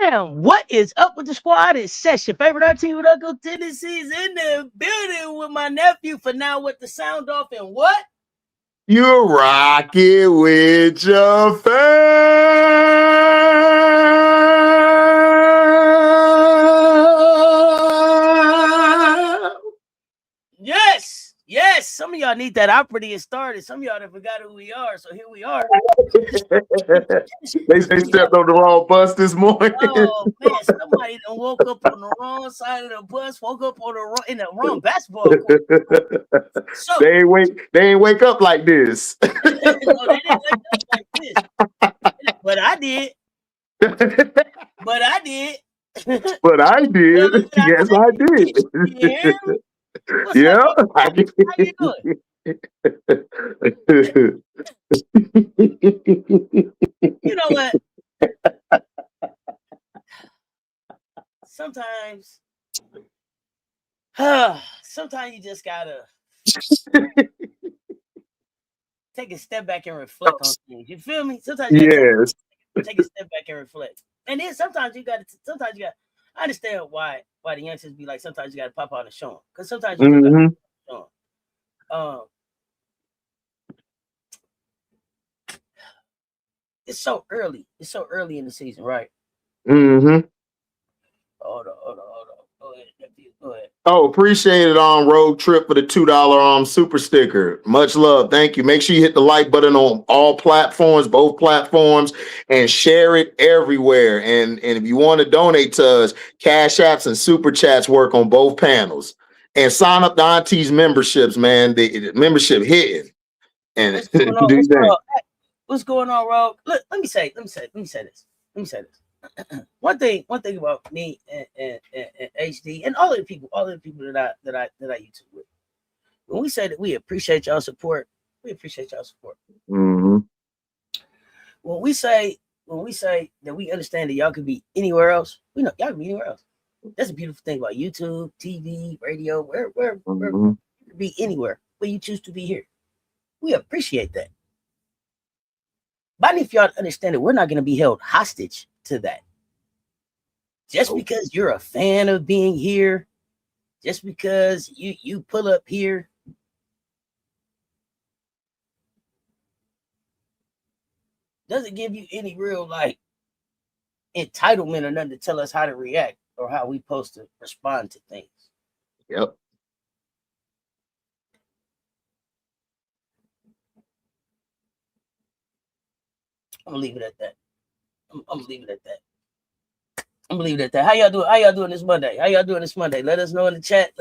Damn, what is up with the squad? It's Session Favorite Auntie with Uncle Tennessee's in the building with my nephew for now with the sound off and what? You're rocking with your fam. Yes. Some of y'all need that opera to get started. Some of y'all have forgot who we are, so here we are. They stepped on the wrong bus this morning. Oh man, somebody done woke up on the wrong side of the bus, woke up on in the wrong basketball court. So they ain't wake up like this. No, they didn't wake up like this. But I did. But I did. Yes, I did. Yeah. Yeah. How you doing? You know what? Sometimes you just gotta take a step back and reflect on things. You feel me? Sometimes you gotta take a step back and reflect. And then sometimes you gotta I understand why the youngsters be like, sometimes you gotta pop out and show them. Because sometimes you gotta show them. It's so early. It's so early in the season, right? Mm-hmm. Hold on. Go ahead. Oh, appreciate it on Road Trip for the $2 super sticker. Much love. Thank you. Make sure you hit the like button on all platforms, both platforms, and share it everywhere. And if you want to donate to us, Cash Apps and Super Chats work on both panels. And sign up to Auntie's memberships, man. The membership hitting. And what's going on, Rogue? Look, let me say this. One thing about me and HD and all of the people that I YouTube with. When we say that we appreciate y'all support, we appreciate y'all support. Mm-hmm. When we say that we understand that y'all could be anywhere else, we know y'all can be anywhere else. That's a beautiful thing about YouTube, TV, radio, where you can be anywhere, where you choose to be here. We appreciate that. But I need for y'all to understand that we're not going to be held hostage to that. Just because you're a fan of being here, just because you pull up here, doesn't give you any real like entitlement or nothing to tell us how to react or how we supposed to respond to things. Yep. I'm gonna leave it at that. I'm gonna leave it at that. How y'all doing this Monday? Let us know in the chat.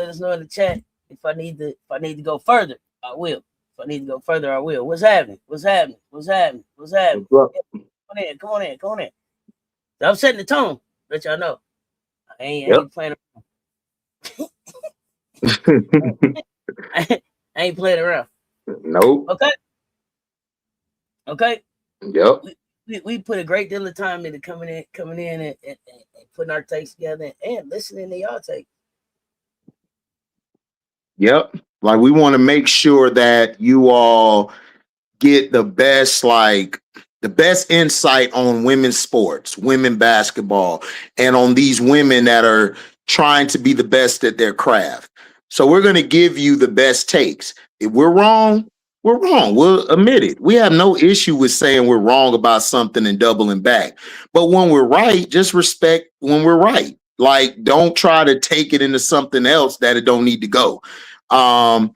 If I need to go further, I will. What's happening? Come on in. I'm setting the tone. Let y'all know. I ain't playing around. I ain't playing around. Nope. Okay. Yep. We put a great deal of time into coming in and putting our takes together and listening to y'all take. Yep. Like we want to make sure that you all get the best insight on women's sports, women basketball, and on these women that are trying to be the best at their craft. So we're going to give you the best takes. If we're wrong, we're wrong. We'll admit it. We have no issue with saying we're wrong about something and doubling back. But when we're right, just respect when we're right. Like, don't try to take it into something else that it don't need to go. I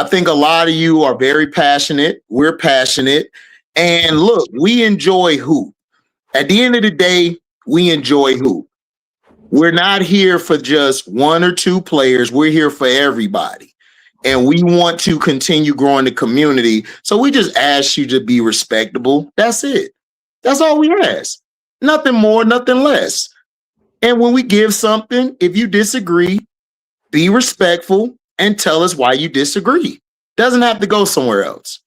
think a lot of you are very passionate. We're passionate. And look, we enjoy hoop. At the end of the day, we enjoy hoop. We're not here for just one or two players. We're here for everybody. And we want to continue growing the community. So we just ask you to be respectable. That's it. That's all we ask. Nothing more, nothing less. And when we give something, if you disagree, be respectful and tell us why you disagree. Doesn't have to go somewhere else.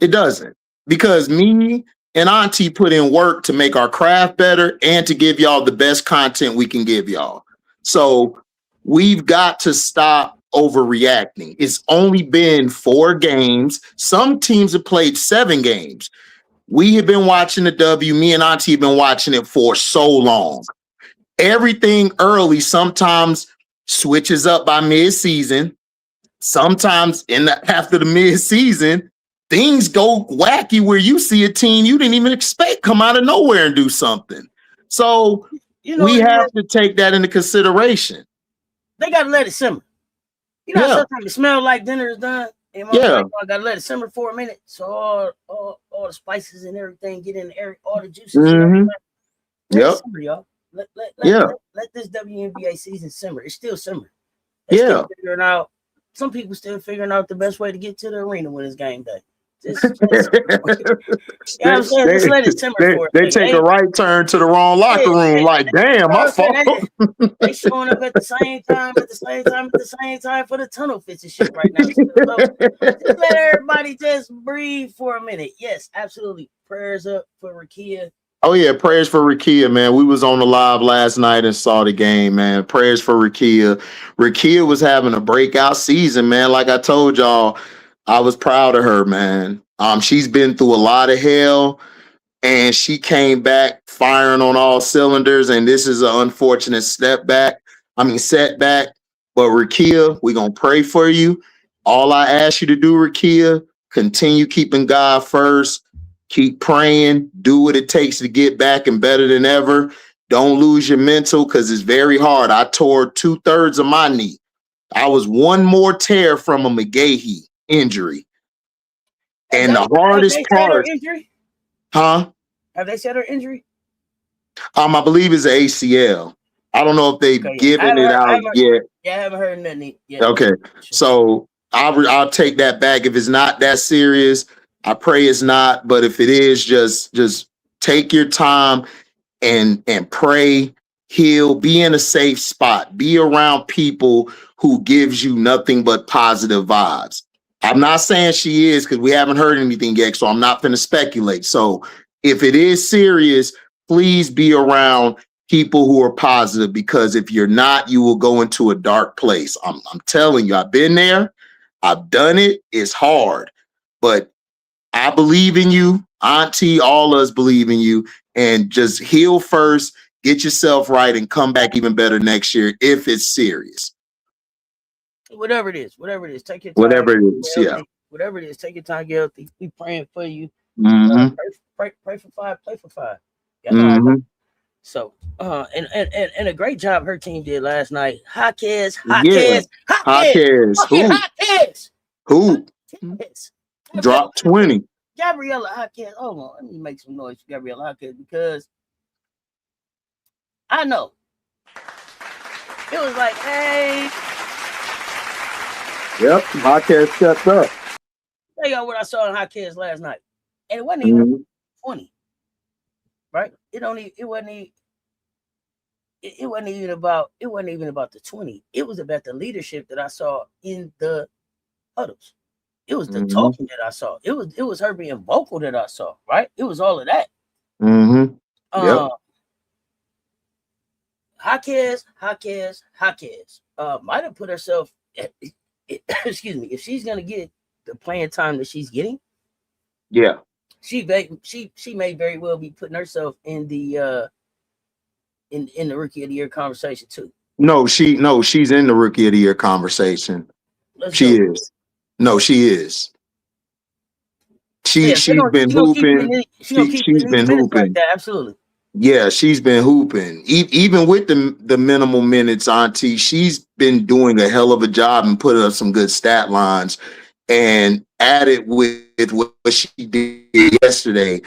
It doesn't. Because me and Auntie put in work to make our craft better and to give y'all the best content we can give y'all. So we've got to stop overreacting. It's only been 4 games. Some teams have played 7 games. We have been watching the W. Me and Auntie have been watching it for so long. Everything early sometimes switches up by mid-season. Sometimes after the mid-season, things go wacky where you see a team you didn't even expect come out of nowhere and do something. So we have to take that into consideration. They got to let it simmer. You know, sometimes it smells like dinner is done. And I got to let it simmer for a minute. So all the spices and everything get in the air, all the juices. Mm-hmm. Let it simmer, y'all. Let this WNBA season simmer. It's still simmer. Still figuring out. Some people still figuring out the best way to get to the arena when it's game day. Just you know what I'm saying? Just let it simmer for They take a right turn to the wrong locker room. Like, damn, my fault. They showing up at the same time for the tunnel fits and shit right now. So just let everybody just breathe for a minute. Yes, absolutely. Prayers up for Rakia. Oh yeah, prayers for Rakia, man. We was on the live last night and saw the game, man. Prayers for Rakia. Rakia was having a breakout season, man. Like I told y'all, I was proud of her, man. She's been through a lot of hell, and she came back firing on all cylinders. And this is an unfortunate setback. But Rakia, we're gonna pray for you. All I ask you to do, Rakia, continue keeping God first. Keep praying, do what it takes to get back and better than ever. Don't lose your mental because it's very hard. I tore 2/3 of my knee. I was one more tear from a McGahee injury. And the hardest part, huh? Have they said her injury? I believe it's an ACL. I don't know if they've given it out yet. Yeah, I haven't heard nothing yet. Okay, so I'll take that back. If it's not that serious, I pray it's not, but if it is, just take your time and pray, heal, be in a safe spot, be around people who gives you nothing but positive vibes. I'm not saying she is because we haven't heard anything yet, so I'm not going to speculate. So if it is serious, please be around people who are positive, because if you're not, you will go into a dark place. I'm telling you, I've been there. I've done it. It's hard, but I believe in you, Auntie. All of us believe in you, and just heal first, get yourself right, and come back even better next year if it's serious. Whatever it is, take your time. Whatever it is, whatever it is, take your time, get healthy. We praying for you. Mm-hmm. Pray for 5, play for 5. Mm-hmm. So, and a great job her team did last night. Hot kids. Who? Drop 20. Gabriella Hotcats. Hold on, let me make some noise for Gabriella Hotcats because I know it was like, hey. Yep, Hotcats stepped up. Tell y'all what I saw in Hotcats last night, and it wasn't even 20. Right? It wasn't even about the 20. It was about the leadership that I saw in the huddles. It was the talking that I saw. It was her being vocal that I saw, right? It was all of that. Mm-hmm. Yep. Hotcats. Might have put herself excuse me, if she's gonna get the playing time that she's getting, she may very well be putting herself in the in the rookie of the year conversation too. No, she's in the rookie of the year conversation. She is. She's been hooping. She's been hooping. Like that, absolutely. Yeah, she's been hooping. Even with the minimal minutes, Auntie, she's been doing a hell of a job and putting up some good stat lines. And added with what she did yesterday,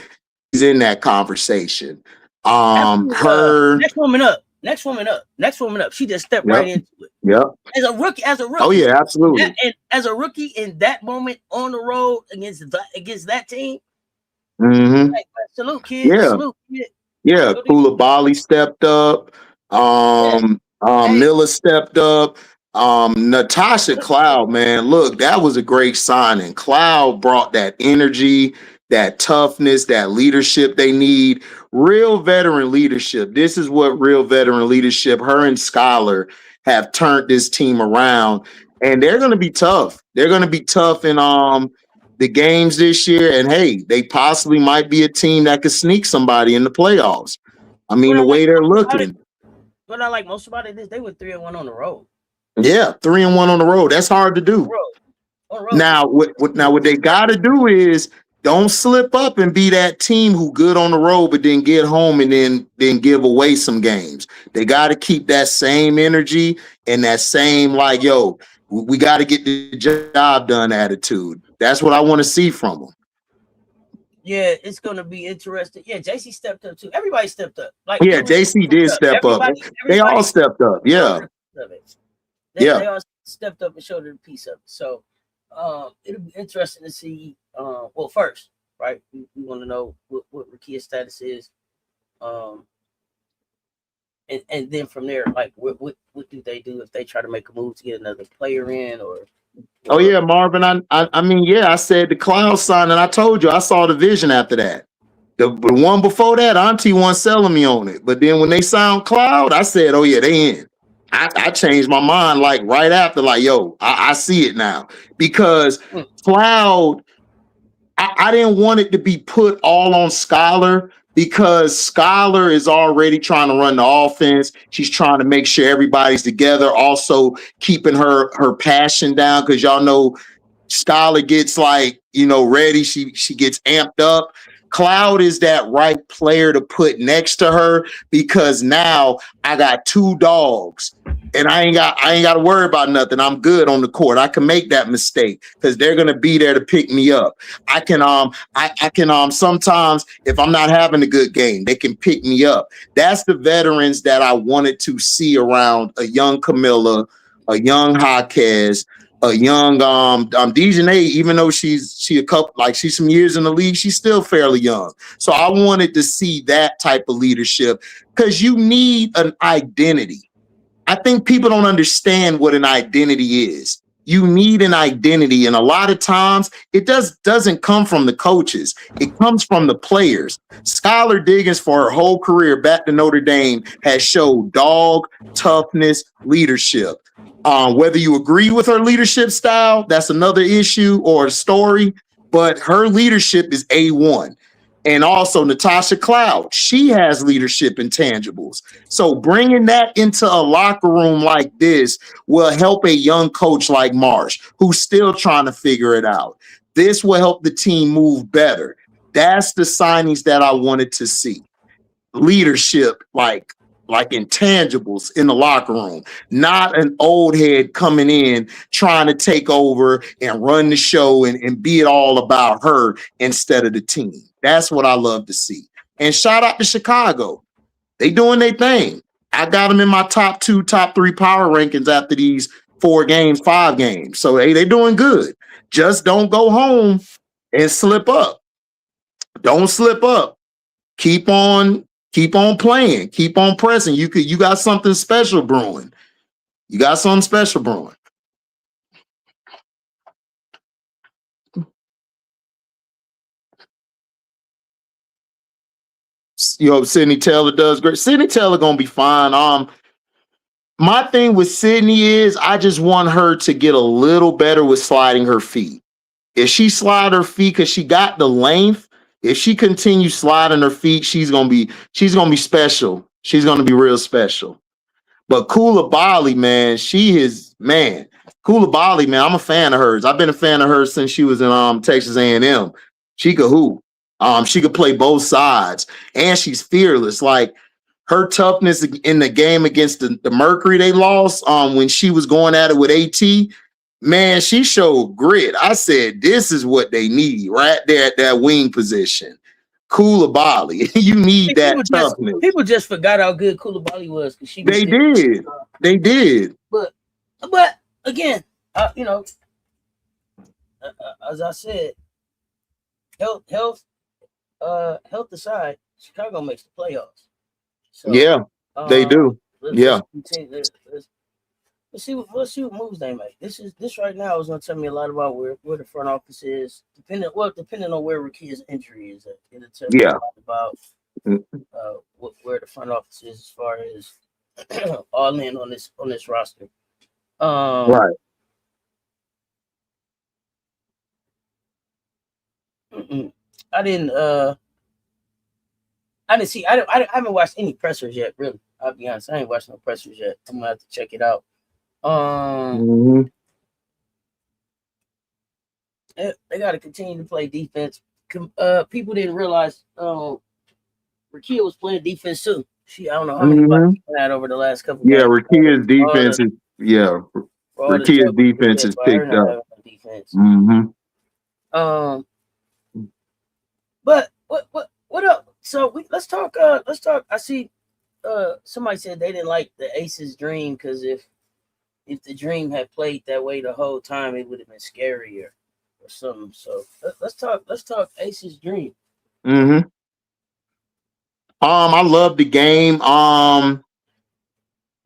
she's in that conversation. Next woman up. She just stepped right into it. Yep. As a rookie. Oh yeah, absolutely. And as a rookie in that moment on the road against that team. Mm-hmm. Hey, salute, kid. Yeah. Salute, kid. Yeah. Koulibaly stepped up. Miller stepped up. Natasha Cloud, man, look, that was a great signing. Cloud brought that energy, that toughness, that leadership they need. Real veteran leadership. This is what real veteran leadership, her and Skylar have turned this team around, and they're going to be tough. They're going to be tough in the games this year, and hey, they possibly might be a team that could sneak somebody in the playoffs. I mean, the way they're looking. what I like most about it is they went 3-1 on the road. Yeah, 3-1 on the road. That's hard to do. On the road. Now, what they got to do is don't slip up and be that team who good on the road, but then get home and then give away some games. They got to keep that same energy and that same like, yo, we got to get the job done attitude. That's what I want to see from them. Yeah, it's gonna be interesting. Yeah, JC stepped up too. Everybody stepped up. Like Yeah, JC did step up. They all stepped up. Yeah. They all stepped up and showed her a piece of it. So it'll be interesting to see. Well, first, right? We want to know what Rakia's status is. And then from there, like what do they do if they try to make a move to get another player in or oh yeah, Marvin. I mean, yeah, I said the Cloud sign, and I told you I saw the vision after that. The one before that, Auntie wasn't selling me on it. But then when they signed Cloud, I said, oh yeah, they in. I changed my mind like right after, like, yo, I see it now. Because Cloud, I didn't want it to be put all on Scholar because Scholar is already trying to run the offense. She's trying to make sure everybody's together, also keeping her passion down because y'all know Scholar gets like, ready. She gets amped up. Cloud is that right player to put next to her because now I got two dogs and I ain't got to worry about nothing. I'm good on the court. I can make that mistake because they're gonna be there to pick me up. I can sometimes if I'm not having a good game, they can pick me up. That's the veterans that I wanted to see around a young Camilla, a young Jaquez, a young Dejanay, even though she's some years in the league, she's still fairly young. So I wanted to see that type of leadership because you need an identity. I think people don't understand what an identity is. You need an identity, and a lot of times it doesn't come from the coaches. It comes from the players. Skylar Diggins, for her whole career back to Notre Dame, has showed dog, toughness, leadership. Whether you agree with her leadership style, that's another issue or a story, but her leadership is A1. And also Natasha Cloud, she has leadership intangibles. So bringing that into a locker room like this will help a young coach like Marsh, who's still trying to figure it out. This will help the team move better. That's the signings that I wanted to see. Leadership, like intangibles in the locker room, not an old head coming in trying to take over and run the show and be it all about her instead of the team. That's what I love to see. And shout out to Chicago. They doing their thing. I got them in my top 2, top 3 power rankings after these 4 games, 5 games. So hey, they doing good. Just don't go home and slip up. Don't slip up. Keep on playing, keep on pressing. You got something special brewing. You got something special brewing. Sydney Taylor does great. Sydney Taylor gonna be fine. My thing with Sydney is I just want her to get a little better with sliding her feet. If she slide her feet because she got the length, if she continues sliding her feet, she's gonna be special. She's gonna be real special. But Koulibaly, man, Koulibaly, man, I'm a fan of hers. I've been a fan of hers since she was in Texas A&M. She could hoop. She could play both sides, and she's fearless. Like her toughness in the game against the Mercury they lost when she was going at it with AT, man, she showed grit. I said, this is what they need right there at that wing position. Koulibaly, you need that toughness. People just forgot how good Koulibaly was because They did. But again, as I said, health aside, Chicago makes the playoffs. So, yeah, they do. Let's see what moves they make. This right now is going to tell me a lot about where the front office is. Depending on where Rakia's injury is, it'll tell me a lot about where the front office is as far as all in on this roster. Right. I haven't watched any pressers yet, really. I'll be honest, I ain't watched no pressers yet. I'm gonna have to check it out. Mm-hmm. They got to continue to play defense. People didn't realize Rakia was playing defense too. I don't know how many blocks she had over the last couple Yeah, games. Rakia's defense is Rakia's defense is picked up. Defense. Mm-hmm. But what up? So let's talk. I see. Somebody said they didn't like the Aces dream because if the dream had played that way the whole time, it would have been scarier or something. So let's talk Aces dream. Mm-hmm. I love the game. The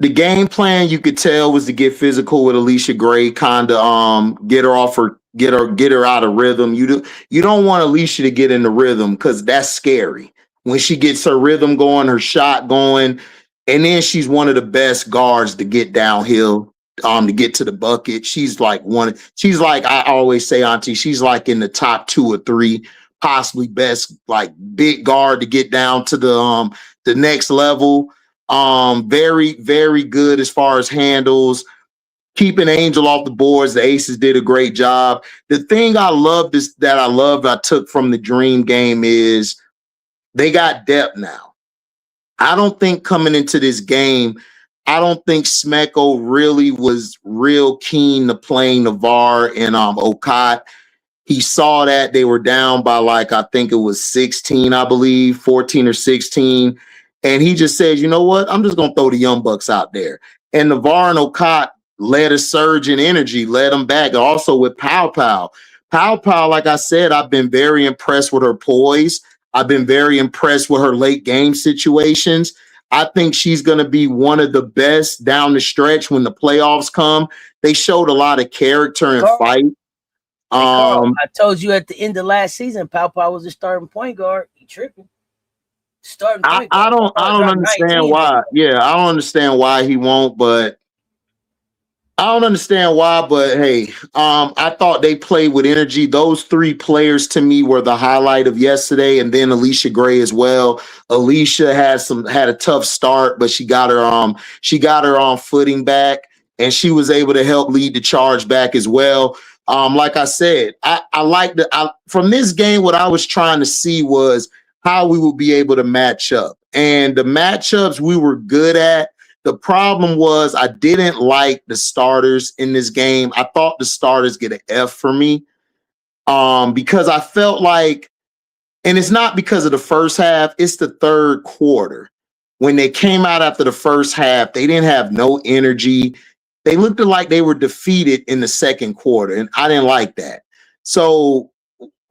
game plan you could tell was to get physical with Alicia Gray, kind of get her off her get her out of rhythm. You don't want Alicia to get in the rhythm because that's scary. When she gets her rhythm going, her shot going, and then she's one of the best guards to get downhill, to get to the bucket. She's like I always say, Auntie, she's like in the top 2 or 3, possibly best like big guard to get down to the next level. Very, very good as far as handles, keeping Angel off the boards. The Aces did a great job. The thing I took from the Dream game is they got depth now. I don't think coming into this game, I don't think Smecko really was real keen to playing Navarre and Okot. He saw that they were down by I think it was 16, I believe, 14 or 16. And he just said, you know what? I'm just going to throw the Young Bucks out there. And Navarre and Okot led a surge in energy, led them back. Also with Pow Pow. Pow Pow, like I said, I've been very impressed with her poise. I've been very impressed with her late game situations. I think she's going to be one of the best down the stretch when the playoffs come. They showed a lot of character and fight. Hey, Carl, I told you at the end of last season, Pow Pow was the starting point guard. You tripping? Starting point guard. I don't understand why. Yeah, I don't understand why he won't, but hey, I thought they played with energy. Those 3 players to me were the highlight of yesterday, and then Alicia Gray as well. Alicia had a tough start, but she got her footing back, and she was able to help lead the charge back as well. Like I said, from this game, what I was trying to see was how we would be able to match up. And the matchups we were good at. The problem was I didn't like the starters in this game. I thought the starters get an F for me because I felt like, and it's not because of the first half, it's the third quarter. When they came out after the first half, they didn't have no energy. They looked like they were defeated in the second quarter, and I didn't like that. So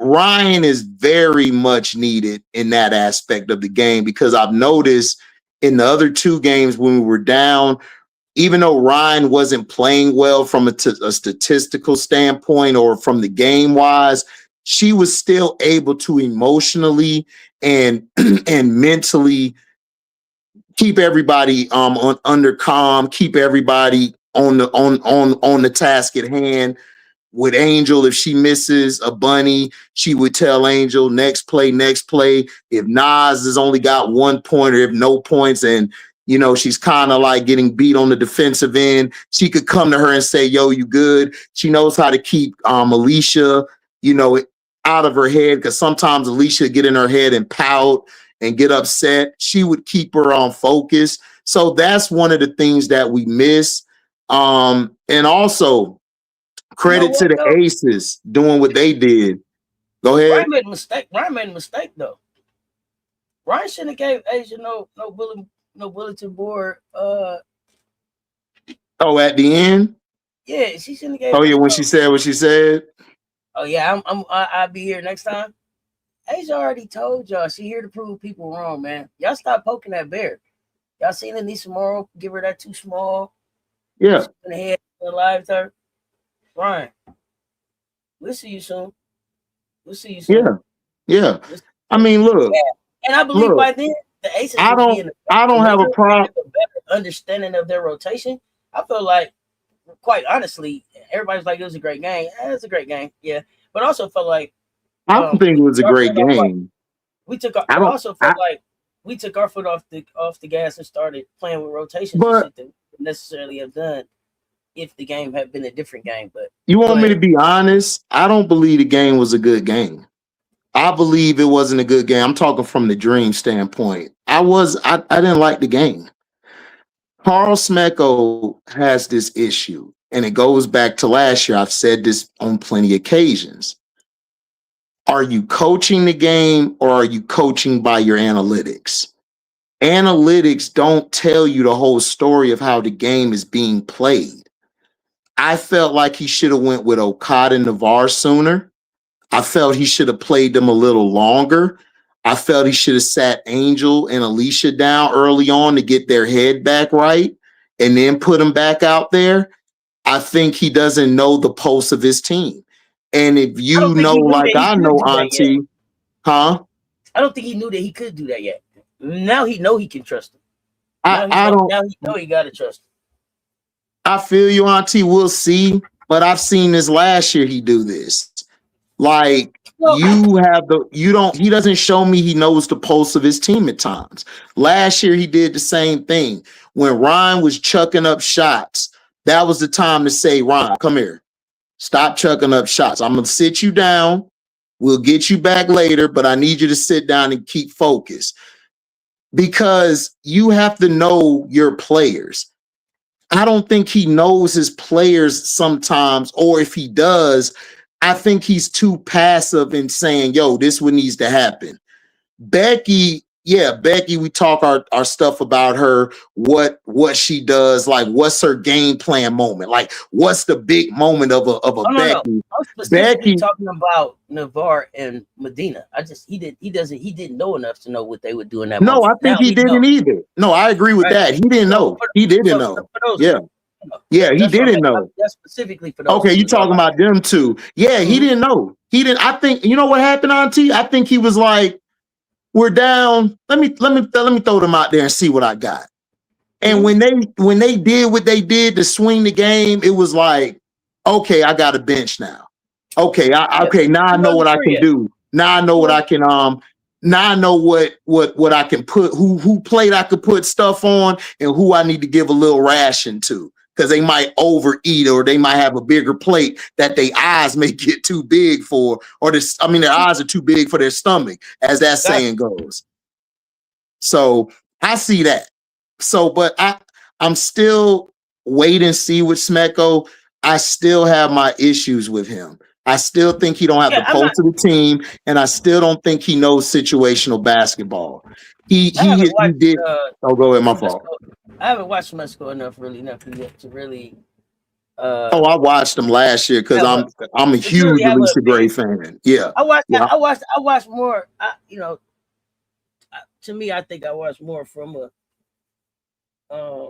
Ryan is very much needed in that aspect of the game because I've noticed in the other 2 games when we were down, even though Ryan wasn't playing well from a statistical standpoint or from the game wise, she was still able to emotionally and mentally keep everybody under calm, keep everybody on the task at hand. With Angel, if she misses a bunny, she would tell Angel next play. If Nas has only got 1 point or if no points and she's kind of like getting beat on the defensive end, she could come to her and say, yo, you good? She knows how to keep Alicia, out of her head because sometimes Alicia get in her head and pout and get upset. She would keep her on focus. So that's one of the things that we miss. And also, credit to the Aces doing what they did. Go ahead. Ryan made a mistake though. Ryan shouldn't have gave Asia no bulletin board. At the end. Yeah, she shouldn't have gave. Oh yeah, when she said what she said. Oh yeah, I'll be here next time. Asia already told y'all she here to prove people wrong, man. Y'all stop poking that bear. Y'all seen Anissa Morrow give her that too small. Yeah. In the head alive to her. Ryan, we'll see you soon. Yeah. I mean, look. Yeah. And I believe by then the Aces I don't have a problem. A better understanding of their rotation. I feel like, quite honestly, everybody's like it was a great game. It was a great game, yeah. But also felt like I don't think it was a great game. I also felt like we took our foot off the gas and started playing with rotations and But shit that we wouldn't necessarily have done if the game had been a different game. But you go want me to ahead. be honest? I don't believe the game was a good game. I believe it wasn't a good game. I'm talking from the dream standpoint. I didn't like the game. Carl Smecko has this issue, and it goes back to last year. I've said this on plenty of occasions. Are you coaching the game or are you coaching by your analytics? Analytics don't tell you the whole story of how the game is being played. I felt like he should have went with Okada and Navarre sooner. I felt he should have played them a little longer. I felt he should have sat Angel and Alicia down early on to get their head back right and then put them back out there. I think he doesn't know the pulse of his team. And if I don't you think know, he knew like that he I could know, do that yet. Auntie, huh? I don't think he knew that he could do that yet. Now he know he can trust him. I don't. Now he know he gotta trust him. I feel you, Auntie. We'll see. But I've seen this last year. He do this. Like he doesn't show me he knows the pulse of his team at times. Last year he did the same thing. When Ryan was chucking up shots, that was the time to say, Ryan, come here. Stop chucking up shots. I'm gonna sit you down. We'll get you back later, but I need you to sit down and keep focused. Because you have to know your players. I don't think he knows his players sometimes, or if he does, I think he's too passive in saying, yo, this what needs to happen. Becky, we talk our stuff about her, what she does, like what's her game plan moment, like what's the big moment of a Becky. No. I'm specifically talking about Navarre and Medina. He didn't know enough to know what they would do in that moment. No, I think he didn't either. No, I agree with that. He didn't know. He didn't know. Yeah, he didn't know. That's specifically for those. Okay, you talking about them two. Yeah, he didn't know. He didn't. I think, you know what happened, Auntie? I think he was like, we're down. Let me throw them out there and see what I got. And when they did what they did to swing the game, it was like, okay, I got a bench now. Okay, now I know what I can do. Now I know what I can now I know what I can put, who plate I could put stuff on and who I need to give a little ration to. Because they might overeat or they might have a bigger plate that their eyes may get too big for, or their eyes are too big for their stomach, as that saying goes. So I see that. So, but I'm still wait and see with Smecko. I still have my issues with him. I still think he don't have the pulse of the team, and I still don't think he knows situational basketball. He did. Oh, go ahead, my fault. I haven't watched Smecko enough yet to really. I watched him last year because I'm a huge Alicia Gray fan. Yeah, I watched more. To me, I think I watched more from a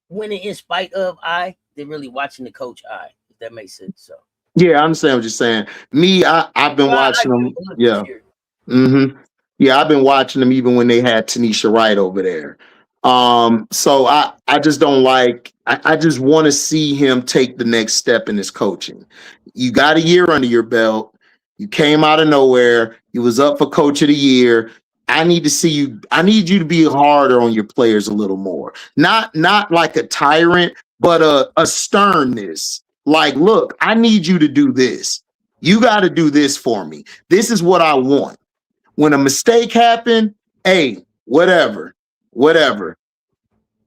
winning in spite of eye than really watching the coach eye. If that makes sense. So. Yeah, I understand what you're saying. Me, I've been watching them. Yeah. Yeah, I've been watching them even when they had Tanisha Wright over there. So I just don't like. I just want to see him take the next step in his coaching. You got a year under your belt. You came out of nowhere. You was up for Coach of the Year. I need to see you. I need you to be harder on your players a little more. Not like a tyrant, but a sternness. Like, look, I need you to do this. You got to do this for me. This is what I want. When a mistake happened, hey, whatever.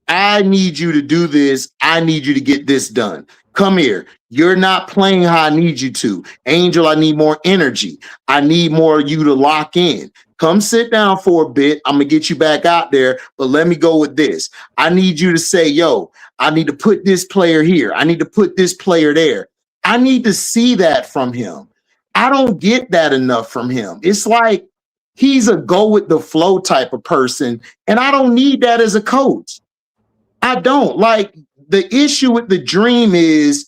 I need you to do this. I need you to get this done. Come here. You're not playing how I need you to. Angel, I need more energy. I need more of you to lock in. Come sit down for a bit. I'm going to get you back out there, but let me go with this. I need you to say, yo, I need to put this player here. I need to put this player there. I need to see that from him. I don't get that enough from him. It's like he's a go with the flow type of person, and I don't need that as a coach. I don't. Like, the issue with the Dream is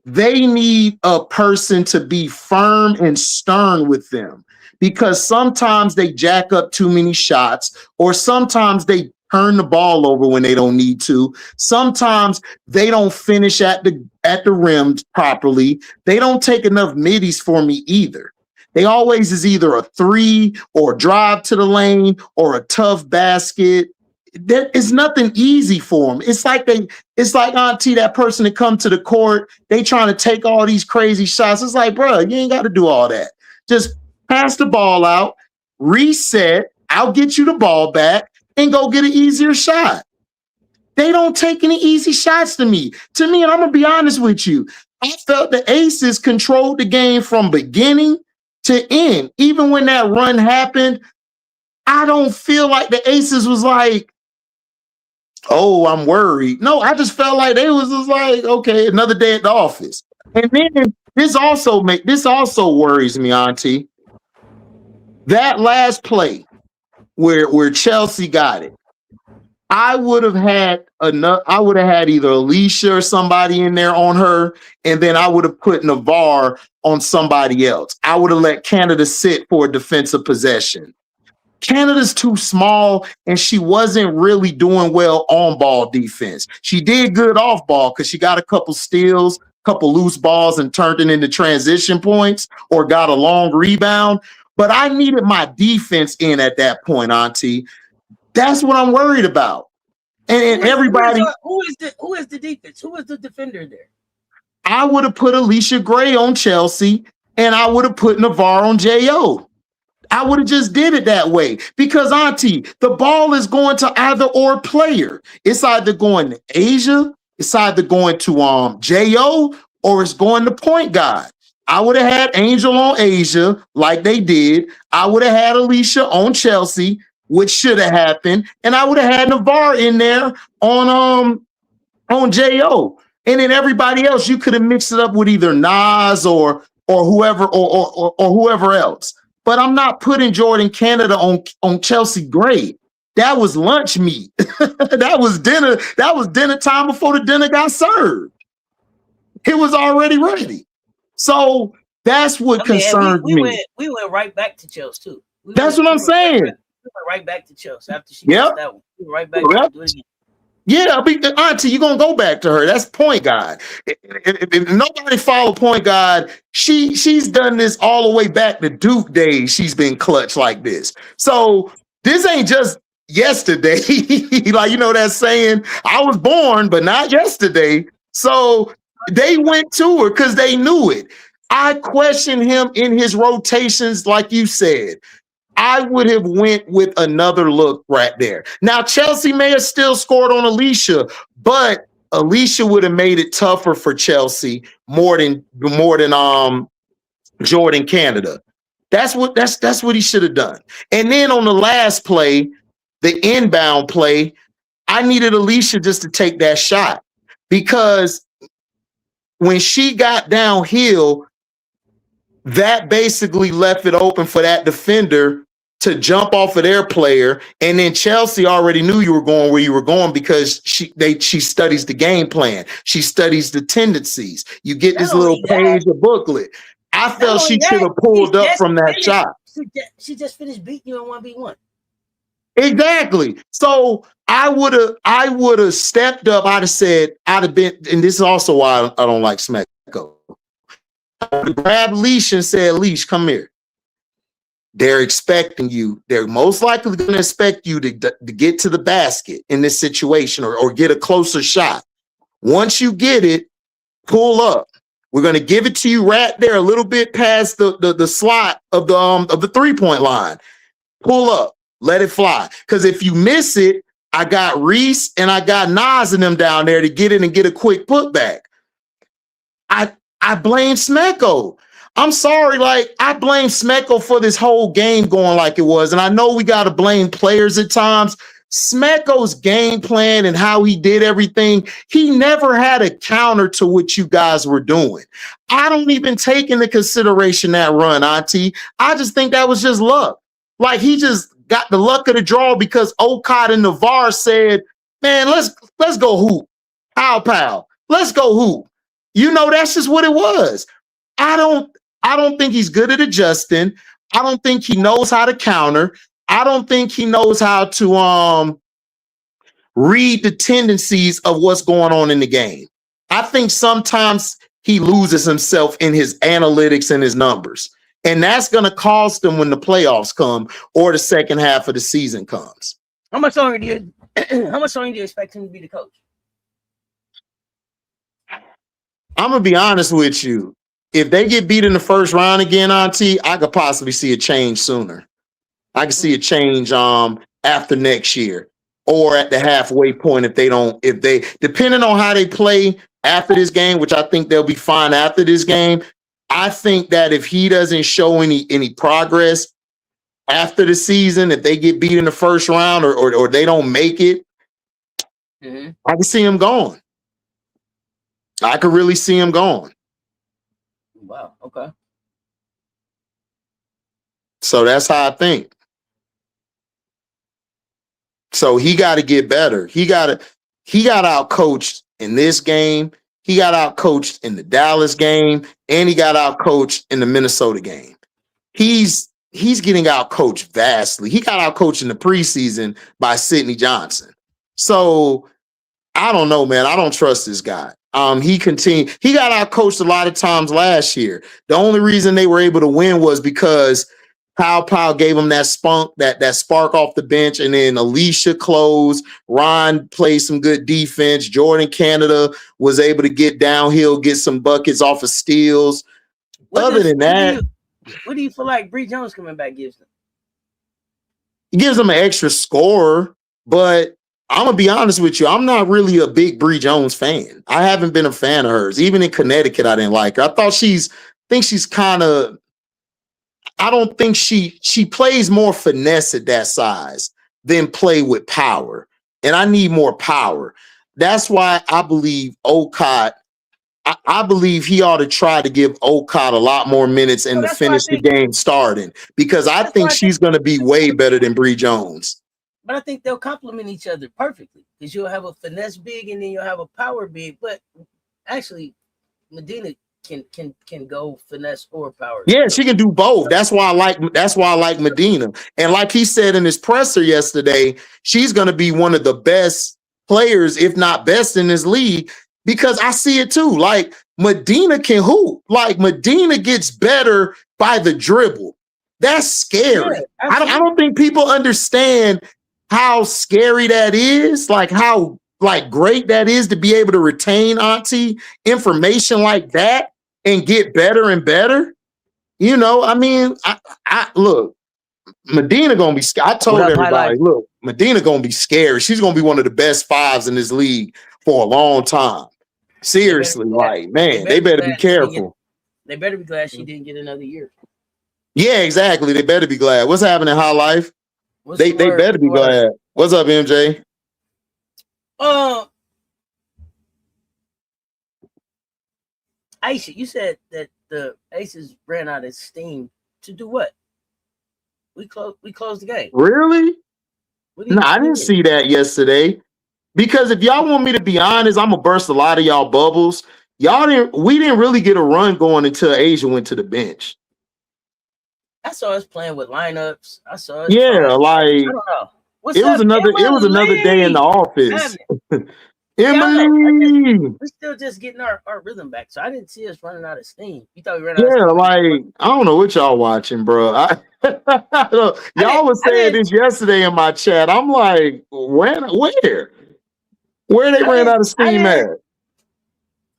they need a person to be firm and stern with them, because sometimes they jack up too many shots, or sometimes they turn the ball over when they don't need to. Sometimes they don't finish at the rim properly. They don't take enough middies for me either. They always is either a three or a drive to the lane or a tough basket. There is nothing easy for them. It's like Auntie, that person that come to the court, they trying to take all these crazy shots. It's like, bro, you ain't got to do all that. Just pass the ball out, reset, I'll get you the ball back, and go get an easier shot. They don't take any easy shots to me. And I'm going to be honest with you, I felt the Aces controlled the game from beginning to end. Even when that run happened, I don't feel like the Aces was like, oh, I'm worried. No, I just felt like they was just like, okay, another day at the office. And then this also worries me, Auntie. That last play where Chelsea got it, I would have had either Alicia or somebody in there on her, and then I would have put Navarre on somebody else. I would have let Canada sit for a defensive possession. Canada's too small, and she wasn't really doing well on ball defense. She did good off ball because she got a couple steals, couple loose balls, and turned it into transition points or got a long rebound. But I needed my defense in at that point, Auntie. That's what I'm worried about. And everybody. Who is the defense? Who is the defender there? I would have put Alicia Gray on Chelsea, and I would have put Navarre on Jo. I would have just did it that way because, Auntie, the ball is going to either or player. It's either going to Asia, it's either going to Jo, or it's going to point guard. I would have had Angel on Asia like they did. I would have had Alicia on Chelsea, which should have happened, and I would have had Navarre in there on Jo. And then everybody else, you could have mixed it up with either Nas or whoever or whoever else. But I'm not putting Jordan Canada on Chelsea Gray. That was lunch meat. That was dinner. That was dinner time before the dinner got served. It was already ready. So that's what concerns me. We went right back to Chelsea too. That's what I'm saying. We went right back to Chelsea after she missed that one. We went right back to do it again. Yeah, Auntie, you're going to go back to her. That's point guard. If nobody follow point guard, she's done this all the way back to Duke days. She's been clutch like this. So this ain't just yesterday. Like, you know that saying, I was born, but not yesterday. So they went to her because they knew it. I questioned him in his rotations, like you said. I would have went with another look right there. Now, Chelsea may have still scored on Alicia, but Alicia would have made it tougher for Chelsea more than Jordan Canada. That's what he should have done. And then on the last play, the inbound play, I needed Alicia just to take that shot because when she got downhill, that basically left it open for that defender to jump off of their player. And then Chelsea already knew you were going where you were going because she studies the game plan. She studies the tendencies. You get this little page of booklet. I felt she should have pulled up from that shot. She just finished beating you in 1v1. Exactly. So I would have stepped up. I'd have been, and this is also why I don't like Smecko. Grabbed Leash and said, Leash, come here. They're expecting you. They're most likely going to expect you to get to the basket in this situation or get a closer shot. Once you get it, pull up. We're going to give it to you right there, a little bit past the slot of the 3-point line. Pull up, let it fly. Because if you miss it, I got Reese and I got Nas and them down there to get in and get a quick putback. I blame Smecko. I'm sorry, I blame Smecko for this whole game going like it was. And I know we got to blame players at times. Smecko's game plan and how he did everything, he never had a counter to what you guys were doing. I don't even take into consideration that run, Auntie. I just think that was just luck. He just got the luck of the draw because Okad and Navarre said, man, let's go hoop. Pow. Let's go hoop. That's just what it was. I don't think he's good at adjusting. I don't think he knows how to counter. I don't think he knows how to read the tendencies of what's going on in the game. I think sometimes he loses himself in his analytics and his numbers. And that's going to cost them when the playoffs come or the second half of the season comes. How much longer do you expect him to be the coach? I'm going to be honest with you. If they get beat in the first round again, Auntie, I could possibly see a change sooner. I can see a change after next year or at the halfway point if they depending on how they play after this game, which I think they'll be fine after this game. I think that if he doesn't show any progress after the season, if they get beat in the first round or they don't make it, I can see him going. I could really see him going. Wow. Okay. So that's how I think. So he got to get better. He got out coached in this game. He got out coached in the Dallas game, and he got out coached in the Minnesota game. He's getting out coached vastly. He got out coached in the preseason by Sidney Johnson. So I don't know, man. I don't trust this guy. He got out coached a lot of times last year. The only reason they were able to win was because Powell gave him that spunk, that spark off the bench, and then Alicia closed. Ron played some good defense. Jordan Canada was able to get downhill, get some buckets off of steals. What do you feel like Bree Jones coming back gives them? It gives them an extra scorer, but I'm going to be honest with you. I'm not really a big Bree Jones fan. I haven't been a fan of hers. Even in Connecticut, I didn't like her. I don't think she plays more finesse at that size than play with power. And I need more power. That's why I believe Ocott, I believe he ought to try to give Ocott a lot more minutes and to finish the game starting, because I think she's going to be way better than Bree Jones. But I think they'll complement each other perfectly, because you'll have a finesse big and then you'll have a power big. But actually, Medina can go finesse or power. Yeah, she can do both. That's why I like Medina. And like he said in his presser yesterday, she's going to be one of the best players, if not best, in this league, because I see it too. Like, Medina can hoop. Like, Medina gets better by the dribble. That's scary. Yeah, I don't think people understand how scary that is. Like, how great that is to be able to retain, Auntie, information like that and get better and better. You know, I mean, I look, Medina gonna be. I told everybody, look, Medina gonna be scary. She's gonna be one of the best fives in this league for a long time. Seriously, they better be careful. They better be glad she didn't get another year. Yeah, exactly. They better be glad. What's happening in High Life? They better be glad. What's up, MJ? Aisha, you said that the Aces ran out of steam to do what? We closed the game. Really? No, I didn't see that yesterday. Because if y'all want me to be honest, I'm gonna burst a lot of y'all bubbles. We didn't really get a run going until Asia went to the bench. I saw us playing with lineups. I don't know. It was another day in the office. Emily, we're still just getting our rhythm back, so I didn't see us running out of steam. You thought we ran out of steam? I don't know what y'all watching, bro. Y'all was saying this yesterday in my chat. I'm like, where they ran out of steam at?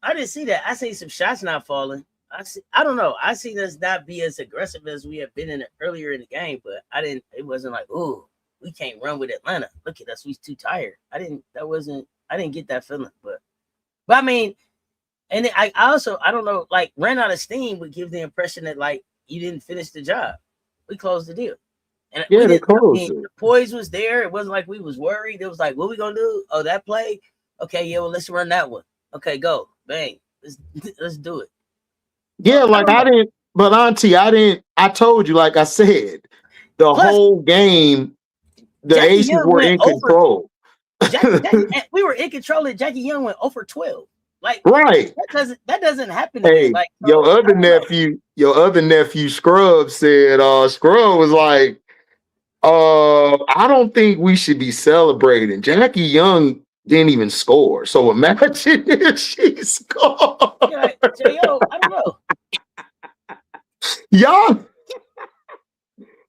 I didn't see that. I see some shots not falling. I don't know. I see us not be as aggressive as we have been earlier in the game, but it wasn't like, oh, we can't run with Atlanta. Look at us, we're too tired. I didn't get that feeling, but I mean, and I don't know, like, ran out of steam would give the impression that, like, you didn't finish the job. We closed the deal. And yeah, they closed it. The poise was there. It wasn't like we was worried. It was like, what we gonna do? Oh, that play? Okay, yeah, well, let's run that one. Okay, go. Bang. Let's do it. Yeah, but Auntie, I told you, like I said, whole game, the Aces were in control. We were in control, and Jackie Young went 0 for 12. Like, right. That doesn't happen. Hey, like, your other nephew Scrub said, Scrub was like, I don't think we should be celebrating. Jackie Young didn't even score. So imagine if she scored. Yeah, I don't know. Y'all,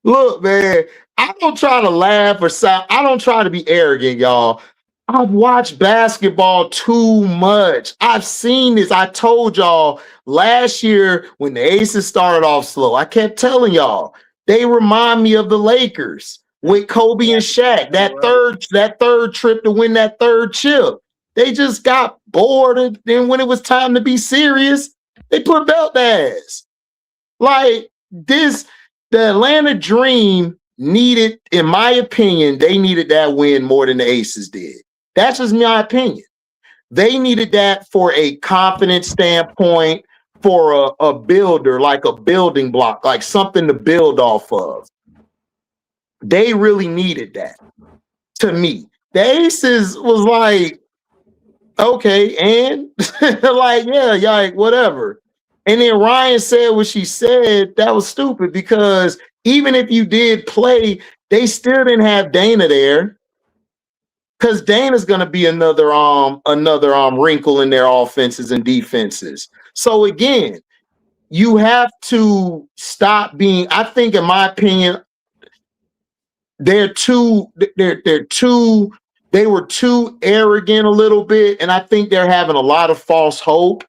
Look, man, I don't try to laugh or sound. I don't try to be arrogant, y'all. I've watched basketball too much. I've seen this. I told y'all last year when the Aces started off slow, I kept telling y'all they remind me of the Lakers with Kobe and Shaq. That third trip to win that third chip. They just got bored, and then when it was time to be serious, they put belt ass. Like this, the Atlanta Dream needed, in my opinion, they needed that win more than the Aces did. That's just my opinion. They needed that for a confidence standpoint, for a builder, like a building block, like something to build off of. They really needed that to me. The Aces was like, okay, and like, yeah, like whatever. And then Ryan said what she said. That was stupid because even if you did play, they still didn't have Dana there. Because Dana's gonna be another wrinkle in their offenses and defenses. So again, you have to stop being, I think, in my opinion, they were too arrogant a little bit, and I think they're having a lot of false hope.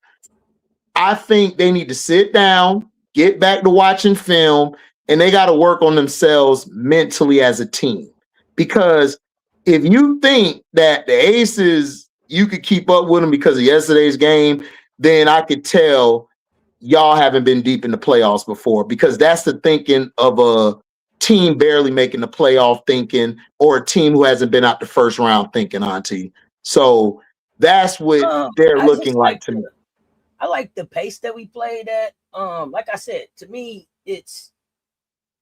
I think they need to sit down, get back to watching film, and they got to work on themselves mentally as a team. Because if you think that the Aces, you could keep up with them because of yesterday's game, then I could tell y'all haven't been deep in the playoffs before, because that's the thinking of a team barely making the playoff thinking, or a team who hasn't been out the first round thinking, Auntie. So that's what they're looking like to me. I like the pace that we played at. Like I said, to me, it's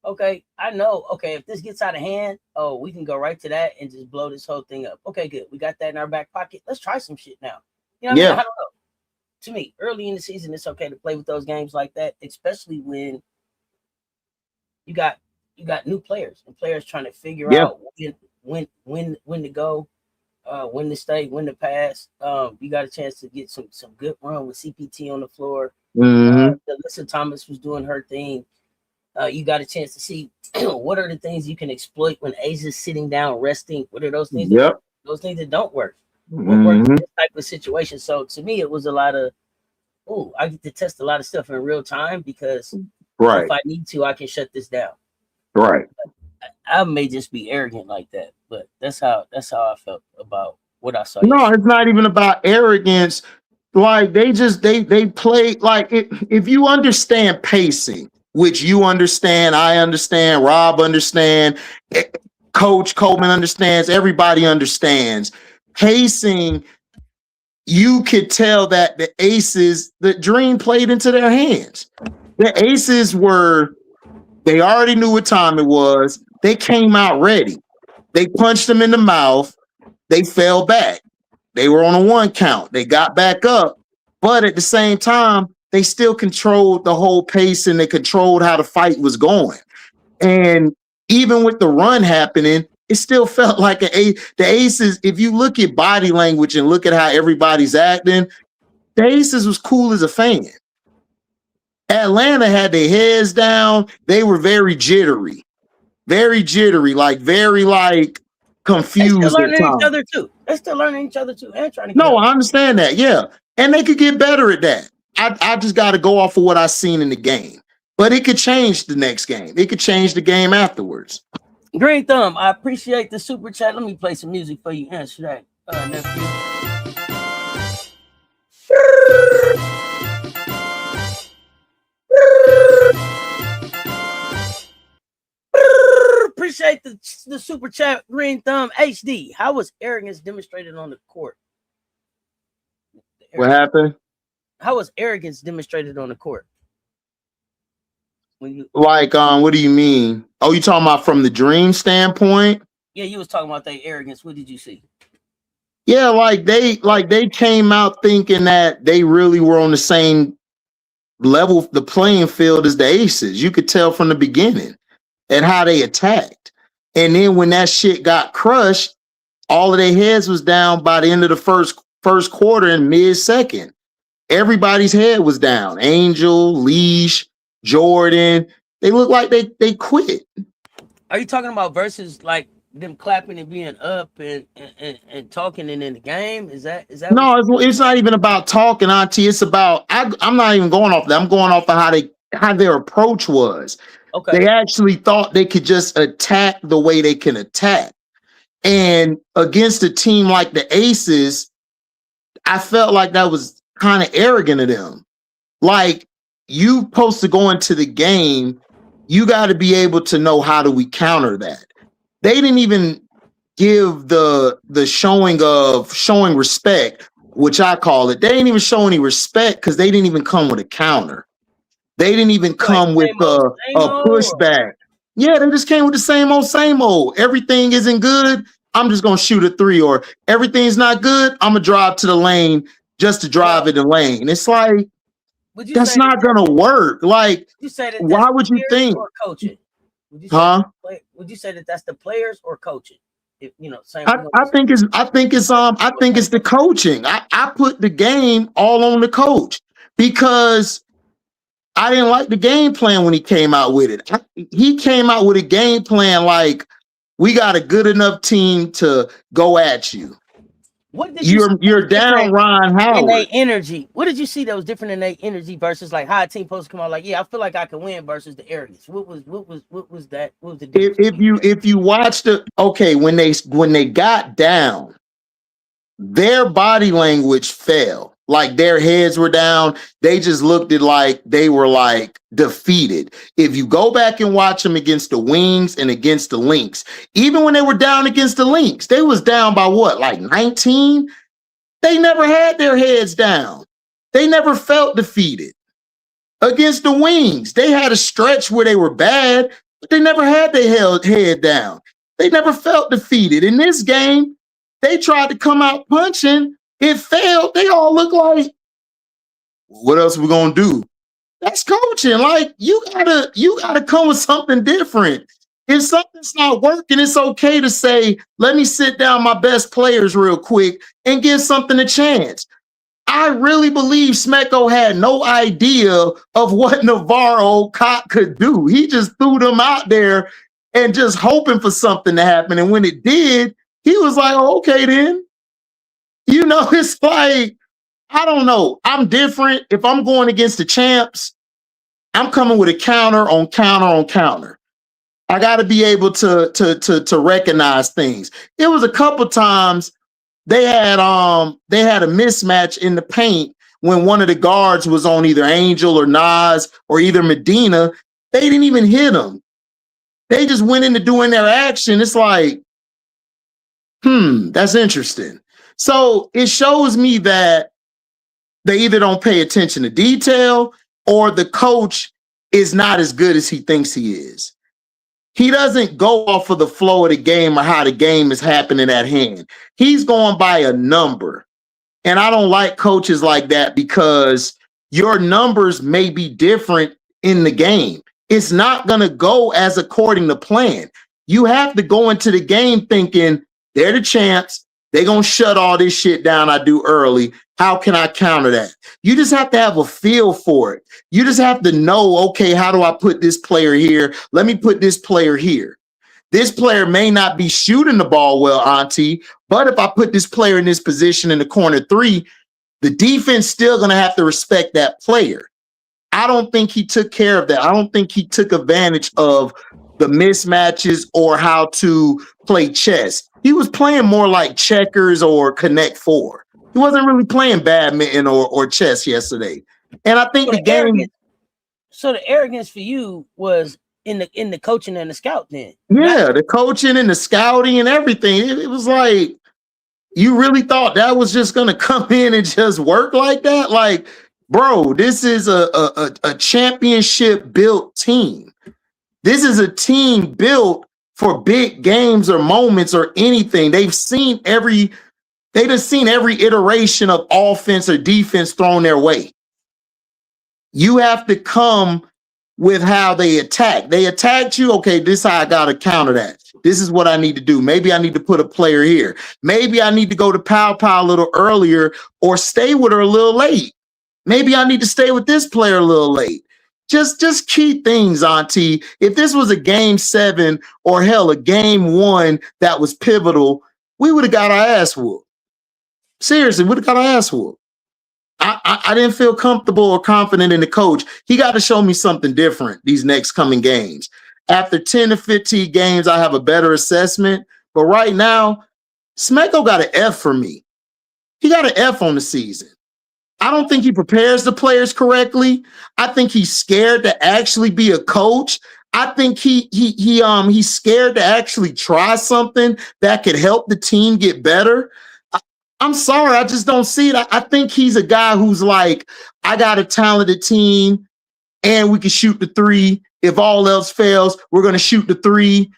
okay. I know, okay, if this gets out of hand, oh, we can go right to that and just blow this whole thing up. Okay, good. We got that in our back pocket. Let's try some shit now. You know what I mean? I don't know. To me, early in the season, it's okay to play with those games like that, especially when you got new players and players trying to figure out when to go, when to stay, when to pass. You got a chance to get some good run with CPT on the floor. Alyssa Thomas was doing her thing. You got a chance to see what are the things you can exploit when Asia's sitting down resting. What are those things? Those things that don't work. What works in this type of situation? So to me, it was a lot of, I get to test a lot of stuff in real time because if I need to, I can shut this down. Right. I may just be arrogant like that, but that's how I felt about what I saw. No, it's not even about arrogance. Like they play like if you understand pacing, which you understand, I understand, Rob understand, Coach Coleman understands, everybody understands. Pacing, you could tell that the Aces, the Dream played into their hands. The Aces they already knew what time it was. They came out ready. They punched them in the mouth. They fell back. They were on a 1 count. They got back up. But at the same time, they still controlled the whole pace and they controlled how the fight was going. And even with the run happening, it still felt like the Aces, if you look at body language and look at how everybody's acting, the Aces was cool as a fan. Atlanta had their heads down. They were very jittery, like very like confused. They're still learning each other too. They're still learning each other too, and trying to. No, I understand that. Yeah, and they could get better at that. I just got to go off of what I've seen in the game, but it could change the next game. It could change the game afterwards. Green Thumb, I appreciate the super chat. Let me play some music for you. Answer that, Nephew. Appreciate the super chat, Green Thumb. HD, how was arrogance demonstrated on the court? What happened? How was arrogance demonstrated on the court? When you what do you mean? Oh, you talking about from the Dream standpoint? Yeah, you was talking about their arrogance. What did you see? Yeah, they came out thinking that they really were on the same level, the playing field as the Aces. You could tell from the beginning and how they attacked. And then when that shit got crushed, all of their heads was down by the end of the first quarter and mid-second. Everybody's head was down. Angel, Leash, Jordan. They looked like they quit. Are you talking about versus like them clapping and being up and talking and in the game? Is that No, it's not even about talking, Auntie. It's about I'm not even going off that. I'm going off of how their approach was. okay? They actually thought they could just attack the way they can attack. And against a team like the Aces, I felt like that was kind of arrogant of them. Like, you supposed to go into the game, you got to be able to know how do we counter that. They didn't even give the showing respect, which I call it. They didn't even show any respect because they didn't even come with a counter. They didn't even come with a pushback. Yeah, they just came with the same old, same old. Everything isn't good. I'm just gonna shoot a three, or everything's not good. I'm gonna drive to the lane just to drive in the lane. It's like, that's not gonna work. Like, you say that why would you think? Or coaching? Would you say that that's the players or coaching? If, you know, same. I think it's the coaching. I put the game all on the coach because I didn't like the game plan when he came out with it. He came out with a game plan like, we got a good enough team to go at you. What did you're down Ron Howard. In their energy. What did you see that was different in their energy versus like how a team supposed to come out like, yeah, I feel like I can win versus the arrogance? What was that? What was the difference? If you watched it, okay, when they got down, their body language fell. Like, their heads were down. They just looked at like they were like defeated. If you go back and watch them against the Wings and against the Lynx, even when they were down against the Lynx, they was down by what, like 19? They never had their heads down. They never felt defeated. Against the Wings, they had a stretch where they were bad, but they never had their head down. They never felt defeated. In this game, they tried to come out punching. It failed. They all look like, what else are we gonna do? That's coaching. Like, you gotta come with something different. If something's not working, it's okay to say, let me sit down my best players real quick and give something a chance. I really believe Smecko had no idea of what Navarro Cock could do. He just threw them out there and just hoping for something to happen. And when it did, he was like, oh, okay, then. You know, it's like, I don't know. I'm different. If I'm going against the champs, I'm coming with a counter on counter on counter. I got to be able to recognize things. It was a couple times they had a mismatch in the paint when one of the guards was on either Angel or Nas or either Medina. They didn't even hit him. They just went into doing their action. It's like, that's interesting. So it shows me that they either don't pay attention to detail or the coach is not as good as he thinks he is. He doesn't go off of the flow of the game or how the game is happening at hand. He's going by a number. And I don't like coaches like that because your numbers may be different in the game. It's not going to go as according to plan. You have to go into the game thinking they're the champs. They're going to shut all this shit down I do early. How can I counter that? You just have to have a feel for it. You just have to know, okay, how do I put this player here? Let me put this player here. This player may not be shooting the ball well, Auntie, but if I put this player in this position in the corner three, the defense still going to have to respect that player. I don't think he took care of that. I don't think he took advantage of the mismatches or how to play chess. He was playing more like checkers or Connect Four. He wasn't really playing badminton or chess yesterday. And I think the game. So the arrogance for you was in the coaching and the scout then. Yeah, the coaching and the scouting and everything. It was like, you really thought that was just gonna come in and just work like that? Like, bro, this is a championship built team. This is a team built for big games or moments or anything. They've seen every iteration of offense or defense thrown their way. You have to come with how they attack. They attacked you. Okay, this is how I got to counter that. This is what I need to do. Maybe I need to put a player here. Maybe I need to go to Pow Pow a little earlier or stay with her a little late. Maybe I need to stay with this player a little late. Just key things, Auntie. If this was a game 7 or hell, a game 1 that was pivotal, we would have got our ass whooped. Seriously, would have got our ass whooped. I didn't feel comfortable or confident in the coach. He got to show me something different these next coming games. After 10 to 15 games, I have a better assessment. But right now, Smeko got an F for me. He got an F on the season. I don't think he prepares the players correctly. I think he's scared to actually be a coach. I think he's scared to actually try something that could help the team get better. I'm sorry, I just don't see it. I think he's a guy who's like, I got a talented team and we can shoot the 3. If all else fails, we're going to shoot the 3.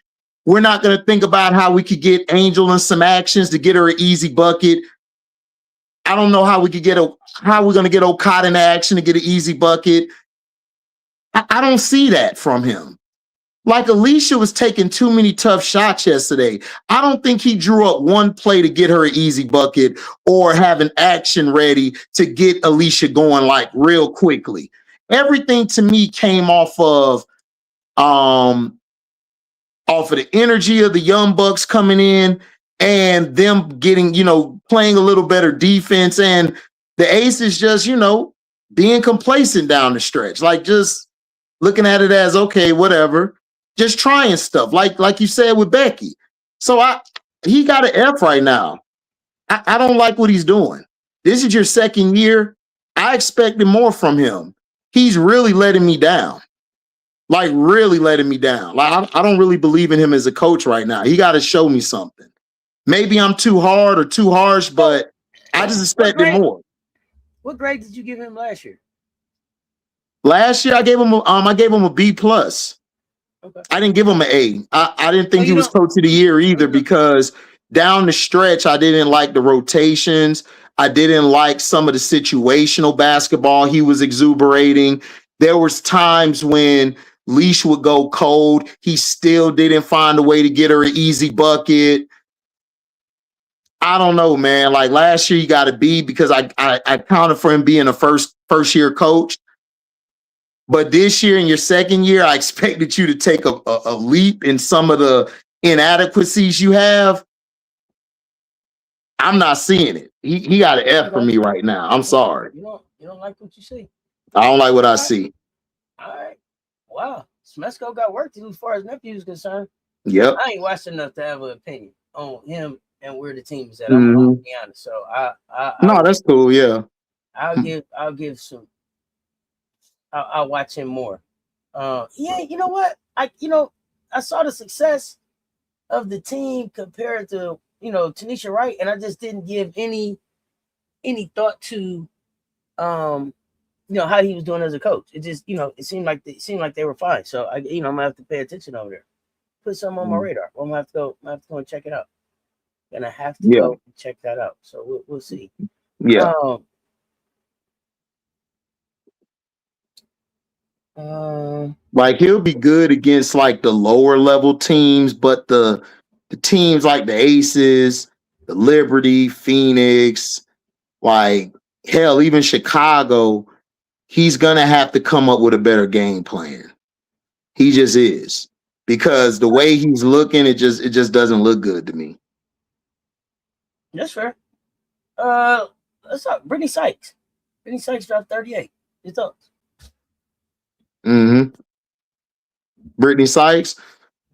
We're not going to think about how we could get Angel in some actions to get her an easy bucket. I don't know how we're going to get Okada in action to get an easy bucket. I don't see that from him. Like Alicia was taking too many tough shots yesterday. I don't think he drew up one play to get her an easy bucket or have an action ready to get Alicia going like real quickly. Everything to me came off of the energy of the Young Bucks coming in and them getting, playing a little better defense, and the Aces just, being complacent down the stretch, like just looking at it as, okay, whatever, just trying stuff like you said with Becky. So he got an F right now. I don't like what he's doing. This is your second year. I expected more from him. He's really letting me down. Like really letting me down. Like I don't really believe in him as a coach right now. He got to show me something. Maybe I'm too hard or too harsh, but I just expected more. What grade did you give him last year? Last year I gave him a B plus. Okay. I didn't give him an A. I didn't think he was coach of the year either because down the stretch I didn't like the rotations. I didn't like some of the situational basketball he was exuberating. There was times when Leash would go cold. He still didn't find a way to get her an easy bucket. I don't know, man. Like last year, you got to be because I counted for him being a first year coach. But this year, in your second year, I expected you to take a leap in some of the inadequacies you have. I'm not seeing it. He got an F for me right now. I'm sorry. You don't like what you see. I don't like what I see. All right. Wow. Smesco got work to do as far as Nephew is concerned. Yep. I ain't watched enough to have an opinion on him and where the team is at. I'm gonna be honest. So that's cool. Yeah. I'll watch him more. You know what? I saw the success of the team compared to Tanisha Wright, and I just didn't give any thought to how he was doing as a coach. It just it seemed like they were fine. So I'm gonna have to pay attention over there. Put something on my radar. I'm gonna have to go and check it out. And I have to go and check that out. So we'll see. Yeah. Like he'll be good against like the lower level teams, but the teams like the Aces, the Liberty, Phoenix, like hell, even Chicago, he's gonna have to come up with a better game plan. He just is. Because the way he's looking, it just doesn't look good to me. That's fair. Let's talk Britney Sykes. Britney Sykes dropped 38. Your thoughts? Britney Sykes?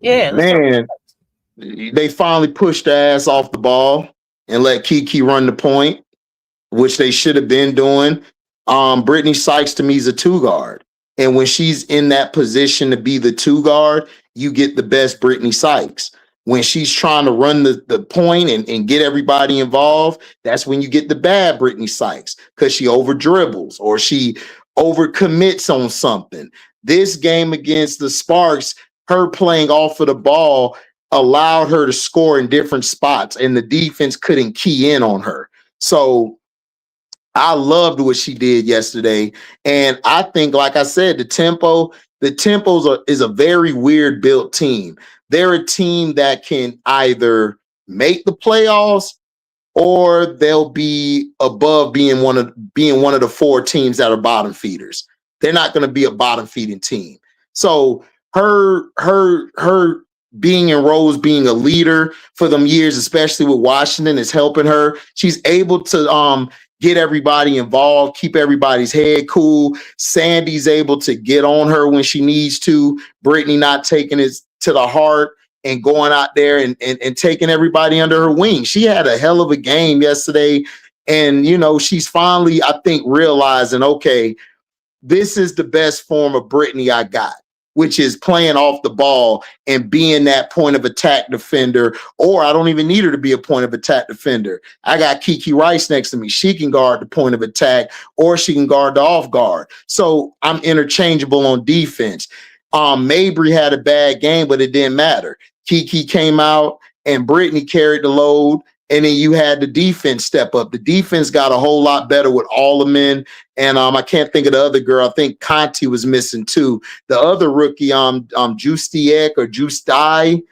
Yeah. Man, they finally pushed the ass off the ball and let Kiki run the point, which they should have been doing. Britney Sykes to me is a 2-guard. And when she's in that position to be the 2-guard, you get the best Britney Sykes. When she's trying to run the point and get everybody involved, that's when you get the bad Britney Sykes because she over dribbles or she over commits on something. This game against the Sparks, her playing off of the ball allowed her to score in different spots and the defense couldn't key in on her. So I loved what she did yesterday. And I think, like I said, the Tempos is a very weird built team. They're a team that can either make the playoffs or they'll be above being one of the 4 teams that are bottom feeders. they're not going to be a bottom feeding team. So her being in roles, being a leader for them years, especially with Washington, is helping her. She's able to get everybody involved, keep everybody's head cool. Sandy's able to get on her when she needs to. Britney not taking it to the heart and going out there and taking everybody under her wing. She had a hell of a game yesterday. And, you know, she's finally, I think, realizing, okay, this is the best form of Britney I got, which is playing off the ball and being that point of attack defender. Or I don't even need her to be a point of attack defender. I got Kiki Rice next to me. She can guard the point of attack, or she can guard the off guard. So I'm interchangeable on defense. Mabry had a bad game, but it didn't matter. Kiki came out and Britney carried the load. And then you had the defense step up. The defense got a whole lot better with all the men. And I can't think of the other girl. I think Auntie was missing too. The other rookie, Justiek or Justai.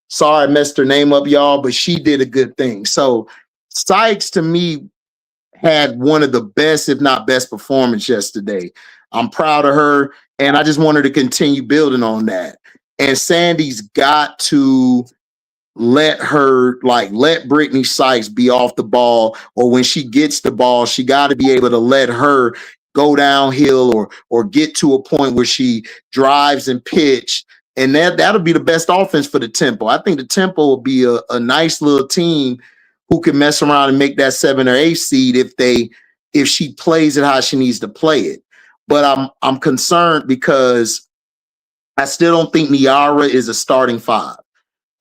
Sorry, I messed her name up, y'all, but she did a good thing. So Sykes, to me, had one of the best, if not best, performance yesterday. I'm proud of her, and I just want her to continue building on that. And Sandy's got to let Britney Sykes be off the ball, or when she gets the ball, she got to be able to let her go downhill or get to a point where she drives and pitch, and that'll be the best offense for the Tempo. I think the Tempo will be a nice little team who can mess around and make that 7 or 8 seed if she plays it how she needs to play it. But I'm concerned because I still don't think Niara is a starting 5.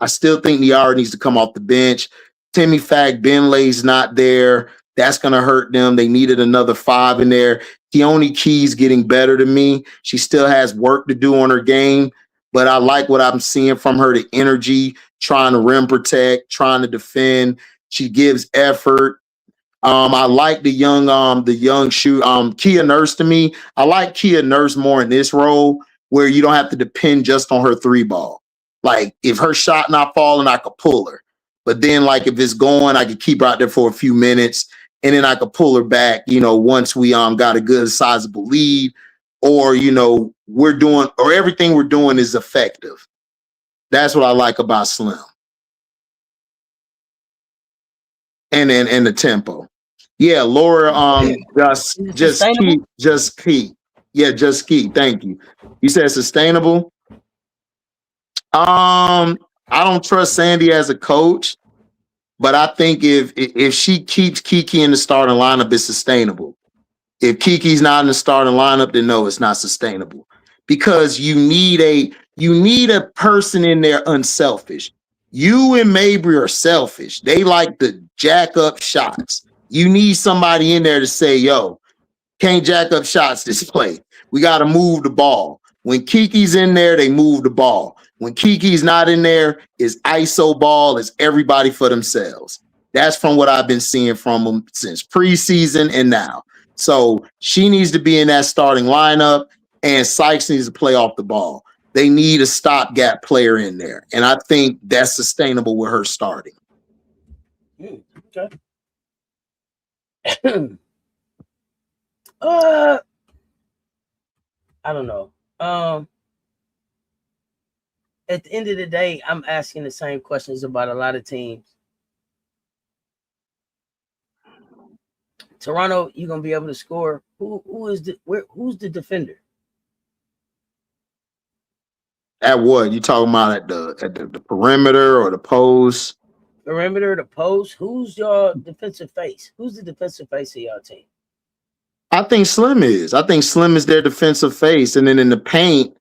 I still think Niara needs to come off the bench. Timmy Fack Benley's not there. That's going to hurt them. They needed another 5 in there. Keone Key's getting better to me. She still has work to do on her game, but I like what I'm seeing from her, the energy, trying to rim protect, trying to defend. She gives effort. I like the young shoot. Kia Nurse to me. I like Kia Nurse more in this role where you don't have to depend just on her 3 ball. Like, if her shot not falling, I could pull her. But then, like, if it's going, I could keep her out there for a few minutes, and then I could pull her back, you know, once we got a good sizable lead, or, you know, everything we're doing is effective. That's what I like about Slim. And the Tempo. Yeah, Laura, just keep. Yeah, just keep. Thank you. You said sustainable. I don't trust Sandy as a coach, but I think if she keeps Kiki in the starting lineup, it's sustainable. If Kiki's not in the starting lineup, then no, it's not sustainable. Because you need a person in there unselfish. You and Mabry are selfish. They like to jack up shots. You need somebody in there to say, yo, can't jack up shots this play. We got to move the ball. When Kiki's in there, they move the ball. When Kiki's not in there, it's ISO ball, it's everybody for themselves. That's from what I've been seeing from them since preseason and now. So she needs to be in that starting lineup, and Sykes needs to play off the ball. They need a stopgap player in there, and I think that's sustainable with her starting. Okay. I don't know. At the end of the day, I'm asking the same questions about a lot of teams. Toronto, you're gonna be able to score. Who's the defender? At what? You talking about at the perimeter or the post? Perimeter, the post. Who's your defensive face? Who's the defensive face of your team? I think Slim is. I think Slim is their defensive face, and then in the paint,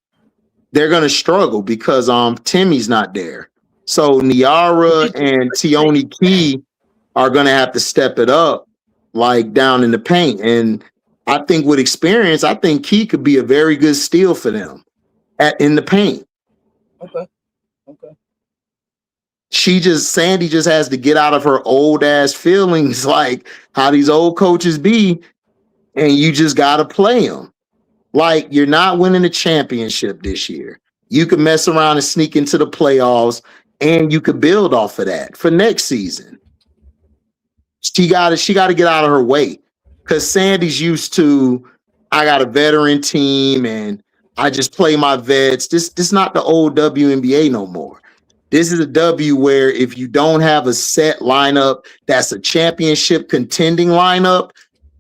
they're going to struggle because Timmy's not there. So Niara and Keone Key are going to have to step it up, like down in the paint. And I think with experience, I think Key could be a very good steal for them in the paint. Okay. Sandy just has to get out of her old ass feelings, like how these old coaches be, and you just got to play them. Like, you're not winning a championship this year. You could mess around and sneak into the playoffs, and you could build off of that for next season. She got to get out of her way, because Sandy's used to I got a veteran team and I just play my vets. This not the old WNBA no more. This is a W where if you don't have a set lineup that's a championship contending lineup,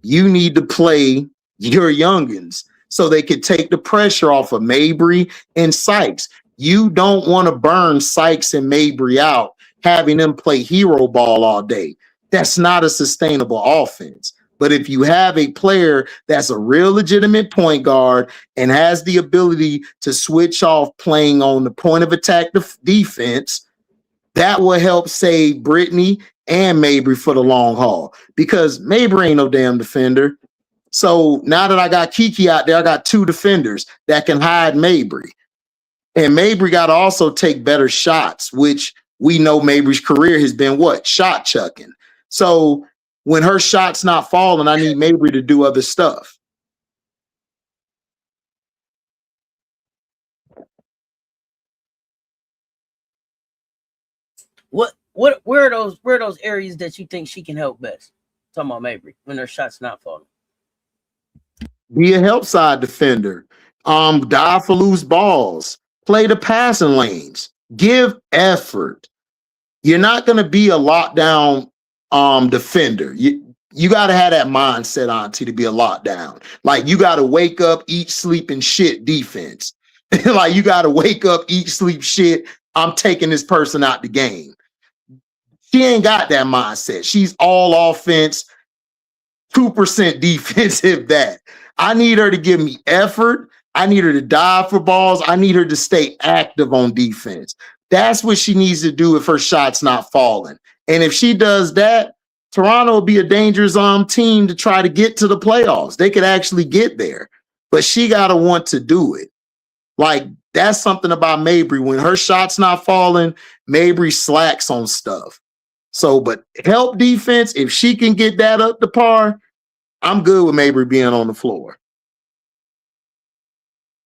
you need to play your youngins so they could take the pressure off of Mabry and Sykes. You don't want to burn Sykes and Mabry out, having them play hero ball all day. That's not a sustainable offense. But if you have a player that's a real legitimate point guard and has the ability to switch off playing on the point of attack defense, that will help save Britney and Mabry for the long haul, because Mabry ain't no damn defender. So now that I got Kiki out there, I got two defenders that can hide Mabry. And Mabry got to also take better shots, which we know Mabry's career has been what? Shot chucking. So when her shot's not falling, I need Mabry to do other stuff. Where are those areas that you think she can help best? Talking about Mabry when her shot's not falling. Be a help side defender. Dive for loose balls. Play the passing lanes. Give effort. You're not going to be a lockdown defender. You got to have that mindset, Auntie, to be a lockdown. Like, you got to wake up, eat, sleep, and shit defense. Like, you got to wake up, eat, sleep, shit. I'm taking this person out the game. She ain't got that mindset. She's all offense, 2% defensive. That I need her to give me effort. I need her to dive for balls. I need her to stay active on defense. That's what she needs to do if her shot's not falling. And if she does that, Toronto will be a dangerous team to try to get to the playoffs. They could actually get there, but she got to want to do it. Like, that's something about Mabry. When her shot's not falling, Mabry slacks on stuff. So, but help defense, if she can get that up to par, I'm good with Mabry being on the floor.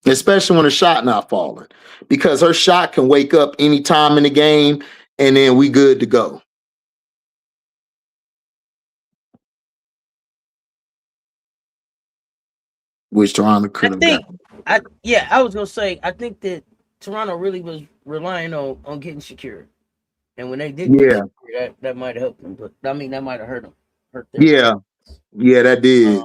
Especially when her shot not falling. Because her shot can wake up any time in the game, and then we good to go. Which Toronto could have done. I was gonna say, I think that Toronto really was relying on getting Shakira. And when they did get Shakira, that might have helped them, but I mean that might have hurt them. Yeah, that did.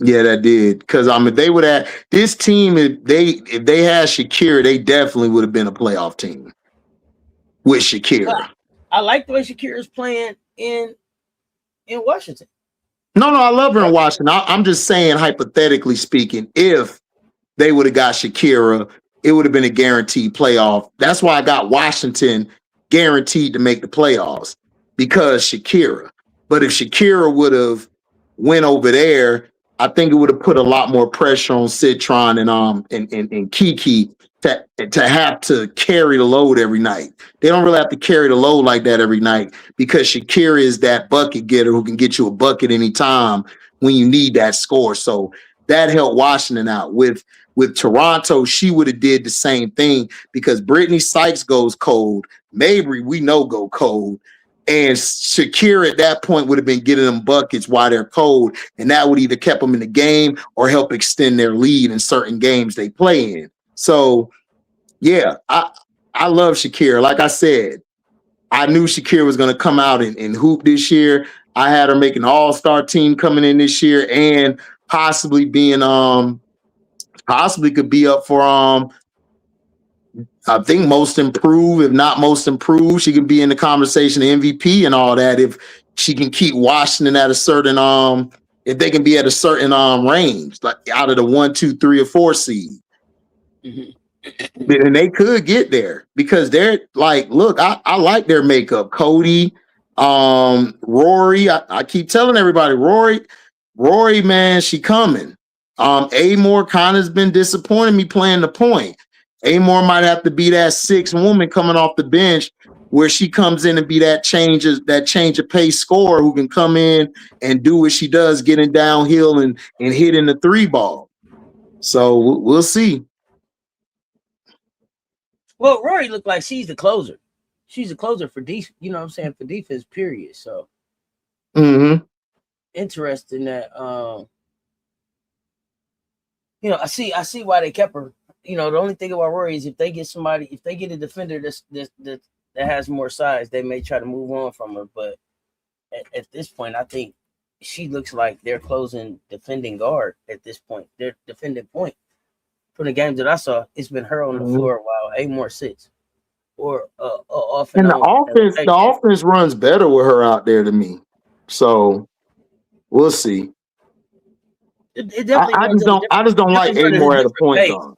Yeah, that did. Because I mean, they would have this team. If they had Shakira, they definitely would have been a playoff team with Shakira. I like the way Shakira is playing in Washington. No, I love her in Washington. I'm just saying, hypothetically speaking, if they would have got Shakira, it would have been a guaranteed playoff. That's why I got Washington guaranteed to make the playoffs, because Shakira. But if Shakira would have went over there, I think it would have put a lot more pressure on Citron and Kiki to have to carry the load every night. They don't really have to carry the load like that every night, because Shakira is that bucket getter who can get you a bucket anytime when you need that score. So that helped Washington out. With Toronto, she would have did the same thing, because Britney Sykes goes cold. Mabry, we know, go cold. And Shakira at that point would have been getting them buckets while they're cold, and that would either kept them in the game or help extend their lead in certain games they play in. So, yeah, I love Shakira. Like I said, I knew Shakira was going to come out and hoop this year. I had her making an all-star team coming in this year, and possibly being possibly could be up for I think most improved, if not most improved. She can be in the conversation of MVP and all that if she can keep Washington at a certain if they can be at a certain range, like out of the 1, 2, 3, or 4 seed. Mm-hmm. And they could get there, because they're like, look, I like their makeup. Cody, Rory. I keep telling everybody, Rory, man, she coming. Amore kind of has been disappointing me playing the point. Amore might have to be that 6th woman coming off the bench, where she comes in and be that change of pace scorer who can come in and do what she does, getting downhill and hitting the 3 ball. So we'll see. Well, Rory looked like she's the closer. She's a closer for defense. You know what I'm saying, for defense. Period. So Mm-hmm. Interesting that I see why they kept her. The only thing about Rory is if they get a defender that has more size, they may try to move on from her. But at this point, I think she looks like their closing defending guard at this point. Their defending point. From the games that I saw, it's been her on the floor while Amore sits. Or off and And the on. offense runs better with her out there to me. So we'll see. It definitely I just don't like Amore at a point guard.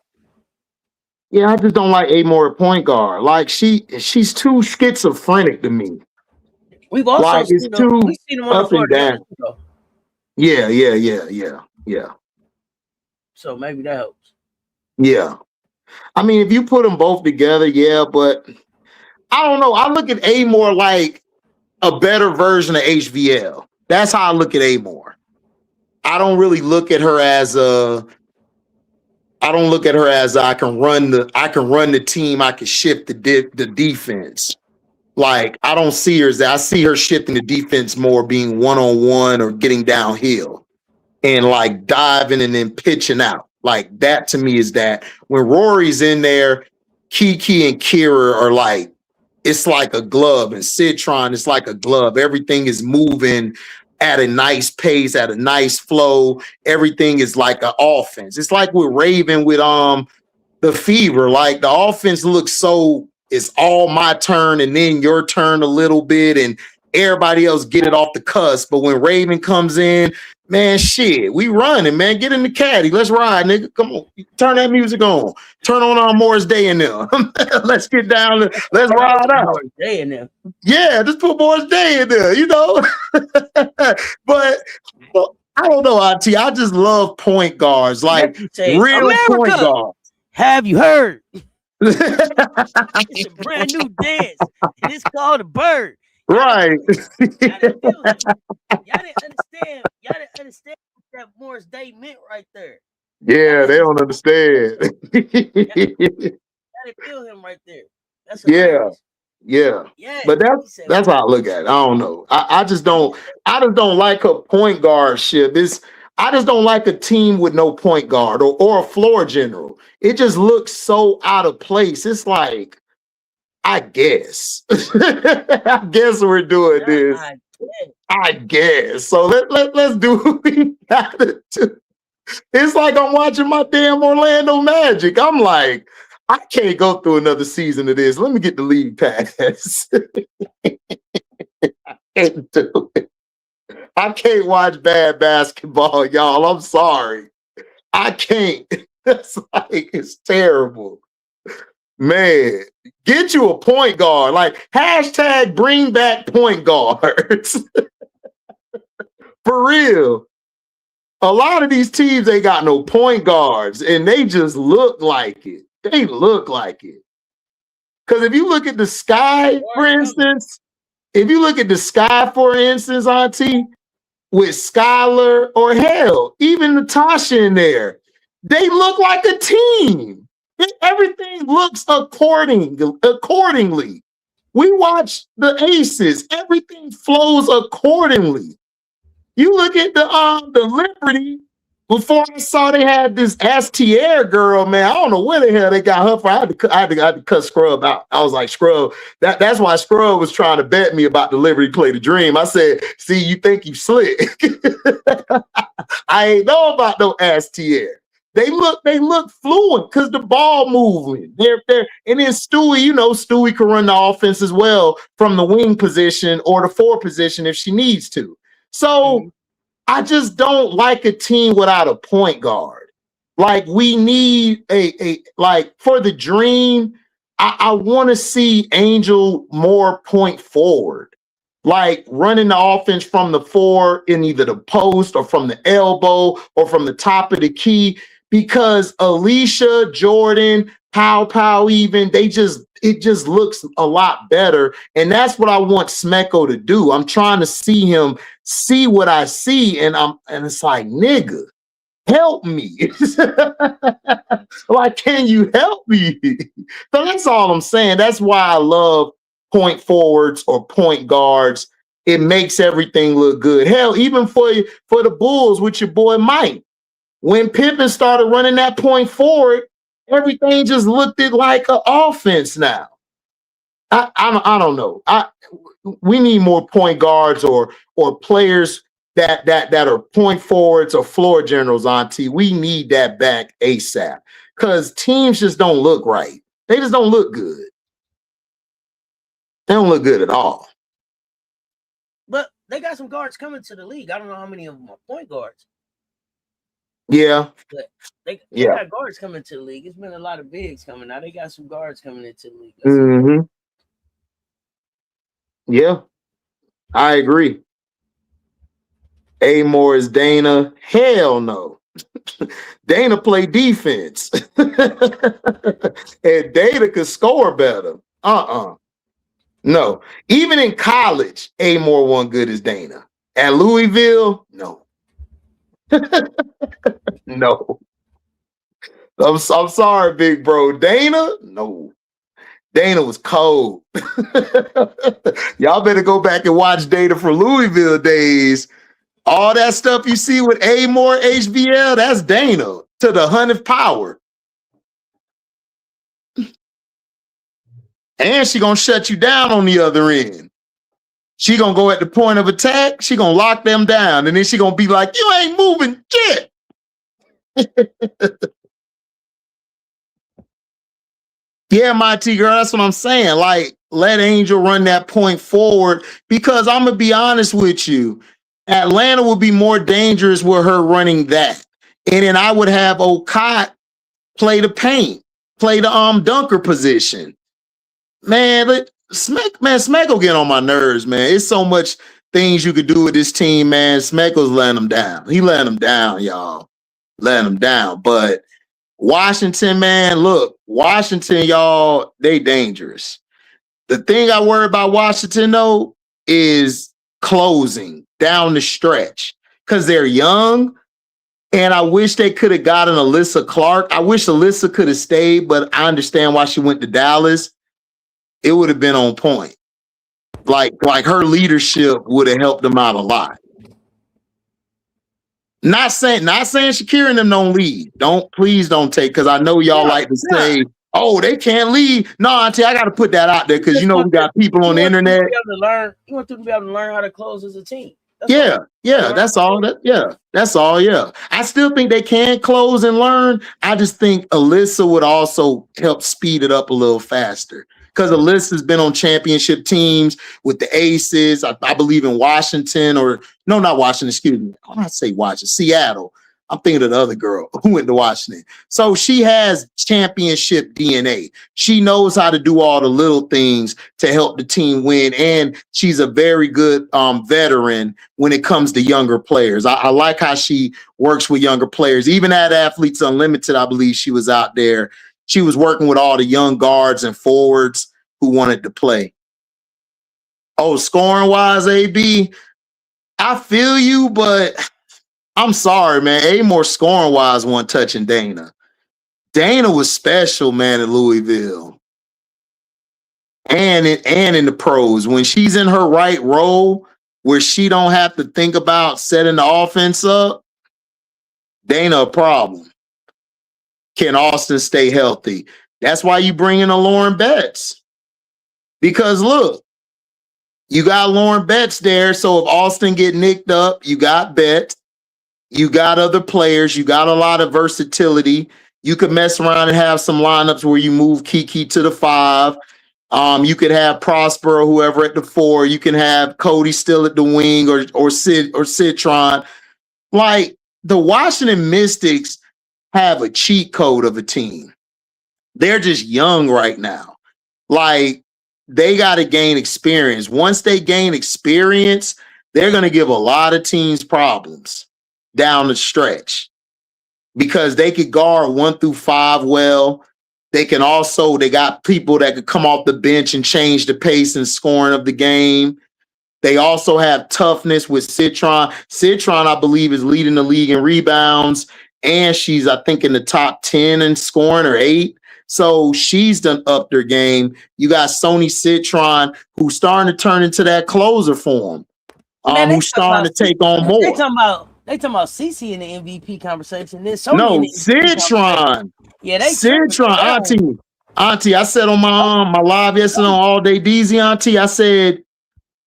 Yeah, I just don't like Amore at point guard. Like she's too schizophrenic to me. We've also seen them on the floor together. Yeah. So maybe that helps. Yeah. I mean, if you put them both together, yeah, but I don't know. I look at Amore like a better version of HVL. That's how I look at Amore. I don't really look at her as I can run the team, I can shift the defense. Like I don't see her as that. I see her shifting the defense more being one-on-one or getting downhill and like diving and then pitching out. Like that to me is that when Rory's in there, Kiki and Kira are like, it's like a glove, and Citron is like a glove. Everything is moving at a nice pace, at a nice flow. Everything is like an offense. It's like with Raven with the Fever. Like the offense looks so it's all my turn and then your turn a little bit, and everybody else get it off the cusp. But when Raven comes in, man, shit, we running, man. Get in the caddy. Let's ride, nigga. Come on. Turn that music on. Turn on Morris Day in there. Let's get down. Let's ride out. Morris Day in there. Yeah, just put Morris Day in there, But I don't know, Auntie. I just love point guards. Like real point guards. Have you heard? It's a brand new dance. And it's called a bird. Right. Y'all didn't understand what that Morris Day meant right there. Yeah, they don't understand. Y'all didn't feel him right there. That's hilarious. Yeah. But that's how I look at it. I don't know. I just don't like a point guardship. I just don't like a team with no point guard or a floor general. It just looks so out of place. It's like, I guess. I guess we're doing this. I guess. So let's do what we gotta do. It's like I'm watching my damn Orlando Magic. I'm like, I can't go through another season of this. Let me get the league pass. I can't do it. I can't watch bad basketball, y'all. I'm sorry. I can't. It's terrible. Man, get you a point guard. Like, hashtag bring back point guards. For real. A lot of these teams, they got no point guards, and they just look like it. They look like it. Because if you look at the Sky, for instance, Auntie, with Skylar or hell, even Natasha in there, they look like a team. Everything looks accordingly. We watch the Aces. Everything flows accordingly. You look at the Liberty. Before I saw they had this Astier girl, man, I don't know where the hell they got her for. I had to cut Scrub out. I was like, Scrub, that's why Scrub was trying to bet me about the Liberty play the dream. I said, see, you think you slick. I ain't know about no Astier. They look fluent because the ball moving. They're and then Stewie, Stewie can run the offense as well from the wing position or the 4 position if she needs to. So I just don't like a team without a point guard. Like we need a for the dream. I want to see Angel more point forward, like running the offense from the 4 in either the post or from the elbow or from the top of the key. Because Alicia, Jordan, Pow, even it just looks a lot better, and that's what I want Smecco to do. I'm trying to see him see what I see, and it's like, nigga, help me. Like, can you help me? So that's all I'm saying. That's why I love point forwards or point guards. it makes everything look good. Hell, even for the Bulls with your boy Mike, when Pippen started running that point forward, everything just looked like an offense now. I don't know. We need more point guards or players that are point forwards or floor generals, Auntie. We need that back ASAP because teams just don't look right. They just don't look good. They don't look good at all. But they got some guards coming to the league. I don't know how many of them are point guards. Yeah. But they got guards coming to the league. It's been a lot of bigs coming out. They got some guards coming into the league. Mm-hmm. Yeah, I agree. Amor is Dana. Hell no. Dana play defense. And Dana could score better. No. Even in college, Amor wasn't good as Dana. At Louisville, no. No. I'm sorry, big bro. Dana, no. Dana was cold. Y'all better go back and watch Dana from Louisville days. All that stuff you see with Amor, HBL, that's Dana to the 100th power. And she gonna shut you down on the other end. She gonna go at the point of attack. She gonna lock them down. And then she gonna be like, you ain't moving shit. Yeah, my T girl, that's what I'm saying. Like, let Angel run that point forward because I'm gonna be honest with you. Atlanta would be more dangerous with her running that. And then I would have Okot play the paint, play the dunker position. Man, Smack will get on my nerves, man. It's so much things you could do with this team, man. Smack was letting them down. He letting them down, y'all. Letting them down. But Washington, man, look, Washington, y'all, they dangerous. The thing I worry about Washington, though, is closing down the stretch because they're young. And I wish they could have gotten Alyssa Clark. I wish Alyssa could have stayed, but I understand why she went to Dallas. It would have been on point. Like her leadership would have helped them out a lot. Not saying Shakira and them don't lead. Please don't take, because I know y'all like to say, oh, they can't leave. No, Auntie, I got to put that out there because you know we got people on the internet. You want them to be able to learn how to close as a team. That's all. That's all. Yeah, I still think they can close and learn. I just think Alyssa would also help speed it up a little faster because Alyssa's been on championship teams with the Aces. I believe in Washington, or no, not Washington. Excuse me. I'm not say Washington. Seattle. I'm thinking of the other girl who went to Washington. So she has championship DNA. She knows how to do all the little things to help the team win. And she's a very good veteran when it comes to younger players. I like how she works with younger players. Even at Athletes Unlimited, I believe she was out there. She was working with all the young guards and forwards who wanted to play. Oh, scoring-wise, AB, I feel you, but I'm sorry, man. Amor scoring-wise wasn't touching Dana. Dana was special, man, at Louisville. And in the pros. When she's in her right role, where she don't have to think about setting the offense up, Dana a problem. Can Austin stay healthy? That's why you bring in a Lauren Betts. Because look, you got Lauren Betts there, so if Austin get nicked up, you got Betts. You got other players. You got a lot of versatility. You could mess around and have some lineups where you move Kiki to the 5. You could have Prosper or whoever at the 4. You can have Cody still at the wing or Citron. Like, the Washington Mystics have a cheat code of a team. They're just young right now. Like, they got to gain experience. Once they gain experience, they're going to give a lot of teams problems down the stretch because they could guard 1 through 5 well. They got people that could come off the bench and change the pace and scoring of the game. They also have toughness with Citron. Citron, I believe, is leading the league in rebounds, and she's, I think, in the top 10 in scoring or 8. So she's done up their game. You got Sony Citron, who's starting to turn into that closer for them. Man, who's starting to take on they more. talking about CC in the MVP conversation. Then Sony No, in the MVP conversation. Citron. Yeah, they Citron, Auntie, I said on my live yesterday on All Day DZ, Auntie, I said,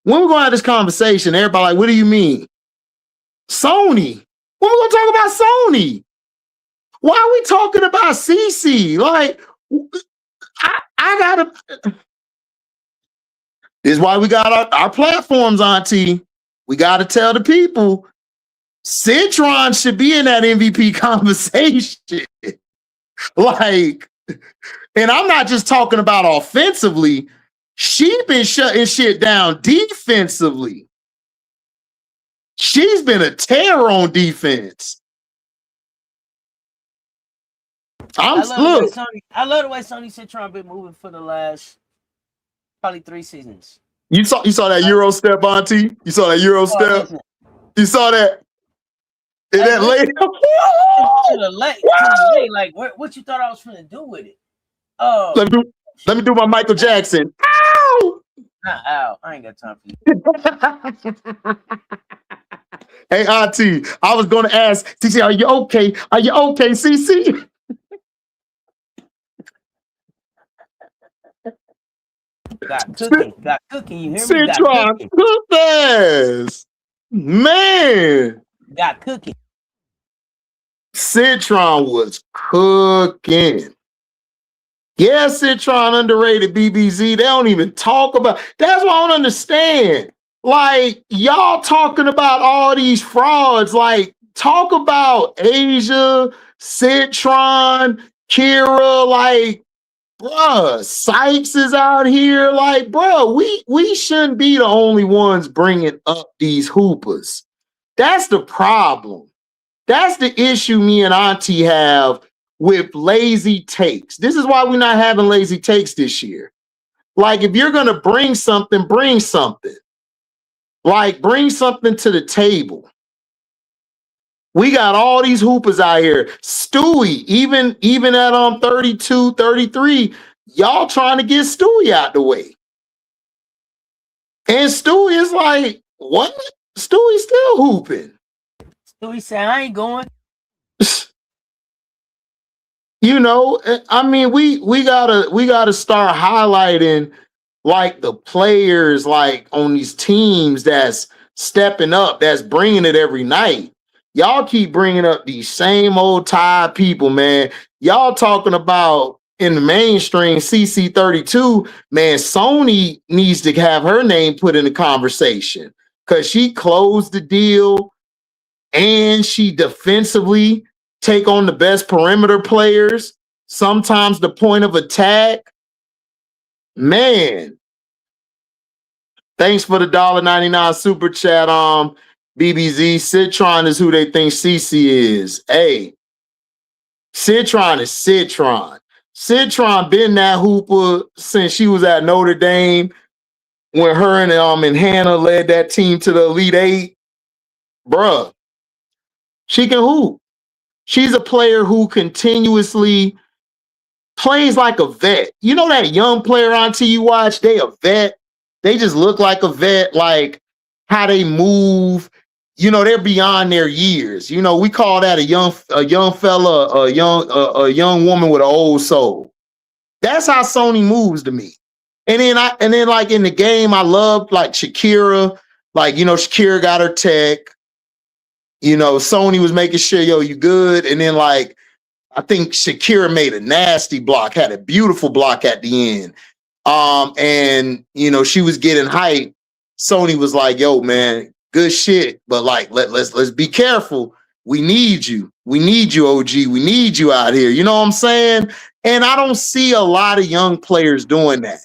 when we gonna have this conversation? Everybody like, what do you mean? Sony. When we gonna talk about Sony? Why are we talking about CC? Like, I gotta. This is why we got our platforms, Auntie. We gotta tell the people Citron should be in that MVP conversation. Like, and I'm not just talking about offensively. She's been shutting shit down defensively. She's been a terror on defense. I love the way Sony Citron been moving for the last probably 3 seasons. You saw that Euro step, Auntie? You saw that Euro step? You saw that? In that late? To the late. Like, what you thought I was gonna do with it? Oh, let me do my Michael Jackson. Ow! Not ow. I ain't got time for you. Hey, Auntie, I was gonna ask CC, are you okay? Are you okay, CC? Got cooking. You hear me? Citron, goodness. Man. Got cooking. Citron was cooking. Yeah, Citron underrated BBZ. They don't even talk about. That's what I don't understand. Like, y'all talking about all these frauds. Like, talk about Asia, Citron, Kira. Like, bruh, Sykes is out here. Like, bruh, we shouldn't be the only ones bringing up these hoopers. That's the problem. That's the issue me and Auntie have with lazy takes. This is why we're not having lazy takes this year. Like, if you're going to bring something, bring something. Like, bring something to the table. We got all these hoopers out here. Stewie, even at 32, 33, y'all trying to get Stewie out the way. And Stewie is like, what? Stewie's still hooping. Stewie said, I ain't going. You know, I mean, we gotta start highlighting like the players like on these teams that's stepping up, that's bringing it every night. Y'all keep bringing up these same old tired people, man. Y'all talking about in the mainstream CC32, man. Sony needs to have her name put in the conversation because she closed the deal and she defensively take on the best perimeter players, sometimes the point of attack. Man, thanks for the $1.99 super chat. BBZ, Citron is who they think CC is. Hey, Citron is Citron. Citron been that hooper since she was at Notre Dame when her and Hannah led that team to the Elite Eight. Bruh, she can hoop. She's a player who continuously plays like a vet. You know that young player Auntie you watch, they a vet. They just look like a vet, like how they move. You know, they're beyond their years. You know, we call that a young fella, a young woman with an old soul. That's how Sony moves to me. And then like in the game, I loved like Shakira. Like, you know, Shakira got her tech. You know, Sony was making sure, yo, you good. And then like, I think Shakira made a nasty block, had a beautiful block at the end. And you know, she was getting hype. Sony was like, yo, man, good shit. But like, let's be careful. We need you. We need you, OG. We need you out here. You know what I'm saying? And I don't see a lot of young players doing that.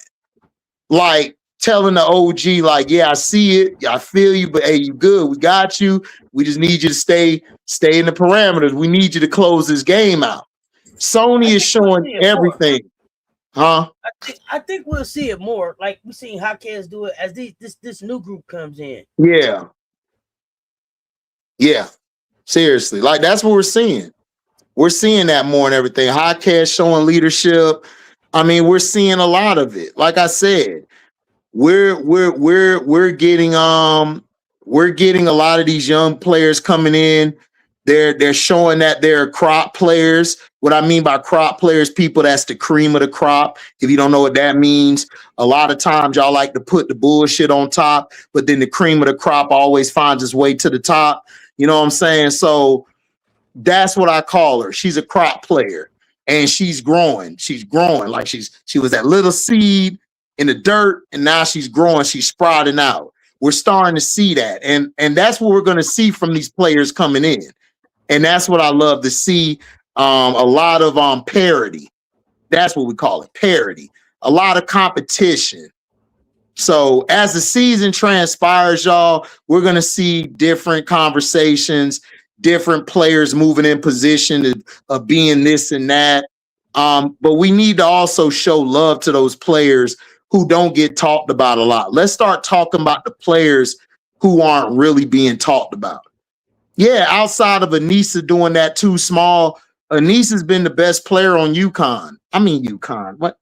Like telling the OG, like, yeah, I see it. I feel you, but hey, you good. We got you. We just need you to stay in the parameters. We need you to close this game out. Sony is showing everything. Huh? I think we'll see it more. Like we're seeing Hawkins do it as this new group comes in. Yeah. Yeah. Seriously. Like that's what we're seeing. We're seeing that more and everything. Hawkins showing leadership. I mean, we're seeing a lot of it. Like I said, we're getting We're getting a lot of these young players coming in. They're showing that they're crop players. What I mean by crop players, people that's the cream of the crop. If you don't know what that means, a lot of times y'all like to put the bullshit on top, but then the cream of the crop always finds its way to the top. You know what I'm saying? So that's what I call her. She's a crop player, and she's growing. She's growing like she was that little seed in the dirt, and now she's growing. She's sprouting out. We're starting to see that, and that's what we're going to see from these players coming in. And that's what I love to see. A lot of parity. That's what we call it, parity. A lot of competition. So as the season transpires, y'all, we're going to see different conversations, different players moving in position of being this and that. But we need to also show love to those players who don't get talked about a lot. Let's start talking about the players who aren't really being talked about. Yeah, outside of Anissa doing that too small, Anissa's been the best player on UConn. I mean UConn. What?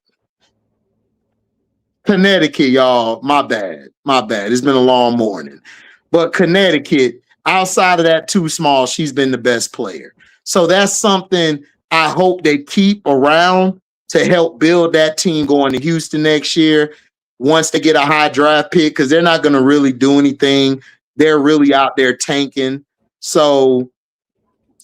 Connecticut, y'all. My bad. My bad. It's been a long morning. But Connecticut, outside of that too small, she's been the best player. So that's something I hope they keep around to help build that team going to Houston next year once they get a high draft pick, because they're not going to really do anything. They're really out there tanking. So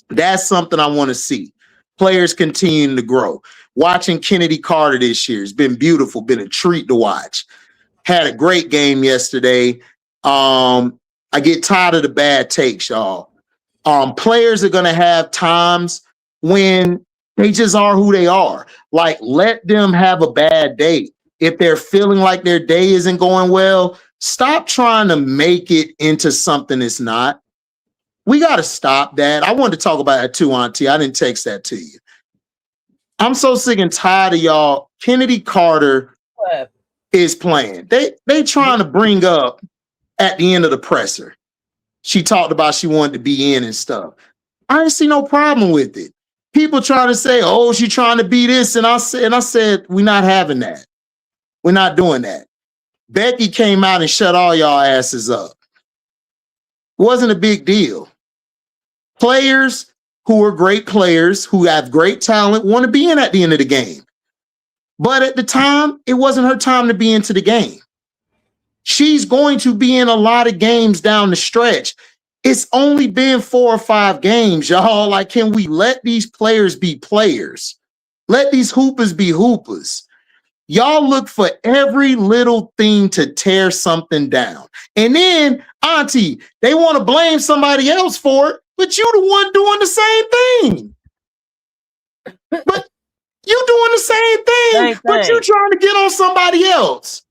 that's something I want to see. Players continuing to grow. Watching Kennedy Carter this year has been beautiful, been a treat to watch. Had a great game yesterday. I get tired of the bad takes, y'all. Players are going to have times when they just are who they are. Like, let them have a bad day. If they're feeling like their day isn't going well, stop trying to make it into something it's not. We got to stop that. I wanted to talk about that too, Auntie. I didn't text that to you. I'm so sick and tired of y'all. Kennedy Carter is playing. They trying to bring up at the end of the presser. She talked about she wanted to be in and stuff. I didn't see no problem with it. People trying to say, "Oh, she trying to be this," and I said, we're not having that. We're not doing that. Becky came out and shut all y'all asses up. It wasn't a big deal. Players who are great players, who have great talent, want to be in at the end of the game. But at the time, it wasn't her time to be into the game. She's going to be in a lot of games down the stretch. It's only been 4 or 5 games, y'all. Like, can we let these players be players? Let these hoopers be hoopers. Y'all look for every little thing to tear something down. And then, Auntie, they want to blame somebody else for it, but you the one doing the same thing. But you doing the same thing, but you trying to get on somebody else.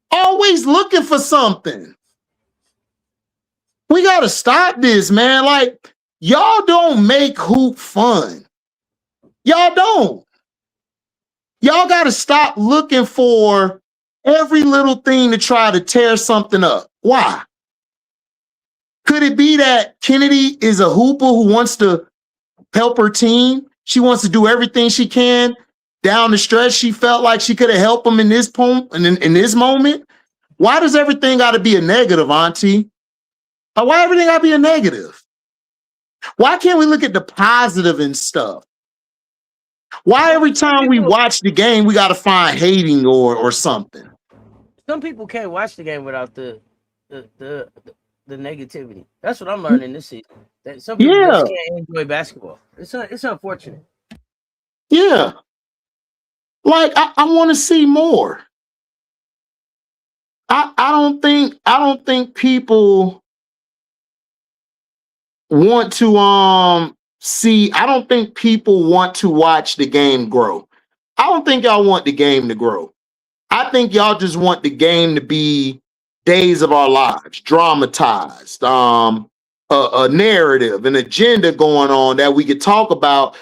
Always looking for something. We got to stop this, man. Like, y'all don't make hoop fun. Y'all don't. Y'all got to stop looking for every little thing to try to tear something up. Why? Could it be that Kennedy is a hooper who wants to help her team? She wants to do everything she can. Down the stretch, she felt like she could have helped them in this in this moment. Why does everything got to be a negative, Auntie? Why everything got to be a negative? Why can't we look at the positive and stuff? Why every time we watch the game, we got to find hating or something? Some people can't watch the game without the negativity. That's what I'm learning this season. That some people just can't enjoy basketball. It's unfortunate. Yeah. Like, I want to see more. I don't think people want to see. I don't think people want to watch the game grow. I don't think y'all want the game to grow. I think y'all just want the game to be days of our lives, dramatized, a narrative, an agenda going on that we could talk about.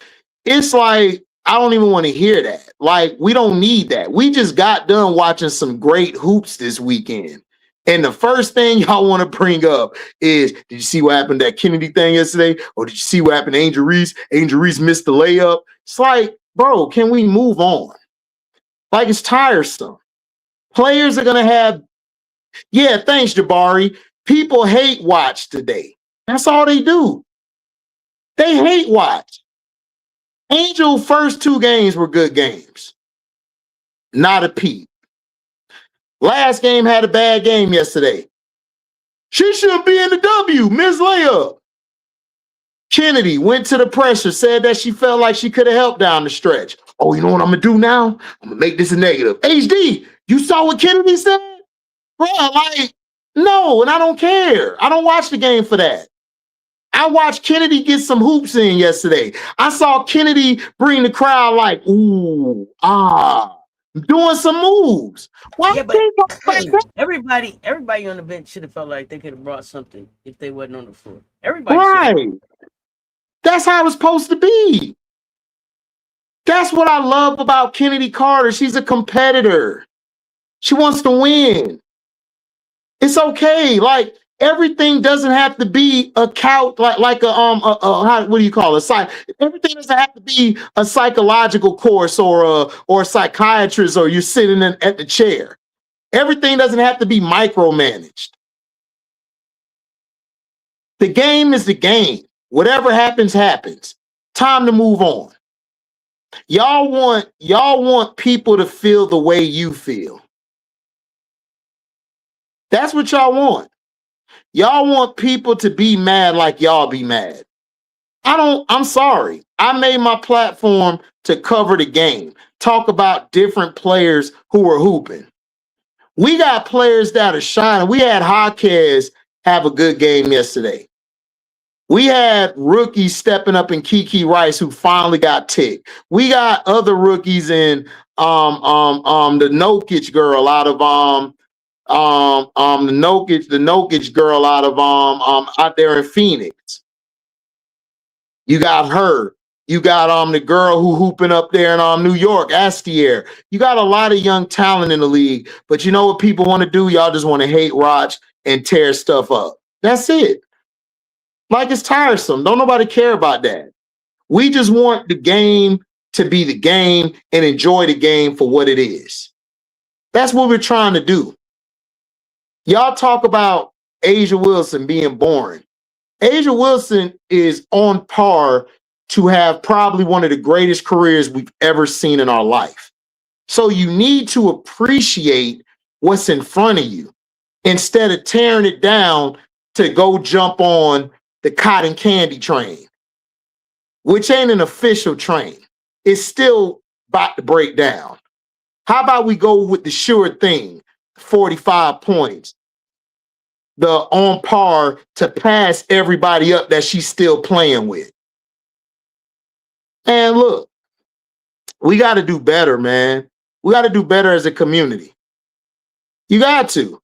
It's like, I don't even want to hear that. Like, we don't need that. We just got done watching some great hoops this weekend. And the first thing y'all want to bring up is, did you see what happened to that Kennedy thing yesterday? Or did you see what happened to Angel Reese? Angel Reese missed the layup. It's like, bro, can we move on? Like, it's tiresome. Players are going to have, yeah, thanks, Jabari. People hate watch today. That's all they do. They hate watch. Angel first 2 games were good games. Not a peep. Last game had a bad game yesterday. She shouldn't be in the W. Miss Layup. Kennedy went to the pressure, said that she felt like she could have helped down the stretch. Oh, you know what I'm going to do now? I'm going to make this a negative. HD, you saw what Kennedy said? Bro, like, no, and I don't care. I don't watch the game for that. I watched Kennedy get some hoops in yesterday. I saw Kennedy bring the crowd like, ooh, doing some moves. Why Yeah, but like that? everybody on the bench should have felt like they could have brought something if they wasn't on the floor. Everybody Right. That's how it's supposed to be. That's what I love about Kennedy Carter. She's a competitor. She wants to win. It's okay. Like, everything doesn't have to be a couch, like what do you call it? Everything doesn't have to be a psychological course or a psychiatrist, or you're sitting at the chair. Everything doesn't have to be micromanaged. The game is the game. Whatever happens, happens. Time to move on. Y'all want people to feel the way you feel. That's what y'all want. Y'all want people to be mad like y'all be mad. I'm sorry. I made my platform to cover the game, talk about different players who are hooping. We got players that are shining. We had Jaquez have a good game yesterday. We had rookies stepping up in Kiki Rice, who finally got ticked. We got other rookies in the Nokic girl out of the Nokic girl out there in Phoenix. You got her. You got the girl who hooping up there in New York, Astier. You got a lot of young talent in the league, but you know what people want to do? Y'all just want to hate watch and tear stuff up. That's it. Like, it's tiresome. Don't nobody care about that. We just want the game to be the game and enjoy the game for what it is. That's what we're trying to do. Y'all talk about Asia Wilson being boring. Asia Wilson is on par to have probably one of the greatest careers we've ever seen in our life. So you need to appreciate what's in front of you instead of tearing it down to go jump on the cotton candy train, which ain't an official train. It's still about to break down. How about we go with the sure thing, 45 points, the on par to pass everybody up that she's still playing with. And look, we got to do better, man. We got to do better as a community. You got to.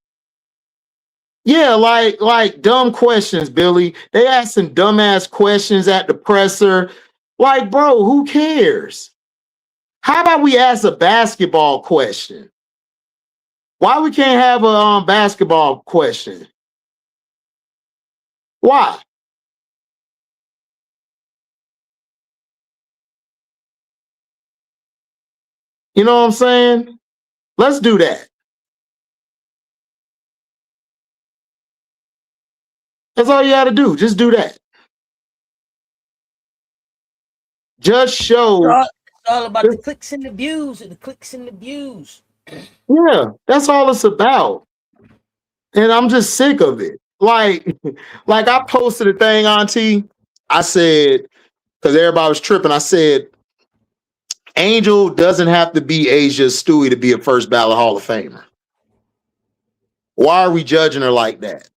Yeah, like dumb questions, Billy. They asked some dumbass questions at the presser. Like, bro, who cares? How about we ask a basketball question? Why we can't have a basketball question? Why? You know what I'm saying? Let's do that. That's all you got to do. Just do that. Just show. It's all about the clicks and the views and the clicks and the views. Yeah, that's all it's about. And I'm just sick of it. Like I posted a thing, Auntie. I said, because everybody was tripping, I said, Angel doesn't have to be Asia Stewie to be a first ballot Hall of Famer. Why are we judging her like that?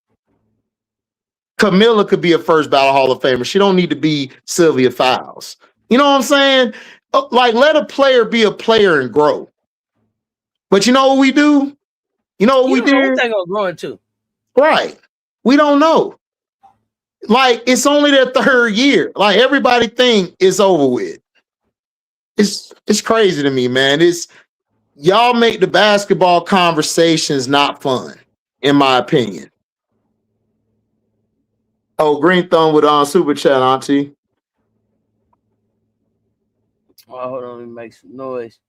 Camilla could be a first ballot Hall of Famer. She don't need to be Sylvia Fowles. You know what I'm saying? Like, let a player be a player and grow. But you know what we do? You know what we do? What they gonna grow into? Right. We don't know. Like, it's only their 3rd year. Like, everybody think it's over with. It's crazy to me, man. Y'all make the basketball conversations not fun, in my opinion. Oh, Green Thumb with Super Chat, Auntie. Oh, hold on, let me make some noise.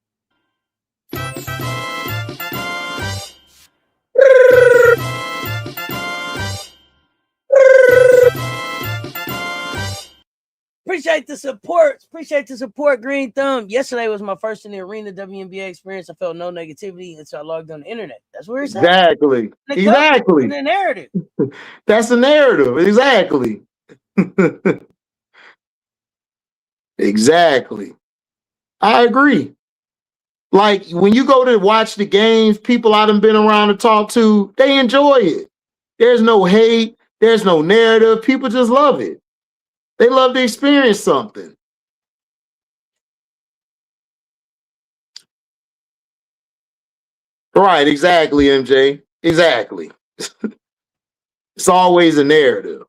Appreciate the support. Appreciate the support, Green Thumb. Yesterday was my first in the arena WNBA experience. I felt no negativity until I logged on the internet. That's where it's exactly. at. Exactly. The narrative. That's the narrative. Exactly. Exactly. I agree. Like when you go to watch the games, people I done been around to talk to, they enjoy it. There's no hate. There's no narrative. People just love it. They love to experience something. Right, exactly, MJ. Exactly. It's always a narrative.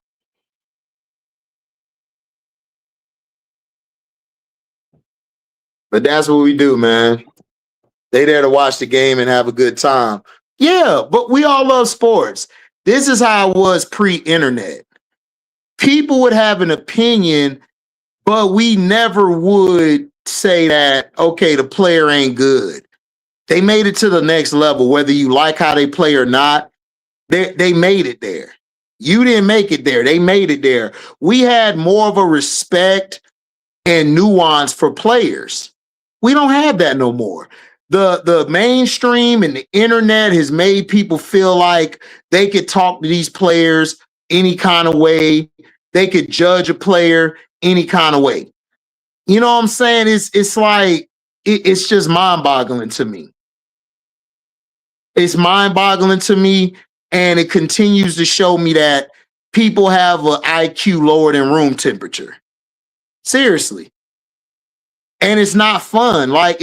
But that's what we do, man. They there to watch the game and have a good time. Yeah, but we all love sports. This is how it was pre-internet. People would have an opinion, but we never would say that, okay, the player ain't good. They made it to the next level, whether you like how they play or not. They made it there. You didn't make it there. They made it there. We had more of a respect and nuance for players. We don't have that no more. The mainstream and the internet has made people feel like they could talk to these players any kind of way. They could judge a player any kind of way. You know what I'm saying? It's like it's just mind-boggling to me. It's mind-boggling to me, and it continues to show me that people have an IQ lower than room temperature. Seriously. And it's not fun. Like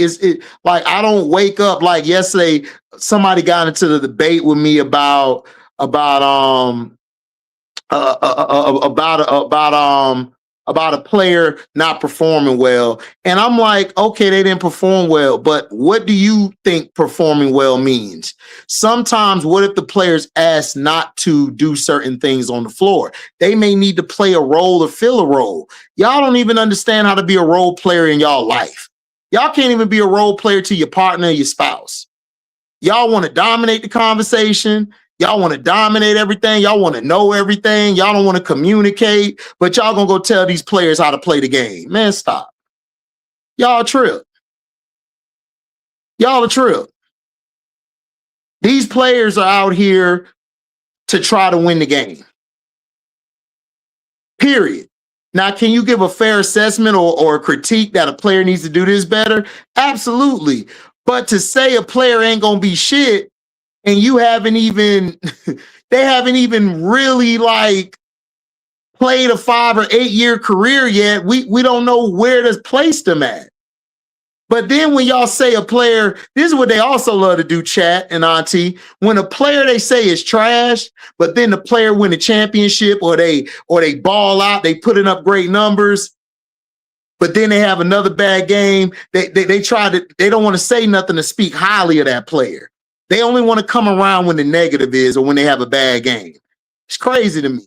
like I don't wake up like yesterday. Somebody got into the debate with me about a player not performing well, and I'm like, okay, they didn't perform well, but what do you think performing well means? Sometimes, what if the player's asked not to do certain things on the floor? They may need to play a role or fill a role. Y'all don't even understand how to be a role player in y'all life. Y'all can't even be a role player to your partner or your spouse. Y'all want to dominate the conversation. Y'all want to dominate everything. Y'all want to know everything. Y'all don't want to communicate, but y'all gonna go tell these players how to play the game. Man, stop. Y'all a trip. Y'all a trip. These players are out here to try to win the game. Period. Now, can you give a fair assessment or a critique that a player needs to do this better? Absolutely. But to say a player ain't gonna be shit and you haven't even they haven't even really like played a 5 or 8 year career yet, we don't know where to place them at. But then when y'all say a player, this is what they also love to do, chat and Auntie. When a player they say is trash, but then the player win a championship or they ball out, they putting up great numbers, but then they have another bad game. They don't want to say nothing to speak highly of that player. They only want to come around when the negative is or when they have a bad game. It's crazy to me.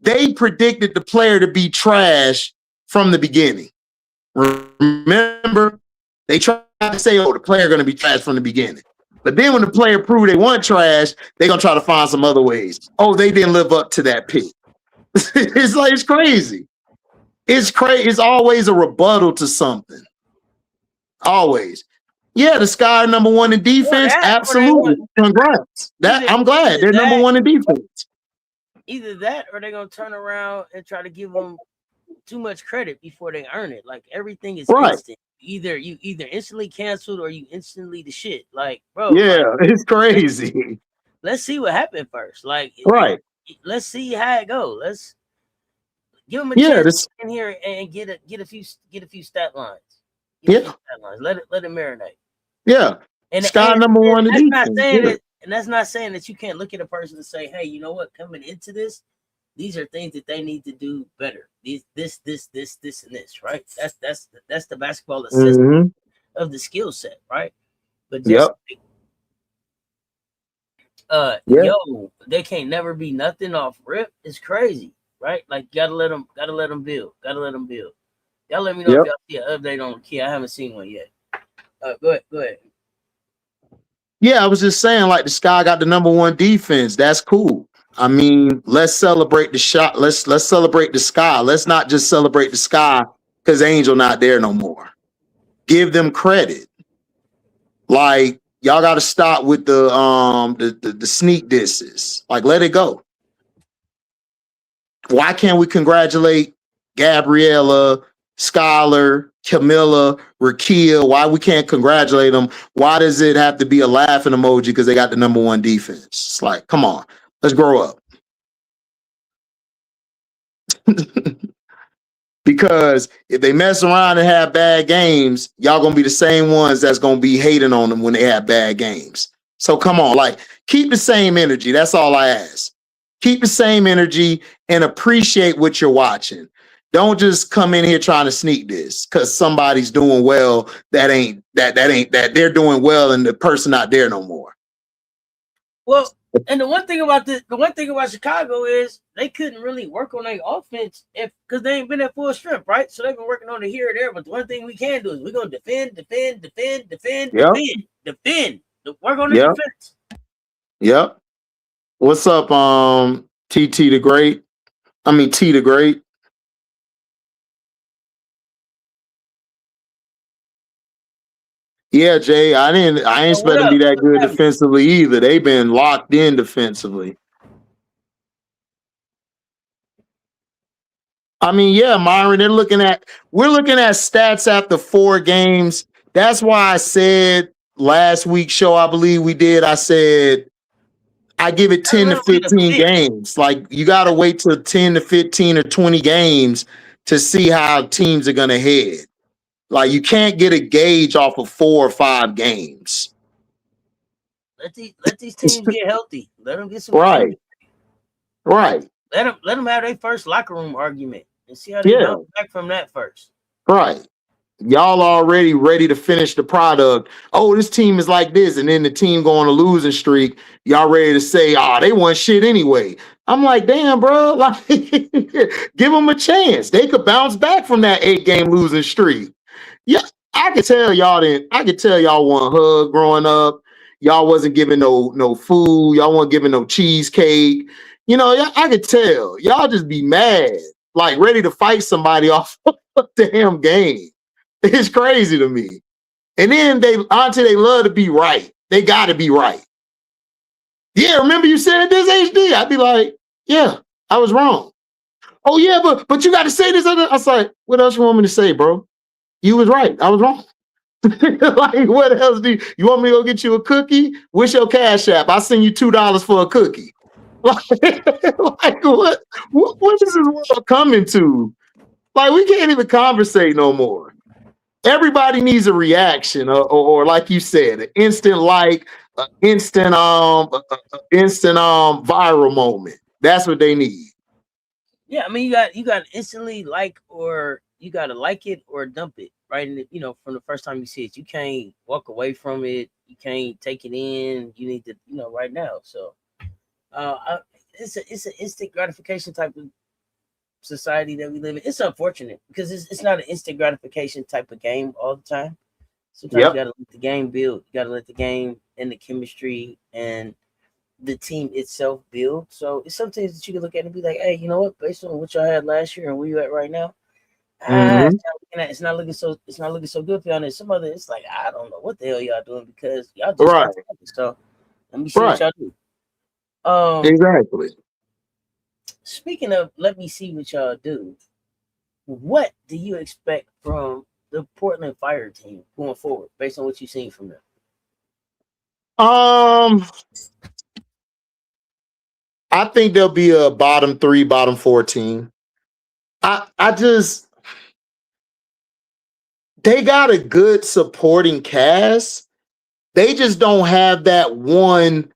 They predicted the player to be trash from the beginning. Remember, they tried to say, oh, the player going to be trash from the beginning. But then when the player proved they weren't trash, they're going to try to find some other ways. Oh, they didn't live up to that pick. It's like, it's crazy. It's crazy. It's always a rebuttal to something. Always. Yeah, the Sky number one in defense. Absolutely. Congrats. I'm glad they're number one in defense. Either that or they're going to turn around and try to give them too much credit before they earn it. Like everything is instant. You either instantly canceled or you instantly the shit. Like, bro. Yeah, like, it's crazy. Let's see what happened first. Like, let's see how it goes. Let's give them a chance in here and get a few stat lines. Stat lines. Let it marinate. Yeah. And Sky number one in defense. Not saying that, and that's not saying that you can't look at a person and say, hey, you know what? Coming into this, these are things that they need to do better. This, and this, right? That's the basketball assessment of the skill set, right? But just yo, they can't never be nothing off rip. It's crazy, right? Like gotta let them build. Y'all let me know if y'all see an update on Kia. I haven't seen one yet. Go ahead. Yeah, I was just saying, like the Sky got the number one defense. That's cool. I mean, let's celebrate the shot. Let's celebrate the sky. Let's not just celebrate the sky because Angel not there no more. Give them credit. Like y'all got to stop with the sneak disses. Like let it go. Why can't we congratulate Gabriella, Scholar, Camilla, Rakia? Why we can't congratulate them? Why does it have to be a laughing emoji because they got the number one defense? It's like, come on, let's grow up. Because if they mess around and have bad games, y'all gonna be the same ones that's gonna be hating on them when they have bad games. So come on, like keep the same energy. That's all I ask. Keep the same energy and appreciate what you're watching. Don't just come in here trying to sneak this because somebody's doing well that they're doing well and the person not there no more. Well, and the one thing about Chicago is they couldn't really work on their offense because they ain't been at full strength, right? So they've been working on it here or there. But the one thing we can do is we're gonna defend. Work on the defense. Yep. What's up, TT the Great? I mean T the Great. Yeah, Jay, I ain't expect them to be that good defensively either. They've been locked in defensively. I mean, yeah, Myron, we're looking at stats after 4 games. That's why I said last week's show, I believe we did, I said I give it 10 to 15 games. Like you got to wait till 10 to 15 or 20 games to see how teams are going to head. Like you can't get a gauge off of 4 or 5 games. Let these teams get healthy. Let them get some right. Right. Let them have their first locker room argument and see how they bounce back from that first. Right. Y'all already ready to finish the product. Oh, this team is like this, and then the team go on a losing streak. Y'all ready to say, they won shit anyway. I'm like, damn, bro. Like, give them a chance. They could bounce back from that 8-game losing streak. Yeah, I could tell y'all want hug growing up. Y'all wasn't giving no food. Y'all wasn't giving no cheesecake. You know, I could tell. Y'all just be mad, like ready to fight somebody off a damn game. It's crazy to me. And then Auntie, they love to be right. They got to be right. Yeah, remember you said this, HD? I'd be like, yeah, I was wrong. Oh, yeah, but you got to say this. I was like, what else you want me to say, bro? You was right. I was wrong. Like, what else you want me to go get you a cookie? What's your Cash App? I'll send you $2 for a cookie. Like what is this world coming to? Like, we can't even conversate no more. Everybody needs a reaction, or like you said, an instant instant viral moment. That's what they need. Yeah, I mean, you got instantly like, or you got to like it or dump it, right? And from the first time you see it, you can't walk away from it. You can't take it in. You need to, right now. So, it's an instant gratification type of society that we live in. It's unfortunate because it's not an instant gratification type of game all the time. Sometimes you gotta let the game build. You gotta let the game and the chemistry and the team itself build. So it's some things that you can look at and be like, hey, you know what? Based on what y'all had last year and where you at right now, it's not looking so good for y'all. And some other, it's like, I don't know what the hell y'all doing because y'all just right. So let me see what y'all do. Exactly. Speaking of, let me see what y'all do. What do you expect from the Portland Fire team going forward, based on what you've seen from them? I think there'll be a bottom 3, bottom 4 team. They got a good supporting cast. They just don't have that one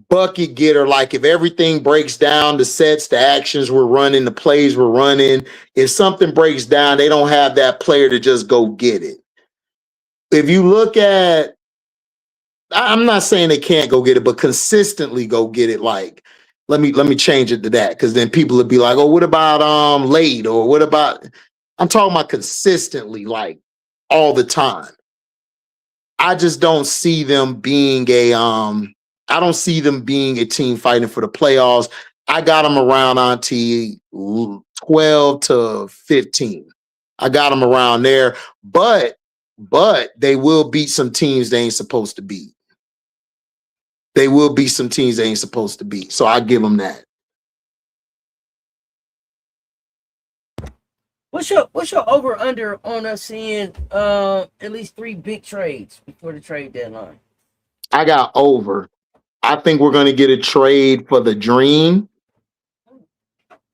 bucket getter. Like if everything breaks down, the sets, the actions we're running, the plays we're running, if something breaks down, they don't have that player to just go get it. If you look at, I'm not saying they can't go get it, but consistently go get it. Like, let me change it to that, because then people would be like, oh, what about late, or what about, I'm talking about consistently, like all the time. I just don't see them being I don't see them being a team fighting for the playoffs. I got them around Auntie 12 to 15. I got them around there, but they will beat some teams they ain't supposed to beat. They will beat some teams they ain't supposed to beat. So I give them that. What's your over under on us seeing at least 3 big trades before the trade deadline? I got over. I think we're going to get a trade for the Dream.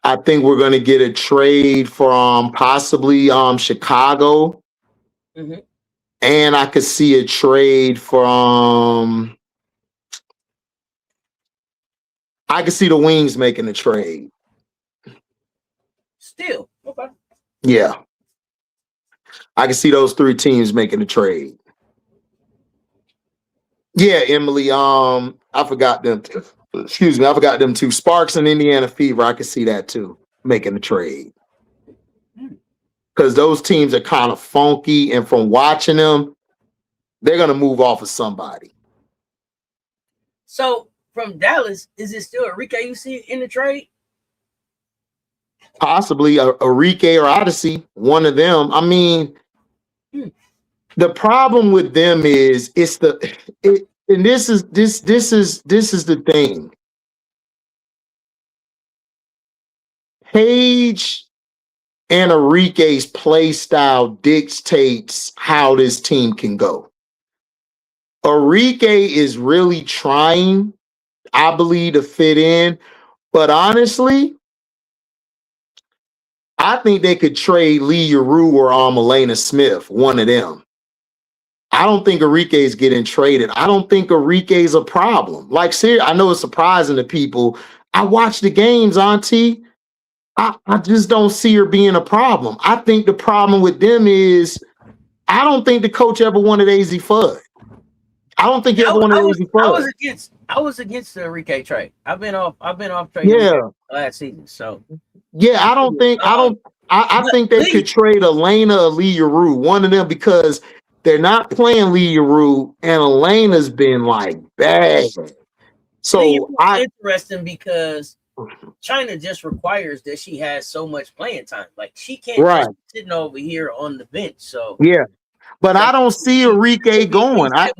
I think we're going to get a trade from possibly Chicago. Mm-hmm. And I could see a trade from. I could see the Wings making a trade. Still, okay. Yeah. I can see those 3 teams making a trade. Yeah, Emily. I forgot them. Excuse me, I forgot them 2. Sparks and Indiana Fever. I could see that too, making a trade. Because those teams are kind of funky, and from watching them, they're gonna move off of somebody. So from Dallas, is it still Enrique you see in the trade? Possibly Enrique or Odyssey, one of them. I mean, the problem with them is and this is the thing. Paige and Enrique's play style dictates how this team can go. Enrique is really trying, I believe, to fit in, but honestly, I think they could trade Lee Yarou or Elena Smith, one of them. I don't think Enrique's getting traded. I don't think Enrique's a problem. Like, seriously, I know it's surprising to people. I watch the games, Auntie. I just don't see her being a problem. I think the problem with them is I don't think the coach ever wanted AZ Fudd. I don't think he ever wanted AZ Fudd. I was against the Enrique trade. I've been off trade last season. So yeah, I think they could trade Elena or Lee Yarou, one of them, because they're not playing Lee Yarou, and Elena's been like bad. So interesting because China just requires that she has so much playing time. Like she can't just be sitting over here on the bench. So yeah, but I don't see Enrique going. I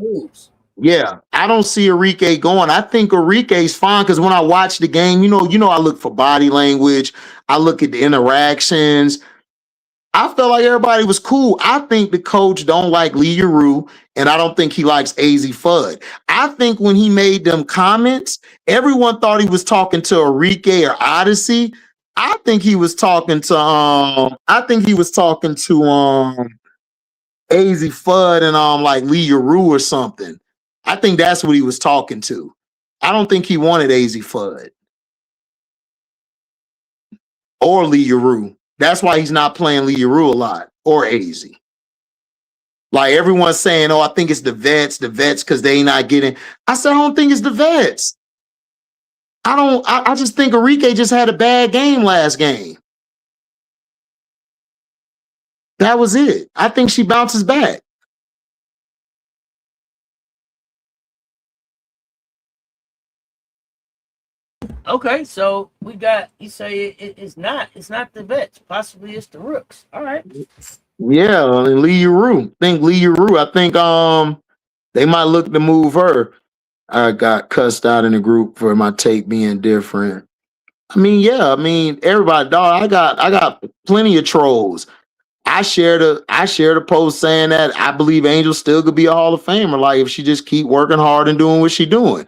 don't see Enrique going. I think Enrique's fine because when I watch the game, you know, I look for body language. I look at the interactions. I felt like everybody was cool. I think the coach don't like Lee Yarou, and I don't think he likes AZ Fudd. I think when he made them comments, everyone thought he was talking to Enrique or Odyssey. I think he was talking to AZ Fudd and like Lee Yarou or something. I think that's what he was talking to. I don't think he wanted AZ Fudd or Lee Yarou. That's why he's not playing Lee Yarou a lot or AZ. Like everyone's saying, oh, I think it's the vets because they not getting. I said, I don't think it's the vets. I just think Enrique just had a bad game last game. That was it. I think she bounces back. Okay, so we got, you say it's not the vets, possibly it's the rooks. All right. Yeah, Lee Yarou. I think they might look to move her. I got cussed out in the group for my take being different. I mean, everybody, dog. I got plenty of trolls. I shared a post saying that I believe Angel still could be a Hall of Famer, like if she just keep working hard and doing what she doing.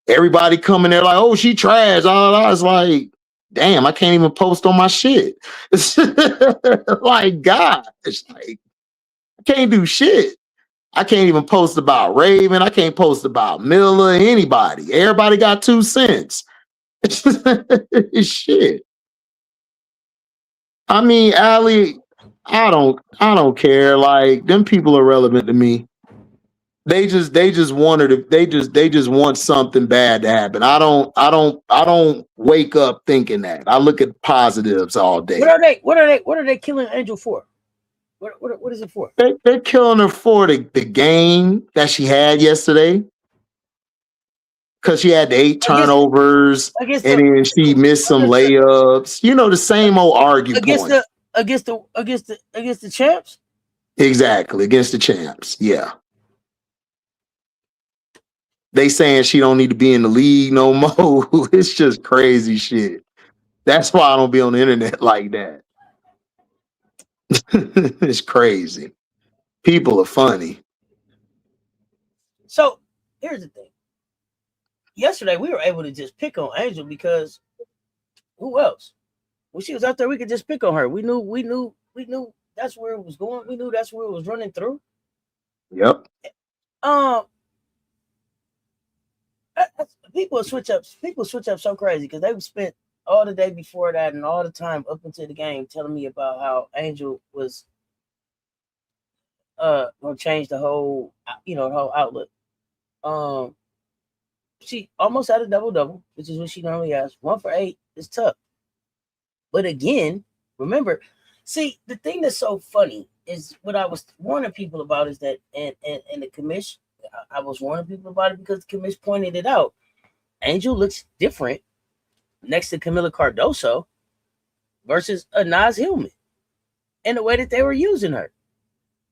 Everybody coming there like, oh, she trash. I was like, damn, I can't even post on my shit. Like, gosh, like, I can't do shit. I can't even post about Raven. I can't post about Miller, anybody. Everybody got 2 cents. Shit. I mean, Allie, I don't care. Like, them people are relevant to me. They just want something bad to happen. I don't wake up thinking that. I look at positives all day. What are they killing Angel for? What is it for? They're killing her for the game that she had yesterday. because she had the 8 Against turnovers against and the then she missed some layups. You know, the same old argue against point. the against the champs. Exactly. Against the champs. Yeah. They saying she don't need to be in the league no more. It's just crazy shit. That's why I don't be on the internet like that. It's crazy. People are funny. So here's the thing. Yesterday we were able to just pick on Angel because who else? When she was out there, we could just pick on her. We knew that's where it was going. We knew that's where it was running through. Yep. Um, people switch up. People switch up so crazy because they spent all the day before that and all the time up until the game telling me about how Angel was gonna change the whole the whole outlook. She almost had a double, which is what she normally has. 1 for 8 is tough. But again, remember, see, the thing that's so funny is what I was warning people about is that, and the commission, I was warning people about it because the commission pointed it out. Angel looks different next to Camila Cardoso versus a Naz Hillman and the way that they were using her.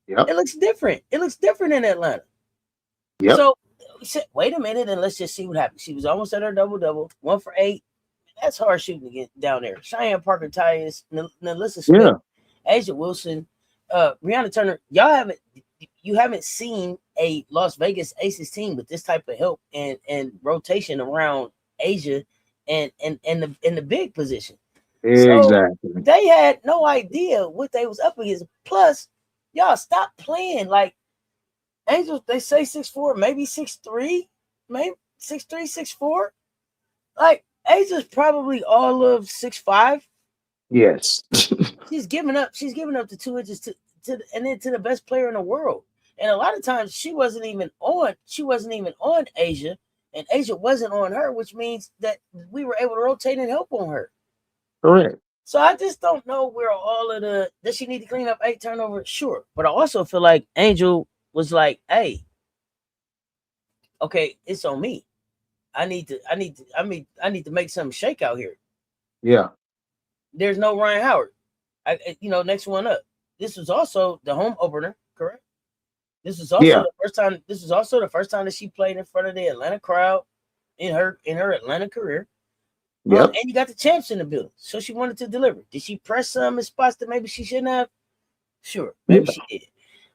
Yep. It looks different. It looks different in Atlanta. Yep. So we said, wait a minute and let's just see what happens. She was almost at her double, 1 for 8. That's hard shooting to get down there. Cheyenne Parker, Tyus, Nalissa Smith, Asia Wilson, Brianna Turner. You haven't seen a Las Vegas Aces team with this type of help and rotation around Asia and the big position. Exactly. So they had no idea what they was up against. Plus, y'all stop playing like Angels. They say 6'4", maybe 6'3", maybe 6'3", 6'4". Like Asia's probably all of 6'5". Yes. She's giving up. She's giving up the 2 inches to and then to the best player in the world. And a lot of times she wasn't even on Asia, and Asia wasn't on her, which means that we were able to rotate and help on her. Correct. So I just don't know where all of the does she need to clean up 8 turnovers? Sure. But I also feel like Angel was like, hey, okay, it's on me. I need to make something shake out here. Yeah. There's no Ryan Howard. Next one up. This was also the home opener, correct? This was also the first time. This was also the first time that she played in front of the Atlanta crowd in her Atlanta career. Yep. And you got the champs in the building, so she wanted to deliver. Did she press some in spots that maybe she shouldn't have? Sure, maybe she did.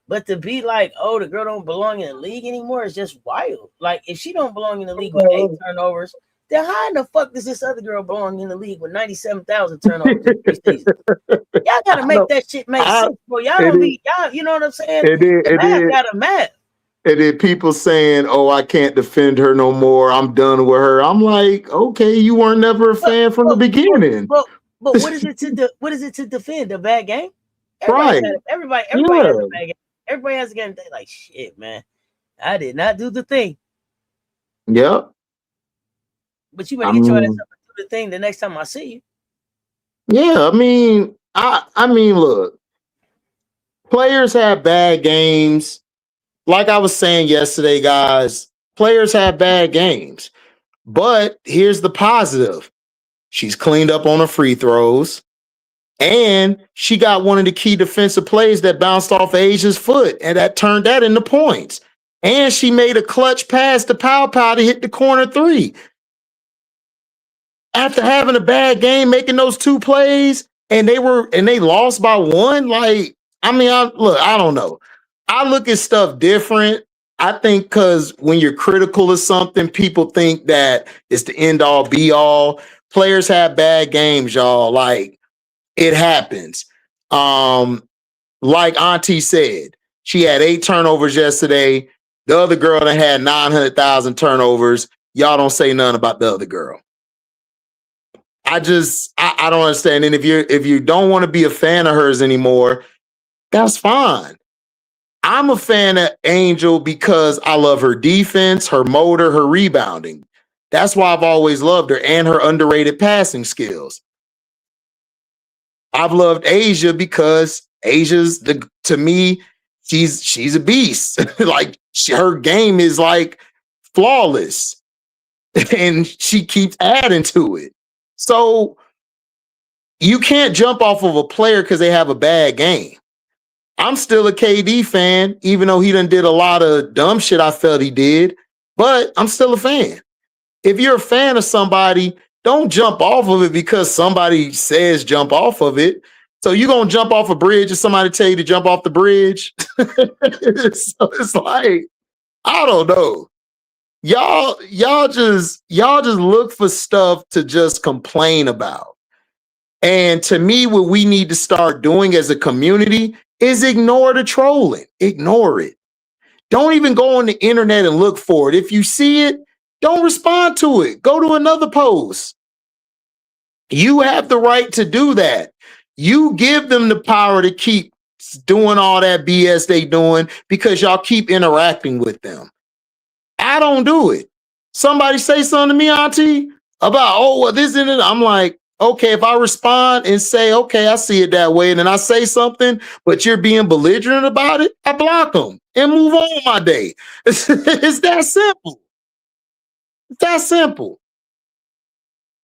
But to be like, oh, the girl don't belong in the league anymore is just wild. Like, if she don't belong in the league with 8 turnovers, then how in the fuck does this other girl belong in the league with 97,000 turnovers in 3 seasons? Y'all gotta make that shit make sense. Boy, y'all don't be y'all. You know what I'm saying? The math got a math. And then people saying, "Oh, I can't defend her no more. I'm done with her." I'm like, okay, you weren't never a fan from the beginning. But what is it to defend? A bad game? Right. Everybody has a bad game. Everybody has a game. They like, shit, man. I did not do the thing. Yep. But you better get your ass up and do the thing the next time I see you. Yeah, I mean, look, players have bad games. Like I was saying yesterday, guys, players have bad games. But here's the positive. She's cleaned up on her free throws. And she got one of the key defensive plays that bounced off Asia's foot and that turned that into points. And she made a clutch pass to Pow to hit the corner 3. After having a bad game, making those 2 plays, and they lost by 1. Like, I don't know. I look at stuff different. I think because when you're critical of something, people think that it's the end all be all. Players have bad games, y'all. Like, it happens. Like Auntie said, she had 8 turnovers yesterday. The other girl that had 900,000 turnovers. Y'all don't say nothing about the other girl. I don't understand. And if you don't want to be a fan of hers anymore, that's fine. I'm a fan of Angel because I love her defense, her motor, her rebounding. That's why I've always loved her, and her underrated passing skills. I've loved Asia because to me, she's a beast. Like, her game is like flawless. and she keeps adding to it. So you can't jump off of a player because they have a bad game. I'm still a KD fan, even though he done did a lot of dumb shit I felt he did, but I'm still a fan. If you're a fan of somebody, don't jump off of it because somebody says jump off of it. So you gonna jump off a bridge if somebody tell you to jump off the bridge? So it's like, I don't know. Y'all just look for stuff to just complain about. And to me, what we need to start doing as a community is ignore the trolling. Ignore it. Don't even go on the internet and look for it. If you see it, don't respond to it. Go to another post. You have the right to do that. You give them the power to keep doing all that BS they doing because y'all keep interacting with them. I don't do it. Somebody say something to me, Auntie, about, oh, well, this and it. I'm like, okay, if I respond and say, okay, I see it that way, and then I say something, but you're being belligerent about it, I block them and move on my day. It's that simple. It's that simple.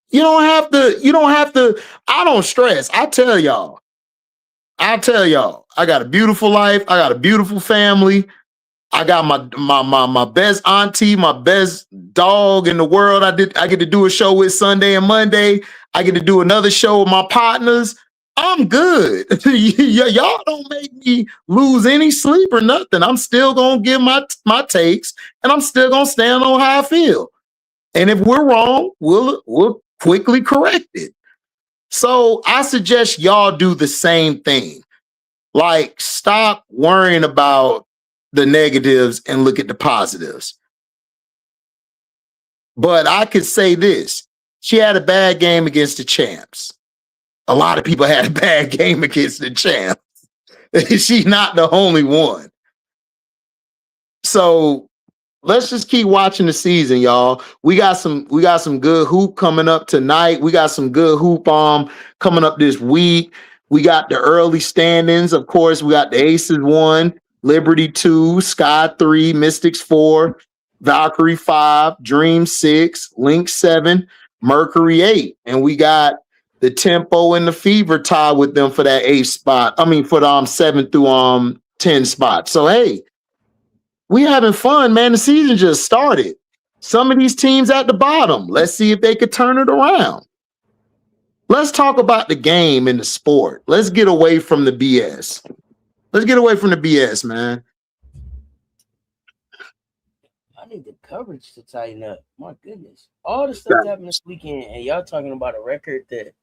You don't have to, I don't stress. I tell y'all, I got a beautiful life. I got a beautiful family. I got my best auntie, my best dog in the world. I get to do a show with Sunday and Monday. I get to do another show with my partners. I'm good. Y'all don't make me lose any sleep or nothing. I'm still gonna give my takes, and I'm still gonna stand on how I feel. And if we're wrong, we'll quickly correct it. So I suggest y'all do the same thing. Like, stop worrying about the negatives and look at the positives. But I could say this. She had a bad game against the champs. A lot of people had a bad game against the champs. She's not the only one. So let's just keep watching the season, y'all. We got some good hoop coming up tonight. We got some good hoop coming up this week. We got the early standings. Of course, we got the Aces 1, Liberty 2, Sky 3, Mystics 4, Valkyrie 5, Dream 6, Link 7, Mercury 8. And we got the Tempo and the Fever tied with them for that 8th spot. I mean, for the 7 through 10 spot. So hey, we having fun, man. The season just started. Some of these teams at the bottom. Let's see if they could turn it around. Let's talk about the game and the sport. Let's get away from the BS. Let's get away from the BS, man. I need the coverage to tighten up. My goodness. All the stuff that happened this weekend, and y'all talking about a record that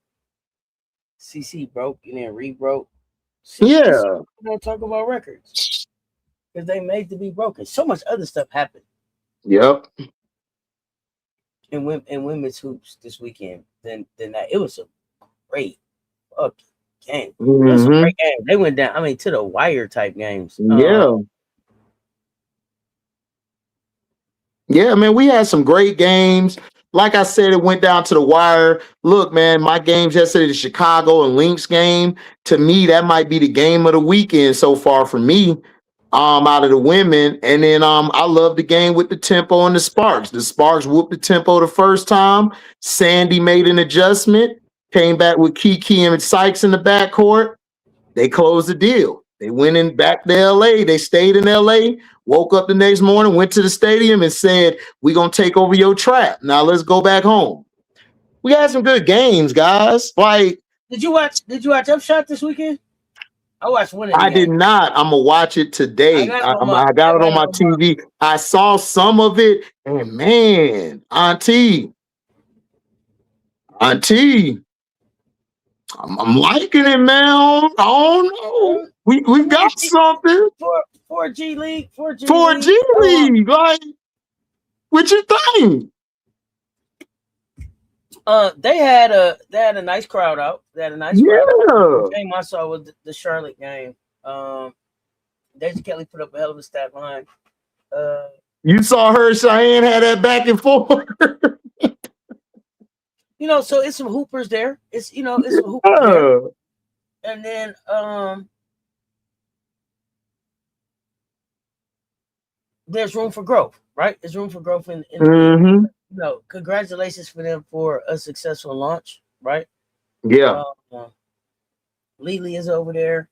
CC broke and then re-broke. Yeah. We don't talk about records because they made to be broken. So much other stuff happened. Yep. In women's hoops this weekend. Then that it was a great fucking game. Mm-hmm. It was a great game. They went down. I mean, to the wire type games. Yeah. Yeah, man, we had some great games. Like I said, it went down to the wire. Look, man, my games yesterday, the Chicago and Lynx game, to me, that might be the game of the weekend so far for me, out of the women. And then I love the game with the Tempo and the Sparks. The Sparks whooped the Tempo the first time. Sandy made an adjustment, came back with Kiki and Sykes in the backcourt. They closed the deal. They went in back to LA. They stayed in LA, woke up the next morning, went to the stadium and said, we're going to take over your trap. Now let's go back home. We had some good games, guys. Like, did you watch Upshot this weekend? I watched one of them. I did not. I'm going to watch it today. I got it on my TV. I saw some of it, and man, Auntie, I'm liking it, man. I don't know. We got something. 4G League. 4G League. Like, what you think? They had a nice crowd out. They had a nice crowd. The game I saw was the Charlotte game. Deja Kelly put up a hell of a stat line. You saw her, Cheyenne had that back and forth. So it's some hoopers there. It's some hoopers there. And then there's room for growth, right? There's room for growth in the league. congratulations for them for a successful launch, right? Yeah. Lily is over there.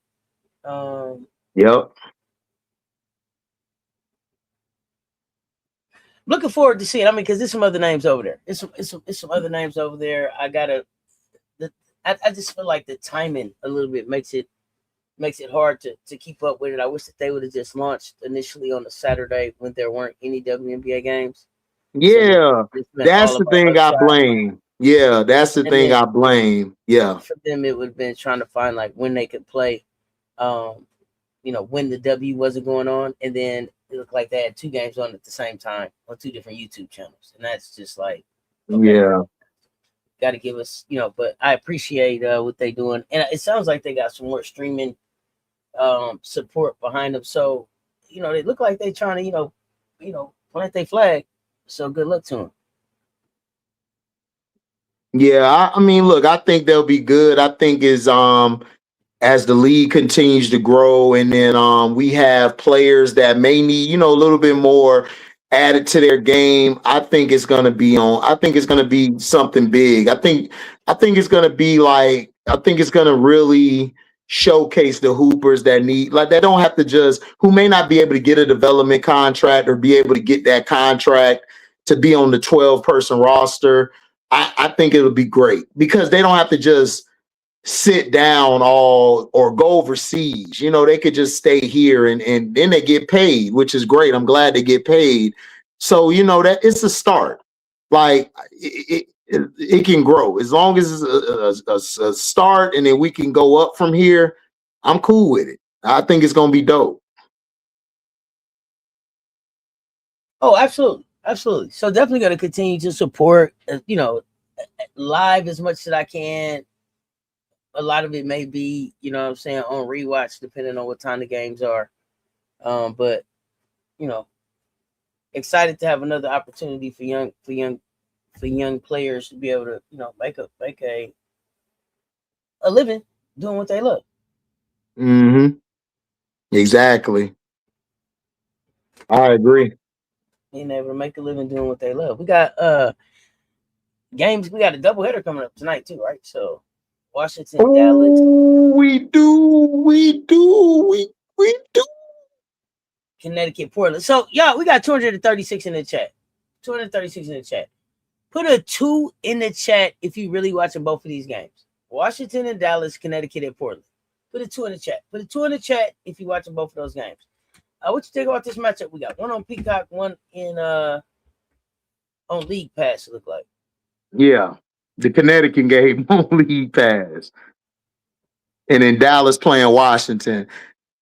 Um, Yep. Looking forward to seeing. I mean, because there's some other names over there. It's some other names over there. I just feel like the timing a little bit makes it hard to keep up with it. I wish that they would have just launched initially on a Saturday when there weren't any WNBA games. So Yeah. it's been That's all the of our thing I upside. blame. Yeah, that's the And thing then I blame. Yeah. for them, it would have been trying to find like when they could play, um, when the W wasn't going on, and then it looked like they had two games on at the same time on two different YouTube channels, and that's just like, okay, Yeah. got to give us, But I appreciate what they doing, and it sounds like they got some more streaming support behind them. So, they look like they trying to, plant their flag. So good luck to them. Yeah. I mean, look, I think they'll be good. I think is as the league continues to grow, and then we have players that may need, a little bit more added to their game. I think it's gonna be on. I think it's gonna be something big. I think it's gonna be like. I think it's gonna really showcase the hoopers that need, like, they don't have to just, who may not be able to get a development contract or be able to get that contract to be on the 12-person roster. I think it'll be great because they don't have to just sit down all or go overseas. They could just stay here, and then they get paid, which is great. I'm glad they get paid. So, that it's a start. Like it can grow as long as it's a start, and then we can go up from here. I'm cool with it. I think it's going to be dope. Oh, absolutely. Absolutely. So definitely going to continue to support, live as much as I can. A lot of it may be, on rewatch, depending on what time the games are. But, you know, excited to have another opportunity for young players to be able to, make a living doing what they love. Mm-hmm. Exactly. I agree. Being able to make a living doing what they love. We got games. We got a doubleheader coming up tonight too, right? So Washington, Dallas, Oh, we do. We do. We do. Connecticut, Portland. So yeah, we got 236 in the chat. 236 in the chat. Put a 2 in the chat if you really watching both of these games. Washington and Dallas, Connecticut and Portland. Put a 2 in the chat. Put a 2 in the chat if you watching both of those games. What you think about this matchup? We got one on Peacock, one in on League Pass. It look like. Yeah. The Connecticut game on League Pass. And then Dallas playing Washington.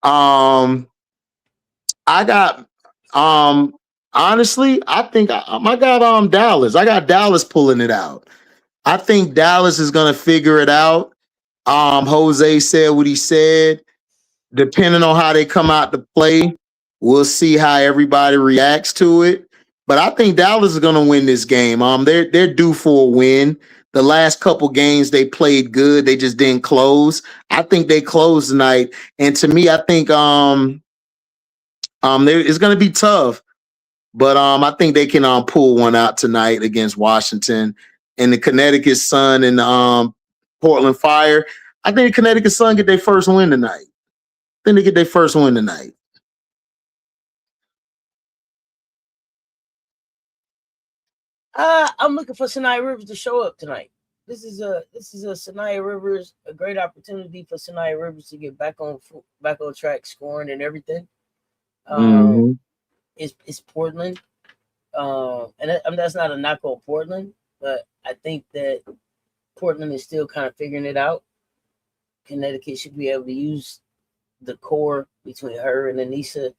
I got honestly, I think I got Dallas. I got Dallas pulling it out. I think Dallas is gonna figure it out. Jose said what he said. Depending on how they come out to play, we'll see how everybody reacts to it. But I think Dallas is going to win this game. They're due for a win. The last couple games they played good, they just didn't close. I think they closed tonight, and to me, I think it's going to be tough. But I think they can pull one out tonight against Washington and the Connecticut Sun and Portland Fire. I think the Connecticut Sun get their first win tonight. Then they get their first win tonight. I'm looking for Sanaya Rivers to show up tonight. This is a Sanaya Rivers, a great opportunity for Sanaya Rivers to get back on track, scoring and everything. Mm-hmm. It's Portland, and that's not a knock on Portland, but I think that Portland is still kind of figuring it out. Connecticut should be able to use the core between her and Anissa.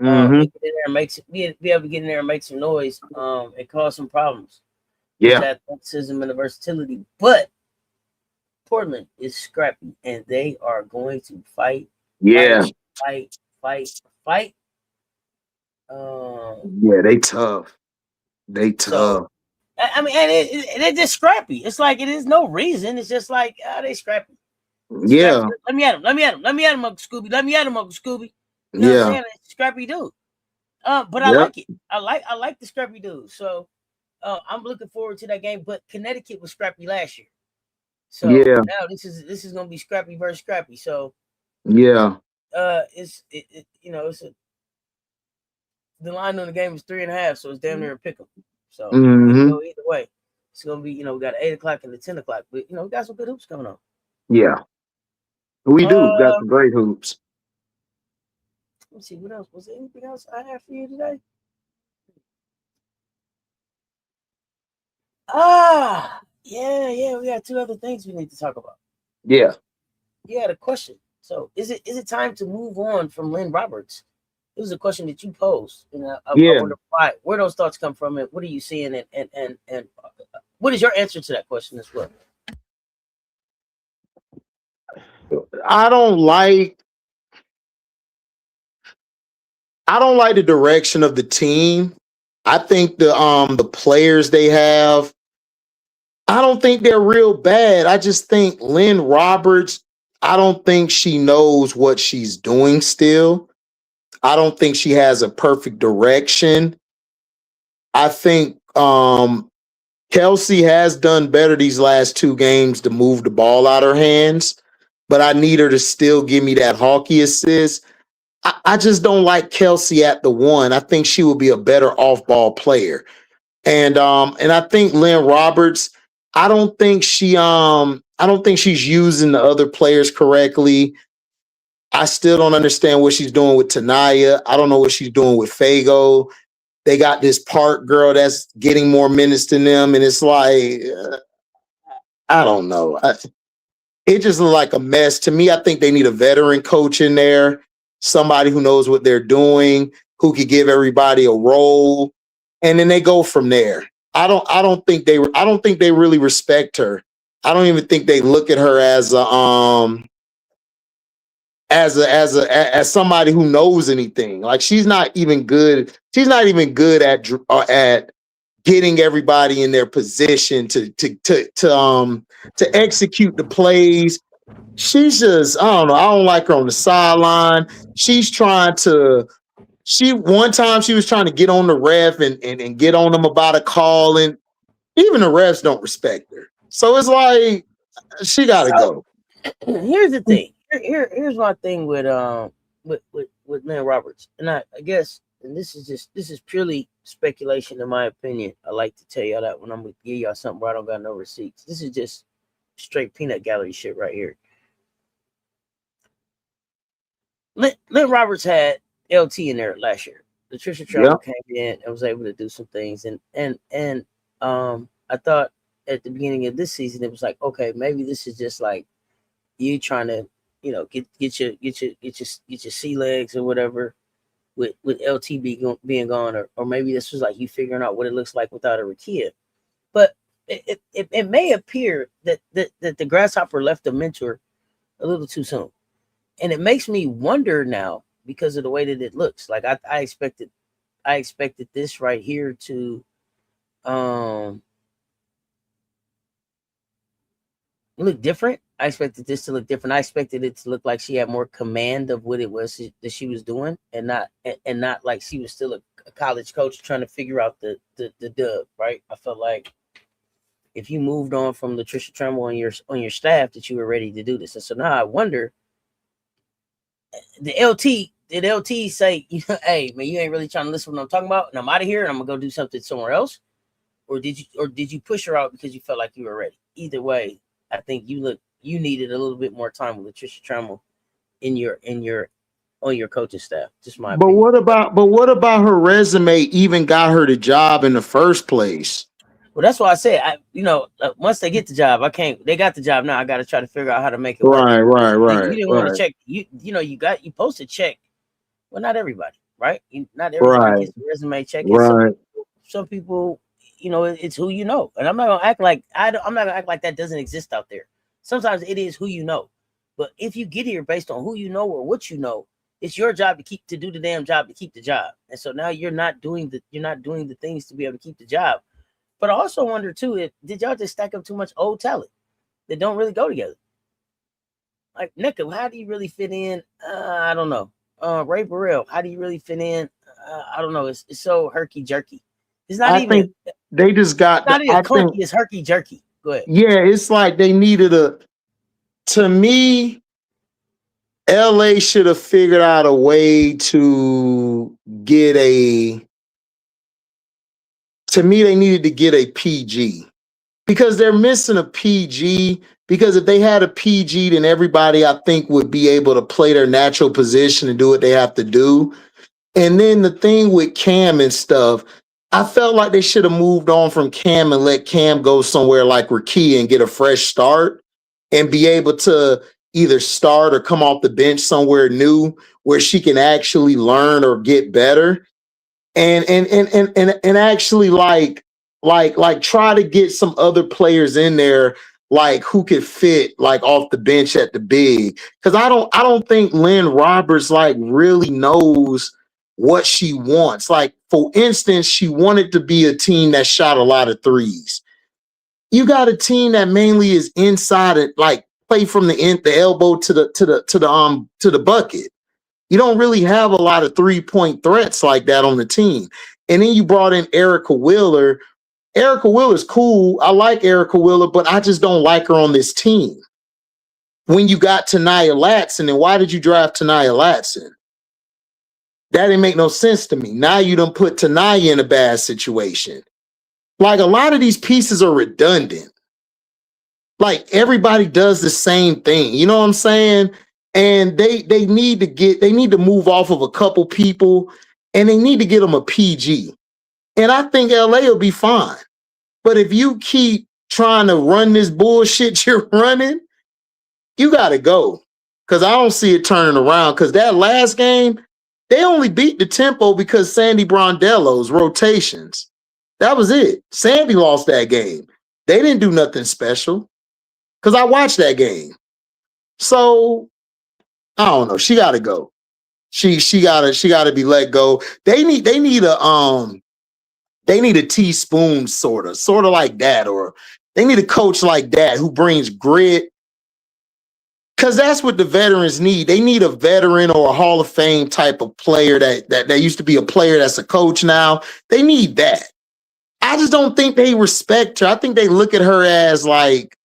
Mm-hmm. Get in there and be able to get in there and make some noise, and cause some problems. Yeah. With athleticism and the versatility. But Portland is scrappy, and they are going to fight. Yeah. Fight. Yeah, they tough. They tough. So, I mean, and they're just scrappy. It's like it is no reason. It's just like they scrappy. Yeah. Let me at him, Uncle Scooby. Let me at him, Uncle Scooby. You know what I'm saying? Scrappy dude. But I like it. I like the scrappy dude. So I'm looking forward to that game. But Connecticut was scrappy last year, so Yeah. now this is gonna be scrappy versus scrappy. So Yeah. it's the line on the game is 3.5, so it's damn near a pick 'em. So it can go either way. It's gonna be, we got 8 o'clock and the 10 o'clock, but we got some good hoops coming on. Yeah. We do got some great hoops. Let me see what else. Was there anything else I have for you today? Yeah, we got 2 other things we need to talk about. Yeah. You had a question. So is it time to move on from Lynn Roberts? It was a question that you posed, and I wonder where those thoughts come from, and what are you seeing, and what is your answer to that question as well? I don't like the direction of the team. I think the players they have, I don't think they're real bad. I just think Lynn Roberts, I don't think she knows what she's doing still. I don't think she has a perfect direction. I think Kelsey has done better these last 2 games to move the ball out of her hands, but I need her to still give me that hockey assist. I just don't like Kelsey at the 1. I think she would be a better off-ball player. And I think Lynn Roberts, I don't think she's using the other players correctly. I still don't understand what she's doing with Tanaya. I don't know what she's doing with Fago. They got this Park girl that's getting more minutes than them, and it's like I don't know. It just looks like a mess to me. I think they need a veteran coach in there, somebody who knows what they're doing, who could give everybody a role, and then they go from there. I don't think they really respect her. I don't even think they look at her as as somebody who knows anything. Like she's not even good. She's not even good at getting everybody in their position to execute the plays. She's just, I don't know. I don't like her on the sideline. One time she was trying to get on the ref and get on them about a call, and even the refs don't respect her. So it's like she gotta go. Here's the thing. Here's my thing with Lynn Roberts, and I guess, and this is purely speculation in my opinion. I like to tell y'all that when I'm gonna give y'all something where I don't got no receipts. This is just straight peanut gallery shit right here. Lynn Roberts had LT in there last year. Patricia Trammell came in and was able to do some things, and I thought at the beginning of this season it was like, okay, maybe this is just like you trying to, get your sea legs or whatever with LT being gone, or maybe this was like you figuring out what it looks like without a Rakia. But it may appear that the grasshopper left the mentor a little too soon, and it makes me wonder now because of the way that it looks. Like I expected this right here to look different. I expected this to look different. I expected it to look like she had more command of what it was that she was doing, and not like she was still a college coach trying to figure out the dub. Right? I felt like if you moved on from Latricia Trammell on your staff, that you were ready to do this. And so now I wonder, did LT say, hey man, you ain't really trying to listen to what I'm talking about, and I'm out of here, and I'm gonna go do something somewhere else, or did you push her out because you felt like you were ready? Either way, I think you needed a little bit more time with Latricia Trammell on your coaching staff. Just my opinion. What about her resume even got her the job in the first place? Well, that's why I said, once they get the job, they got the job now. I got to try to figure out how to make it work. Right. You didn't want to check. You post a check. Well, not everybody, right? Not everybody gets the resume check. Right. Some people, it's who you know. And I'm not gonna act like that doesn't exist out there. Sometimes it is who you know. But if you get here based on who you know or what you know, it's your job to do the damn job to keep the job. And so now you're not doing the things to be able to keep the job. But I also wonder too, did y'all just stack up too much old talent that don't really go together? Like Nika, how do you really fit in? I don't know. Ray Burrell, how do you really fit in? I don't know. It's so herky jerky. It's not they just got Not the, even I think, clunky, it's herky jerky. Go ahead. yeah, it's like they needed to me, LA should have figured out a way to get to me, they needed to get a PG because they're missing a PG. Because if they had a PG, then everybody, I think, would be able to play their natural position and do what they have to do. And then the thing with Cam and stuff, I felt like they should have moved on from Cam and let Cam go somewhere like Rakia and get a fresh start and be able to either start or come off the bench somewhere new where she can actually learn or get better and actually like try to get some other players in there like who could fit like off the bench at the big, because I don't think Lynn Roberts like really knows what she wants. Like, for instance, she wanted to be a team that shot a lot of threes. You got a team that mainly is inside it, like play from the elbow to the bucket. You don't really have a lot of 3-point threats like that on the team. And then you brought in Erica Wheeler. Erica Wheeler's cool. I like Erica Wheeler, but I just don't like her on this team. When you got Taniyah Latson, then why did you draft Taniyah Latson? That didn't make no sense to me. Now you done put Taniyah in a bad situation. Like, a lot of these pieces are redundant. Like, everybody does the same thing. You know what I'm saying? And they need to move off of a couple people, and they need to get them a PG. And I think LA will be fine. But if you keep trying to run this bullshit you're running, you got to go. Because I don't see it turning around. Because that last game, they only beat the tempo because Sandy Brondello's rotations. That was it. Sandy lost that game. They didn't do nothing special. Because I watched that game. So I don't know. She gotta go. She gotta be let go. They need a teaspoon sort of like that, or they need a coach like that who brings grit. Cause that's what the veterans need. They need a veteran or a Hall of Fame type of player that used to be a player that's a coach now. They need that. I just don't think they respect her. I think they look at her as like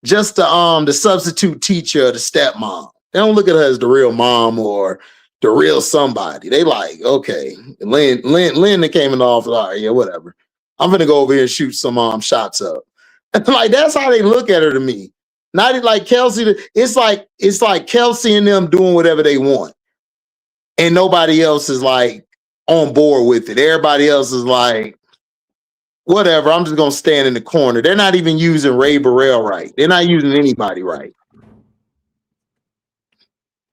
just the substitute teacher or the stepmom. They don't look at her as the real mom or the real somebody. They like, okay, Lynn that came in the office. All right, yeah, whatever. I'm gonna go over here and shoot some shots up. Like, that's how they look at her to me. Not like Kelsey. It's like Kelsey and them doing whatever they want, and nobody else is like on board with it. Everybody else is like, whatever, I'm just gonna stand in the corner. They're not even using Ray Burrell right. They're not using anybody right.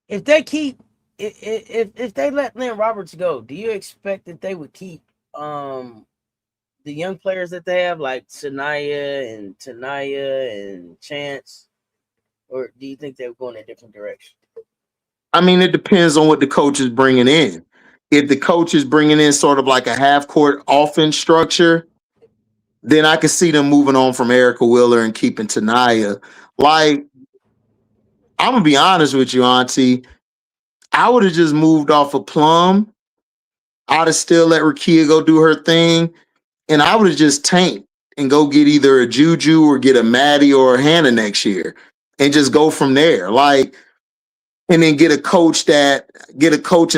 If they keep, if they let Lynn Roberts go, do you expect that they would keep the young players that they have, like Taniyah and Chance, or do you think they would go in a different direction? I mean, it depends on what the coach is bringing in. If the coach is bringing in sort of like a half-court offense structure, then I can see them moving on from Erica Wheeler and keeping Taniyah. Like, I'm gonna be honest with you, Auntie. I would have just moved off of Plum. I'd have still let Rakia go do her thing, and I would have just tanked and go get either a Juju or get a Maddie or a Hannah next year, and just go from there. Like, and then get a coach and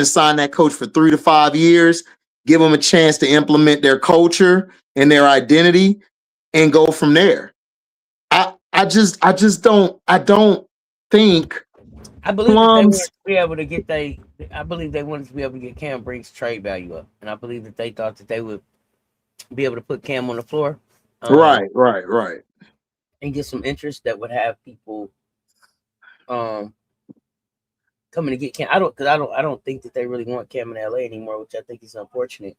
sign that coach for 3 to 5 years, give them a chance to implement their culture and their identity, and go from there. I don't think I believe that they wanted to be able to get I believe they wanted to be able to get Cam Brink's trade value up, and I believe that they thought that they would be able to put Cam on the floor, right, and get some interest that would have people coming to get Cam. I don't think that they really want Cam in LA anymore, which I think is unfortunate.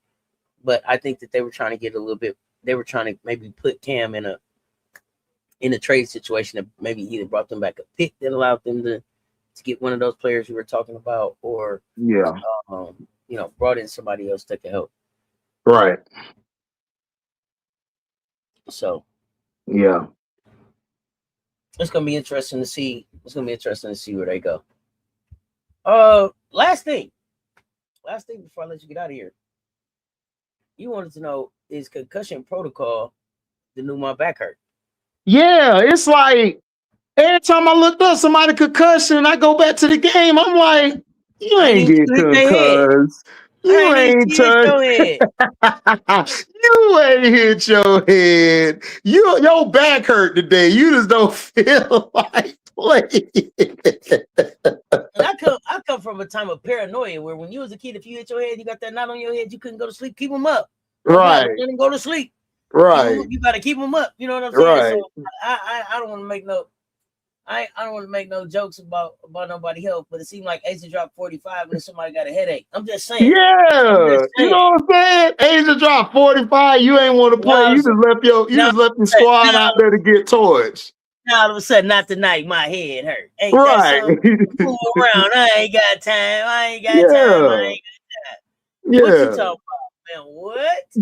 But I think that they were trying to get a little bit. They were trying to maybe put Cam in a trade situation that maybe either brought them back a pick that allowed them to get one of those players you were talking about, or brought in somebody else that could help. Right. So yeah, it's gonna be interesting to see. It's gonna be interesting to see where they go. Last thing before I let you get out of here. You wanted to know is concussion protocol the new my back hurt? Yeah, it's like every time I looked up somebody concussion and I go back to the game, I'm like, you I ain't ain't even get see you hit your head. concussed. I You ain't even ain't see you hit touched. your head. You ain't hit your head. Your back hurt today. You just don't feel like playing. And I come from a time of paranoia where when you was a kid, if you hit your head, you got that knot on your head, you couldn't go to sleep. Keep them up. If not, Right, let them go to sleep. right, You gotta keep them up. You know what I'm saying? right. So I don't want to make no I don't want to make no jokes about nobody health, but it seemed like Asa dropped 45 and then somebody got a headache. I'm just saying. Yeah, you know what I'm saying? Asia dropped 45. You ain't want to play. You Now, just left your squad out there to get torched. now all of a sudden, not tonight, my head hurt. Ain't that Right. something? Fool around. I ain't got time. I ain't got time. I Yeah. ain't got time. What you Yeah. talking about, man? What?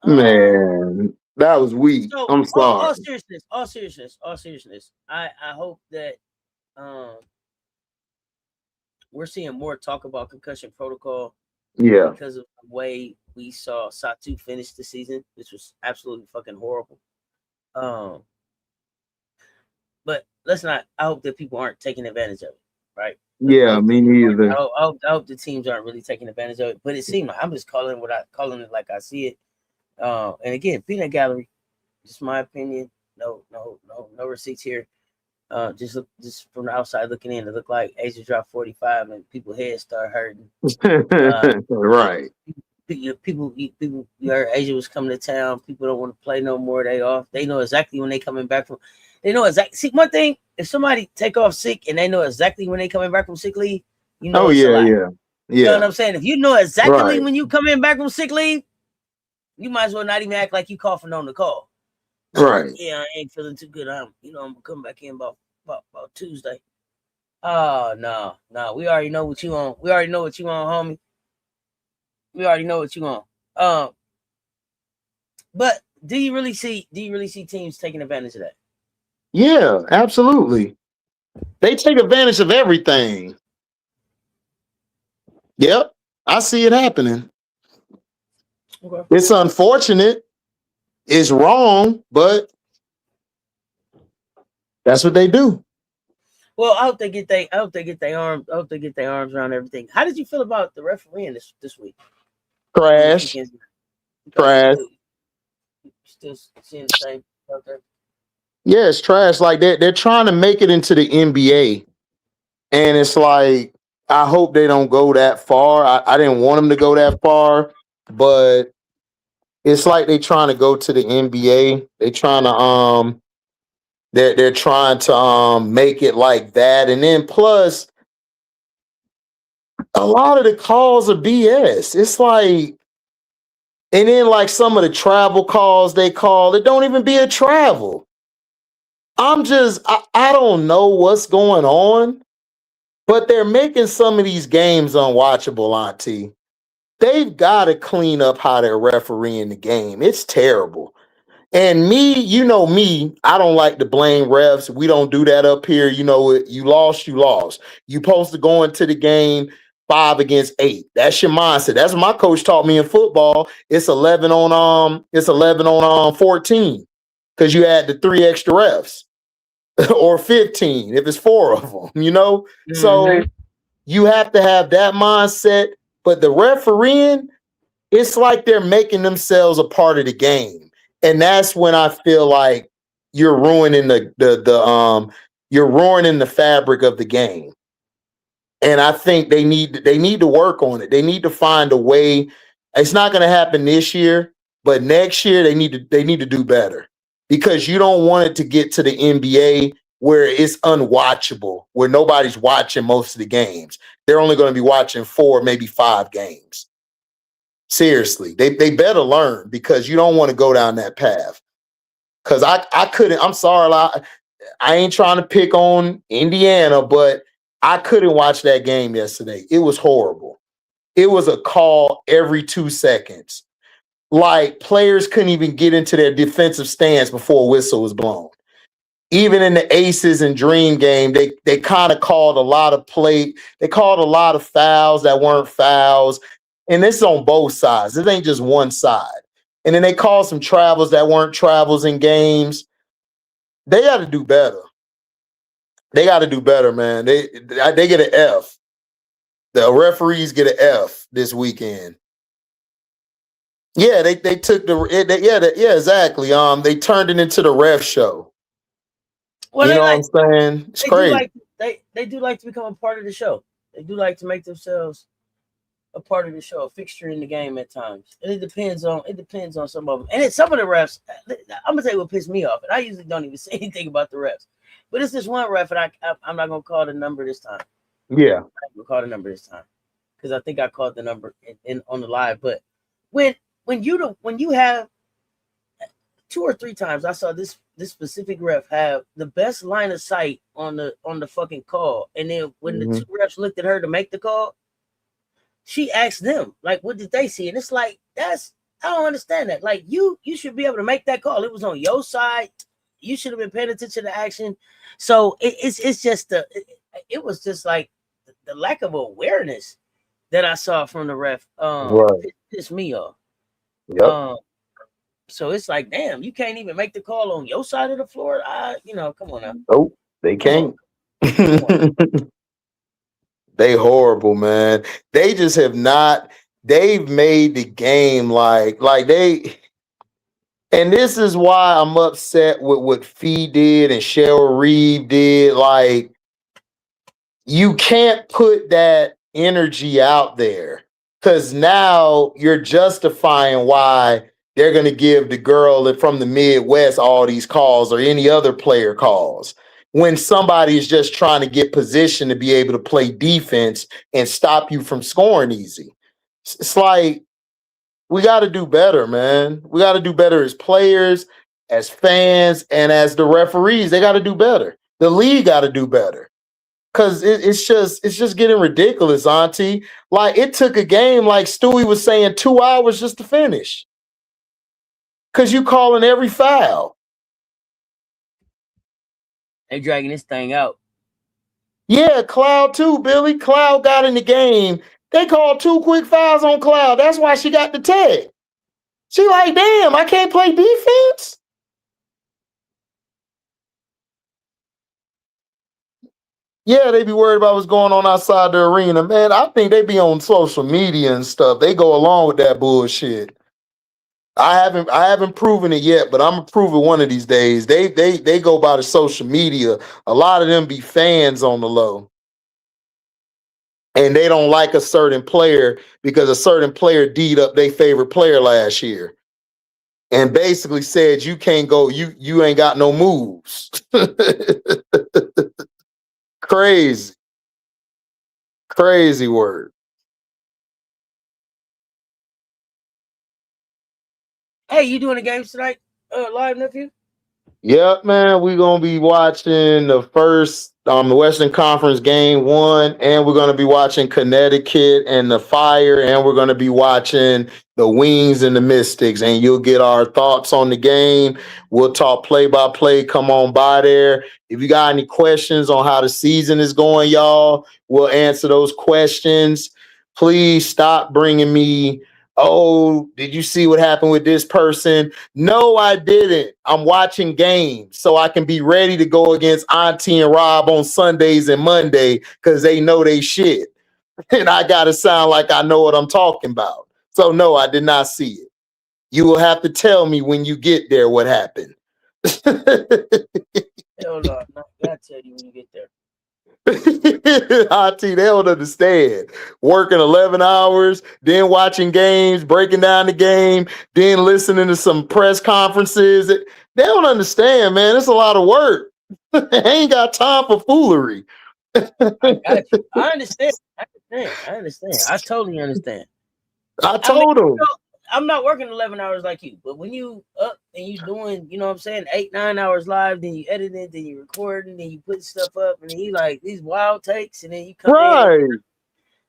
Man, that was weak. So I'm sorry. all seriousness. I hope that we're seeing more talk about concussion protocol. Yeah. Because of the way we saw Satu finish the season, which was absolutely fucking horrible. But let's not. I hope that people aren't taking advantage of it, right? Yeah, me neither. I hope the teams aren't really taking advantage of it. But it seemed like I'm just calling it like I see it. And again, peanut gallery, just my opinion. No receipts here. Just from the outside looking in, it looked like Asia dropped 45 and people's heads start hurting. Right. People, you heard Asia was coming to town. People don't want to play no more. They off. They know exactly when they coming back from. They know exactly. See, one thing: if somebody take off sick and they know exactly when they coming back from sick leave, you know it's a lie. Yeah. You know what I'm saying? If you know exactly Right. when you coming back from sick leave, you might as well not even act like you coughing on the call. Right. Yeah, I ain't feeling too good. I'm gonna come back in about Tuesday. Oh no. We already know what you on. We already know what you on, homie. We already know what you on. But do you really see teams taking advantage of that? Yeah, absolutely. They take advantage of everything. Yep. I see it happening. Okay. It's unfortunate. It's wrong, but that's what they do. Well, I hope they get their arms around everything. How did you feel about the refereeing this week? Trash. Trash. Still seeing the same out there. Yeah, it's trash. Like they're trying to make it into the NBA. And it's like, I hope they don't go that far. I didn't want them to go that far, but it's like they trying to go to the NBA. They're trying to make it like that. And then plus a lot of the calls are BS. It's like, and then like some of the travel calls they call, it don't even be a travel. I don't know what's going on, but they're making some of these games unwatchable, Auntie. They've got to clean up how they're refereeing the game. It's terrible. And me, you know me, I don't like to blame refs. We don't do that up here. You know, you lost, you lost. You supposed to go into the game 5 against 8. That's your mindset. That's what my coach taught me in football. It's 11 on 14 because you add the 3 extra refs or 15 if it's 4 of them, you know? Mm-hmm. So you have to have that mindset. But the refereeing, it's like they're making themselves a part of the game. And that's when I feel like you're ruining you're ruining the fabric of the game. And I think they need to work on it. They need to find a way. It's not going to happen this year, but next year they need to do better, because you don't want it to get to the NBA where it's unwatchable, where nobody's watching most of the games. They're only going to be watching 4, maybe 5 games. Seriously, they better learn, because you don't want to go down that path. Because I couldn't. I'm sorry, I ain't trying to pick on Indiana, but I couldn't watch that game yesterday. It was horrible. It was a call every 2 seconds. Like, players couldn't even get into their defensive stance before a whistle was blown. Even in the Aces and Dream game, they kind of called a lot of play. They called a lot of fouls that weren't fouls. And this is on both sides. It ain't just one side. And then they call some travels that weren't travels in games. They got to do better. They got to do better, man. They get an F. The referees get an F this weekend. Yeah, they took exactly. They turned it into the ref show. Well, you know what I'm saying? It's crazy. They do like to become a part of the show. They do like to make themselves a part of the show, a fixture in the game at times. And it depends on some of them. And some of the refs, I'm gonna tell you what pissed me off. And I usually don't even say anything about the refs, but it's this one ref, and I'm not gonna call the number this time. Yeah, I'm not gonna call the number this time because I think I called the number on the live. But when you have 2 or 3 times, I saw this specific ref have the best line of sight on the fucking call, and then when the 2 refs looked at her to make the call, she asked them, like, what did they see? And it's like, I don't understand that. Like, you should be able to make that call. It was on your side. You should have been paying attention to the action. So it's just it was just like the lack of awareness that I saw from the ref. Pissed me off. Yep. So it's like, damn, you can't even make the call on your side of the floor. Come on now. Nope, they can't. They horrible, man. They just have not. They've made the game like they. And this is why I'm upset with what Fee did and Cheryl Reeve did. Like, you can't put that energy out there because now you're justifying why they're going to give the girl from the Midwest all these calls or any other player calls when somebody is just trying to get position to be able to play defense and stop you from scoring easy. It's like, we got to do better, man. We got to do better as players, as fans, and as the referees. They got to do better. The league got to do better. Because it's just getting ridiculous, Auntie. Like, it took a game, like Stewie was saying, 2 hours just to finish. Because you calling every foul. They dragging this thing out. Yeah, Cloud too, Billy. Cloud got in the game. They called 2 quick fouls on Cloud. That's why she got the tag. She like, damn, I can't play defense? Yeah, they be worried about what's going on outside the arena. Man, I think they be on social media and stuff. They go along with that bullshit. I haven't proven it yet, but I'm gonna prove it one of these days. They go by the social media. A lot of them be fans on the low. And they don't like a certain player because a certain player D'd up their favorite player last year. And basically said you can't go, you ain't got no moves. Crazy word. Hey, you doing the games tonight? Live, Nephew? Yep, man. We're gonna be watching the first the Western Conference game 1, and we're gonna be watching Connecticut and the Fire, and we're gonna be watching the Wings and the Mystics, and you'll get our thoughts on the game. We'll talk play by play. Come on by there. If you got any questions on how the season is going, y'all, we'll answer those questions. Please stop bringing me, oh, did you see what happened with this person? No, I didn't. I'm watching games so I can be ready to go against Auntie and Rob on Sundays and Monday because they know they shit. And I got to sound like I know what I'm talking about. So, no, I did not see it. You will have to tell me when you get there what happened. Hell no, I gotta tell you when you get there. Auntie, they don't understand. Working 11 hours, then watching games, breaking down the game, then listening to some press conferences. They don't understand, man. It's a lot of work. They ain't got time for foolery. I got you. I understand. I totally understand. I told them. I'm not working 11 hours like you, but when you up and you doing, you know what I'm saying, 8-9 hours live, then you edit it, then you record it, then you put stuff up, and then you like these wild takes, and then you come in.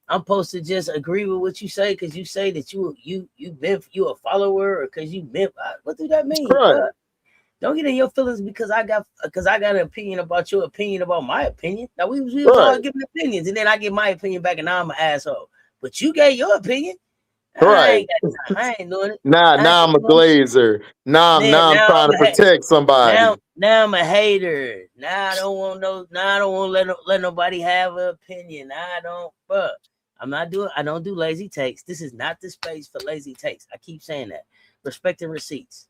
I'm supposed to just agree with what you say because you say that you a follower, or because you been. What do that mean? Right. Don't get in your feelings because I got an opinion about your opinion about my opinion. Now we was all giving opinions, and then I give my opinion back, and now I'm an asshole. But you gave your opinion. Right. I ain't doing it. Now I'm a Doing it. glazer. Now I'm Now trying to protect somebody. now I'm a hater. Now I don't want now I don't want to let nobody have an opinion. Now I don't I don't do lazy takes. This is not the space for lazy takes. I keep saying that. Respecting receipts.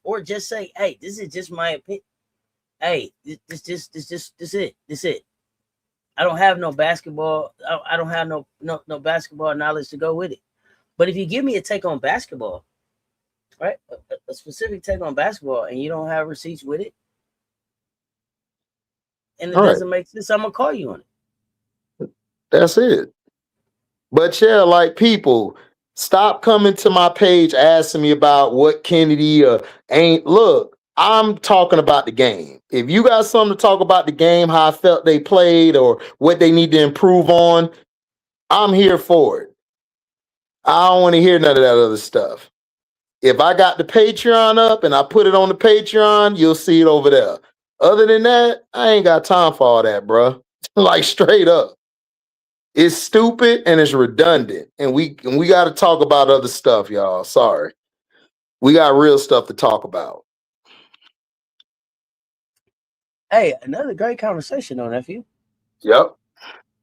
Or just say, hey, this is just my opinion. Hey, this it. I don't have no basketball. I don't have no basketball knowledge to go with it. But if you give me a take on basketball, right, a specific take on basketball, and you don't have receipts with it, and it doesn't make sense, I'm gonna call you on it. That's it. But yeah, like people, stop coming to my page asking me about what Kennedy ain't. Look, I'm talking about the game. If you got something to talk about the game, how I felt they played, or what they need to improve on, I'm here for it. I don't want to hear none of that other stuff. If I got the Patreon up and I put it on the Patreon, you'll see it over there. Other than that, I ain't got time for all that, bro. Like straight up. It's stupid and it's redundant. And we got to talk about other stuff, y'all. Sorry. We got real stuff to talk about. Hey, another great conversation though, nephew. Yep.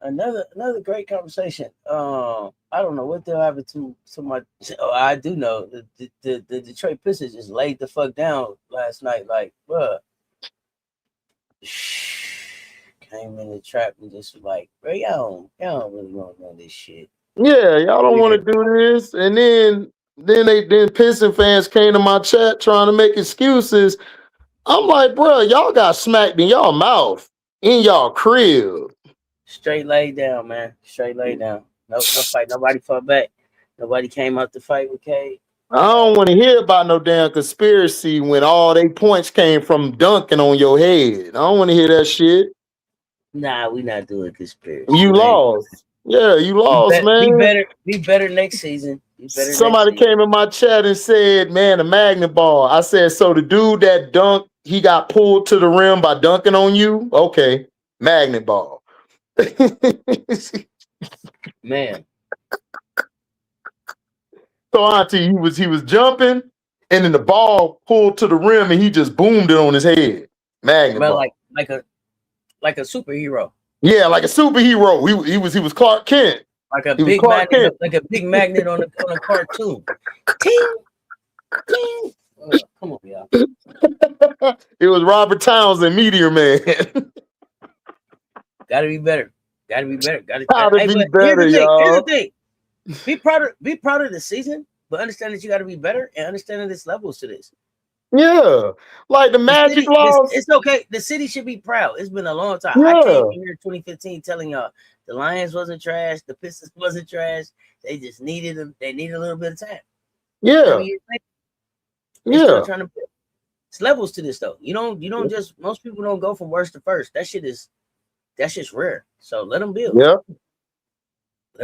Another great conversation. I don't know what they'll happen to my. Oh, I do know the Detroit Pistons just laid the fuck down last night. Like, bruh, came in the trap and just like, bro, y'all don't really want to know this shit. Yeah, y'all don't want to do this. And then Piston fans came to my chat trying to make excuses. I'm like, bro, y'all got smacked in y'all mouth in y'all crib. Straight laid down, man. Straight laid down. No fight. Nobody fought back. Nobody came out to fight with Cade. I don't want to hear about no damn conspiracy when all they points came from dunking on your head. I don't want to hear that shit. Nah, we not doing conspiracy. You lost. Yeah, you lost, man. Be better next season. Somebody came in my chat and said, man, a magnet ball. I said, so the dude that dunked, he got pulled to the rim by dunking on you? Okay, magnet ball. Man. So Auntie, he was jumping, and then the ball pulled to the rim, and he just boomed it on his head. Magnet ball. Like a superhero. Yeah, like a superhero. He was Clark Kent. Like a big magnet on a cartoon. Ting, ting. Oh, come on, y'all. It was Robert Townsend, Meteor Man. Gotta be better. Gotta be better. Gotta be better, y'all. Here's the thing. Be proud of the season, but understand that you gotta be better and understand that there's levels to this. Yeah, like the Magic loss. It's okay. The city should be proud. It's been a long time. Yeah. I came in here in 2015 telling y'all the Lions wasn't trash, the Pistons wasn't trash. They just needed a little bit of time. Yeah. Still trying to build. It's levels to this though. You don't just, most people don't go from worst to first. That's just rare. So let them build. Yep.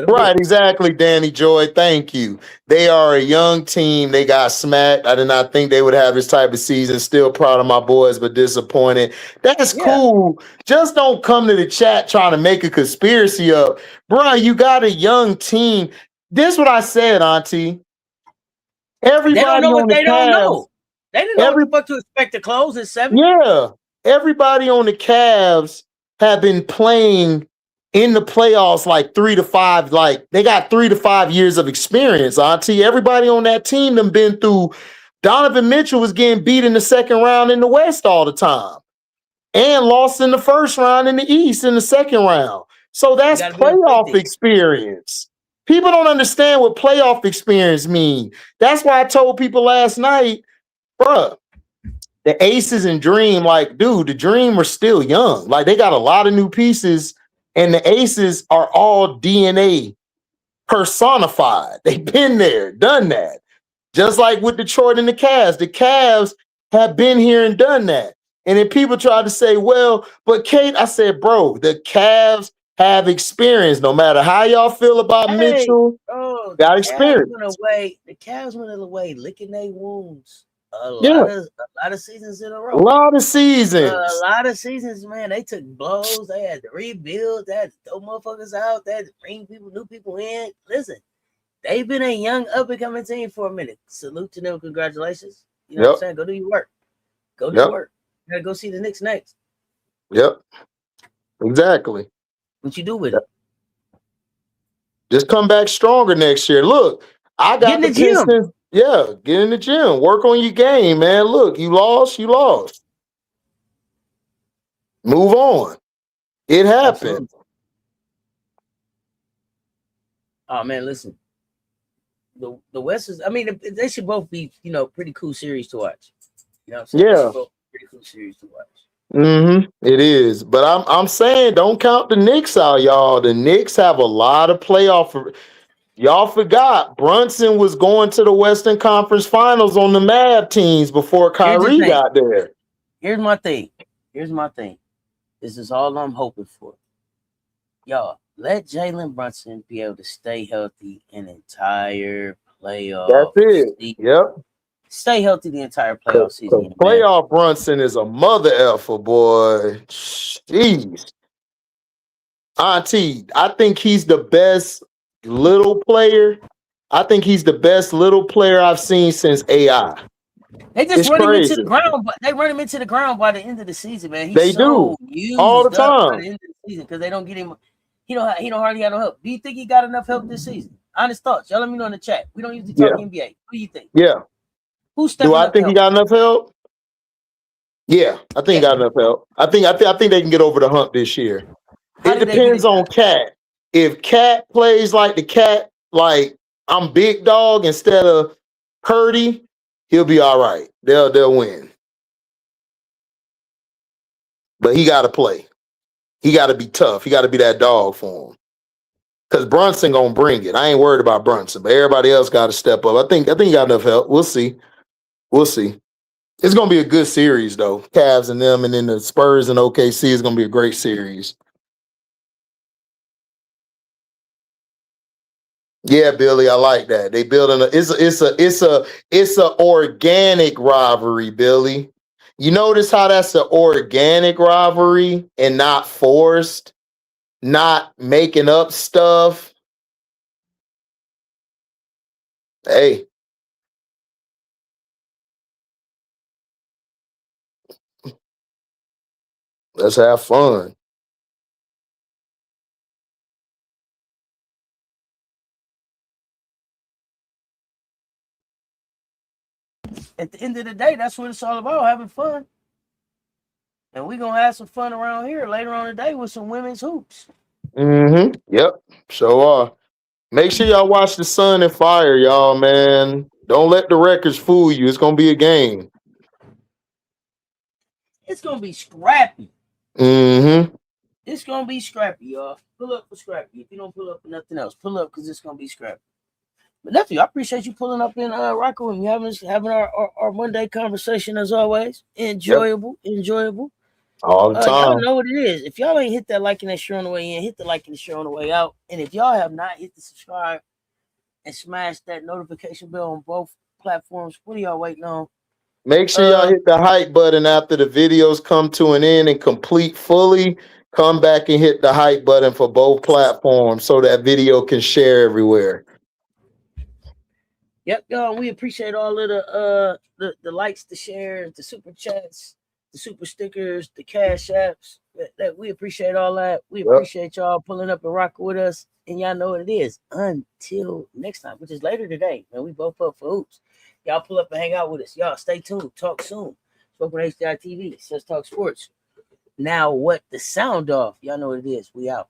Right, exactly, Danny Joy. Thank you. They are a young team. They got smacked. I did not think they would have this type of season. Still proud of my boys, but disappointed. That's cool. Just don't come to the chat trying to make a conspiracy up. Bro, you got a young team. This is what I said, Auntie. Everybody they don't know what they don't know. They didn't know what the fuck to expect to close in 7. Yeah. Everybody on the Cavs have been playing in the playoffs like 3 to 5, like they got 3 to 5 years of experience, Auntie. Everybody on that team them been through. Donovan Mitchell was getting beat in the second round in the West all the time and lost in the first round in the East in the second round. So that's playoff experience. People don't understand what playoff experience means. That's why I told people last night, bruh, the Aces and Dream, like, dude, the Dream are still young. Like, they got a lot of new pieces, and the Aces are all DNA personified. They've been there, done that. Just like with Detroit and the Cavs have been here and done that. And then people try to say, well, but Kate, I said, bro, the Cavs have experience. No matter how y'all feel about Mitchell, got experience. The Cavs went away licking their wounds. A lot of seasons in a row. A lot of seasons, man. They took blows. They had to rebuild. They had to throw motherfuckers out. They had to bring new people in. Listen, they've been a young up and coming team for a minute. Salute to them, congratulations. You know what I'm saying? Go do your work. Go do your work. You gotta go see the Knicks next. Yep. Exactly. What you do with it? Just come back stronger next year. Look, I got Get in the Pistons. gym. Yeah, get in the gym. Work on your game, man. Look, you lost. Move on. It happened. Absolutely. Oh man, listen. The West is. I mean, they should both be, pretty cool series to watch. You know what I'm saying? Yeah. Both pretty cool series to watch. It is, but I'm saying don't count the Knicks out, y'all. The Knicks have a lot of playoff. Y'all forgot Brunson was going to the Western Conference Finals on the Mavs teams before Kyrie got there. Here's my thing. This is all I'm hoping for. Y'all, let Jalen Brunson be able to stay healthy an entire playoff. That's it. season. Yep. Stay healthy the entire playoff season. Playoff Brunson is a mother effer, boy. Jeez. Auntie, I think he's the best little player. I think he's the best little player I've seen since AI. They just run him into the ground, but they run him into the ground by the end of the season, man. They do all the time by the end of the season because they don't get him. He don't hardly have no help. Do you think he got enough help this season? Honest thoughts, y'all. Let me know in the chat. We don't usually talk NBA. What do you think? Yeah. Who's stepping up? Do I think he got enough help? Yeah, I think he got enough help. I think they can get over the hump this year. It depends on Cat. If Cat plays like the Cat, like I'm big dog instead of Purdy, he'll be all right. They'll win. But he got to play. He got to be tough. He got to be that dog for him. Because Brunson gonna bring it. I ain't worried about Brunson, but everybody else got to step up. I think he got enough help. We'll see. It's gonna be a good series though. Cavs and them, and then the Spurs and OKC is gonna be a great series. Yeah, Billy, I like that. They building it's a organic rivalry, Billy. You notice how that's an organic rivalry and not forced, not making up stuff. Hey. Let's have fun. At the end of the day, that's what it's all about, having fun. And we're going to have some fun around here later on today with some women's hoops. Yep. Sure. Make sure y'all watch The Sun and Fire, y'all, man. Don't let the records fool you. It's going to be a game. It's going to be scrappy. It's going to be scrappy, y'all. Pull up for scrappy. If you don't pull up for nothing else, pull up because it's going to be scrappy. But Nephew, I appreciate you pulling up in Rakia with me, having our Monday conversation as always. Enjoyable. All the time. Y'all know what it is. If y'all ain't hit that like and that share on the way in, hit the like and the share on the way out. And if y'all have not hit the subscribe and smash that notification bell on both platforms, what are y'all waiting on? Make sure y'all hit the hype button after the videos come to an end and complete fully. Come back and hit the hype button for both platforms so that video can share everywhere. Yep, y'all. We appreciate all of the likes, the shares, the super chats, the super stickers, the cash apps. That we appreciate all that. We appreciate y'all pulling up and rocking with us. And y'all know what it is. Until next time, which is later today, man. We both up for hoops. Y'all pull up and hang out with us. Y'all stay tuned. Talk soon. Spoken HDiiTV. Let's talk sports. Now what the sound off. Y'all know what it is. We out.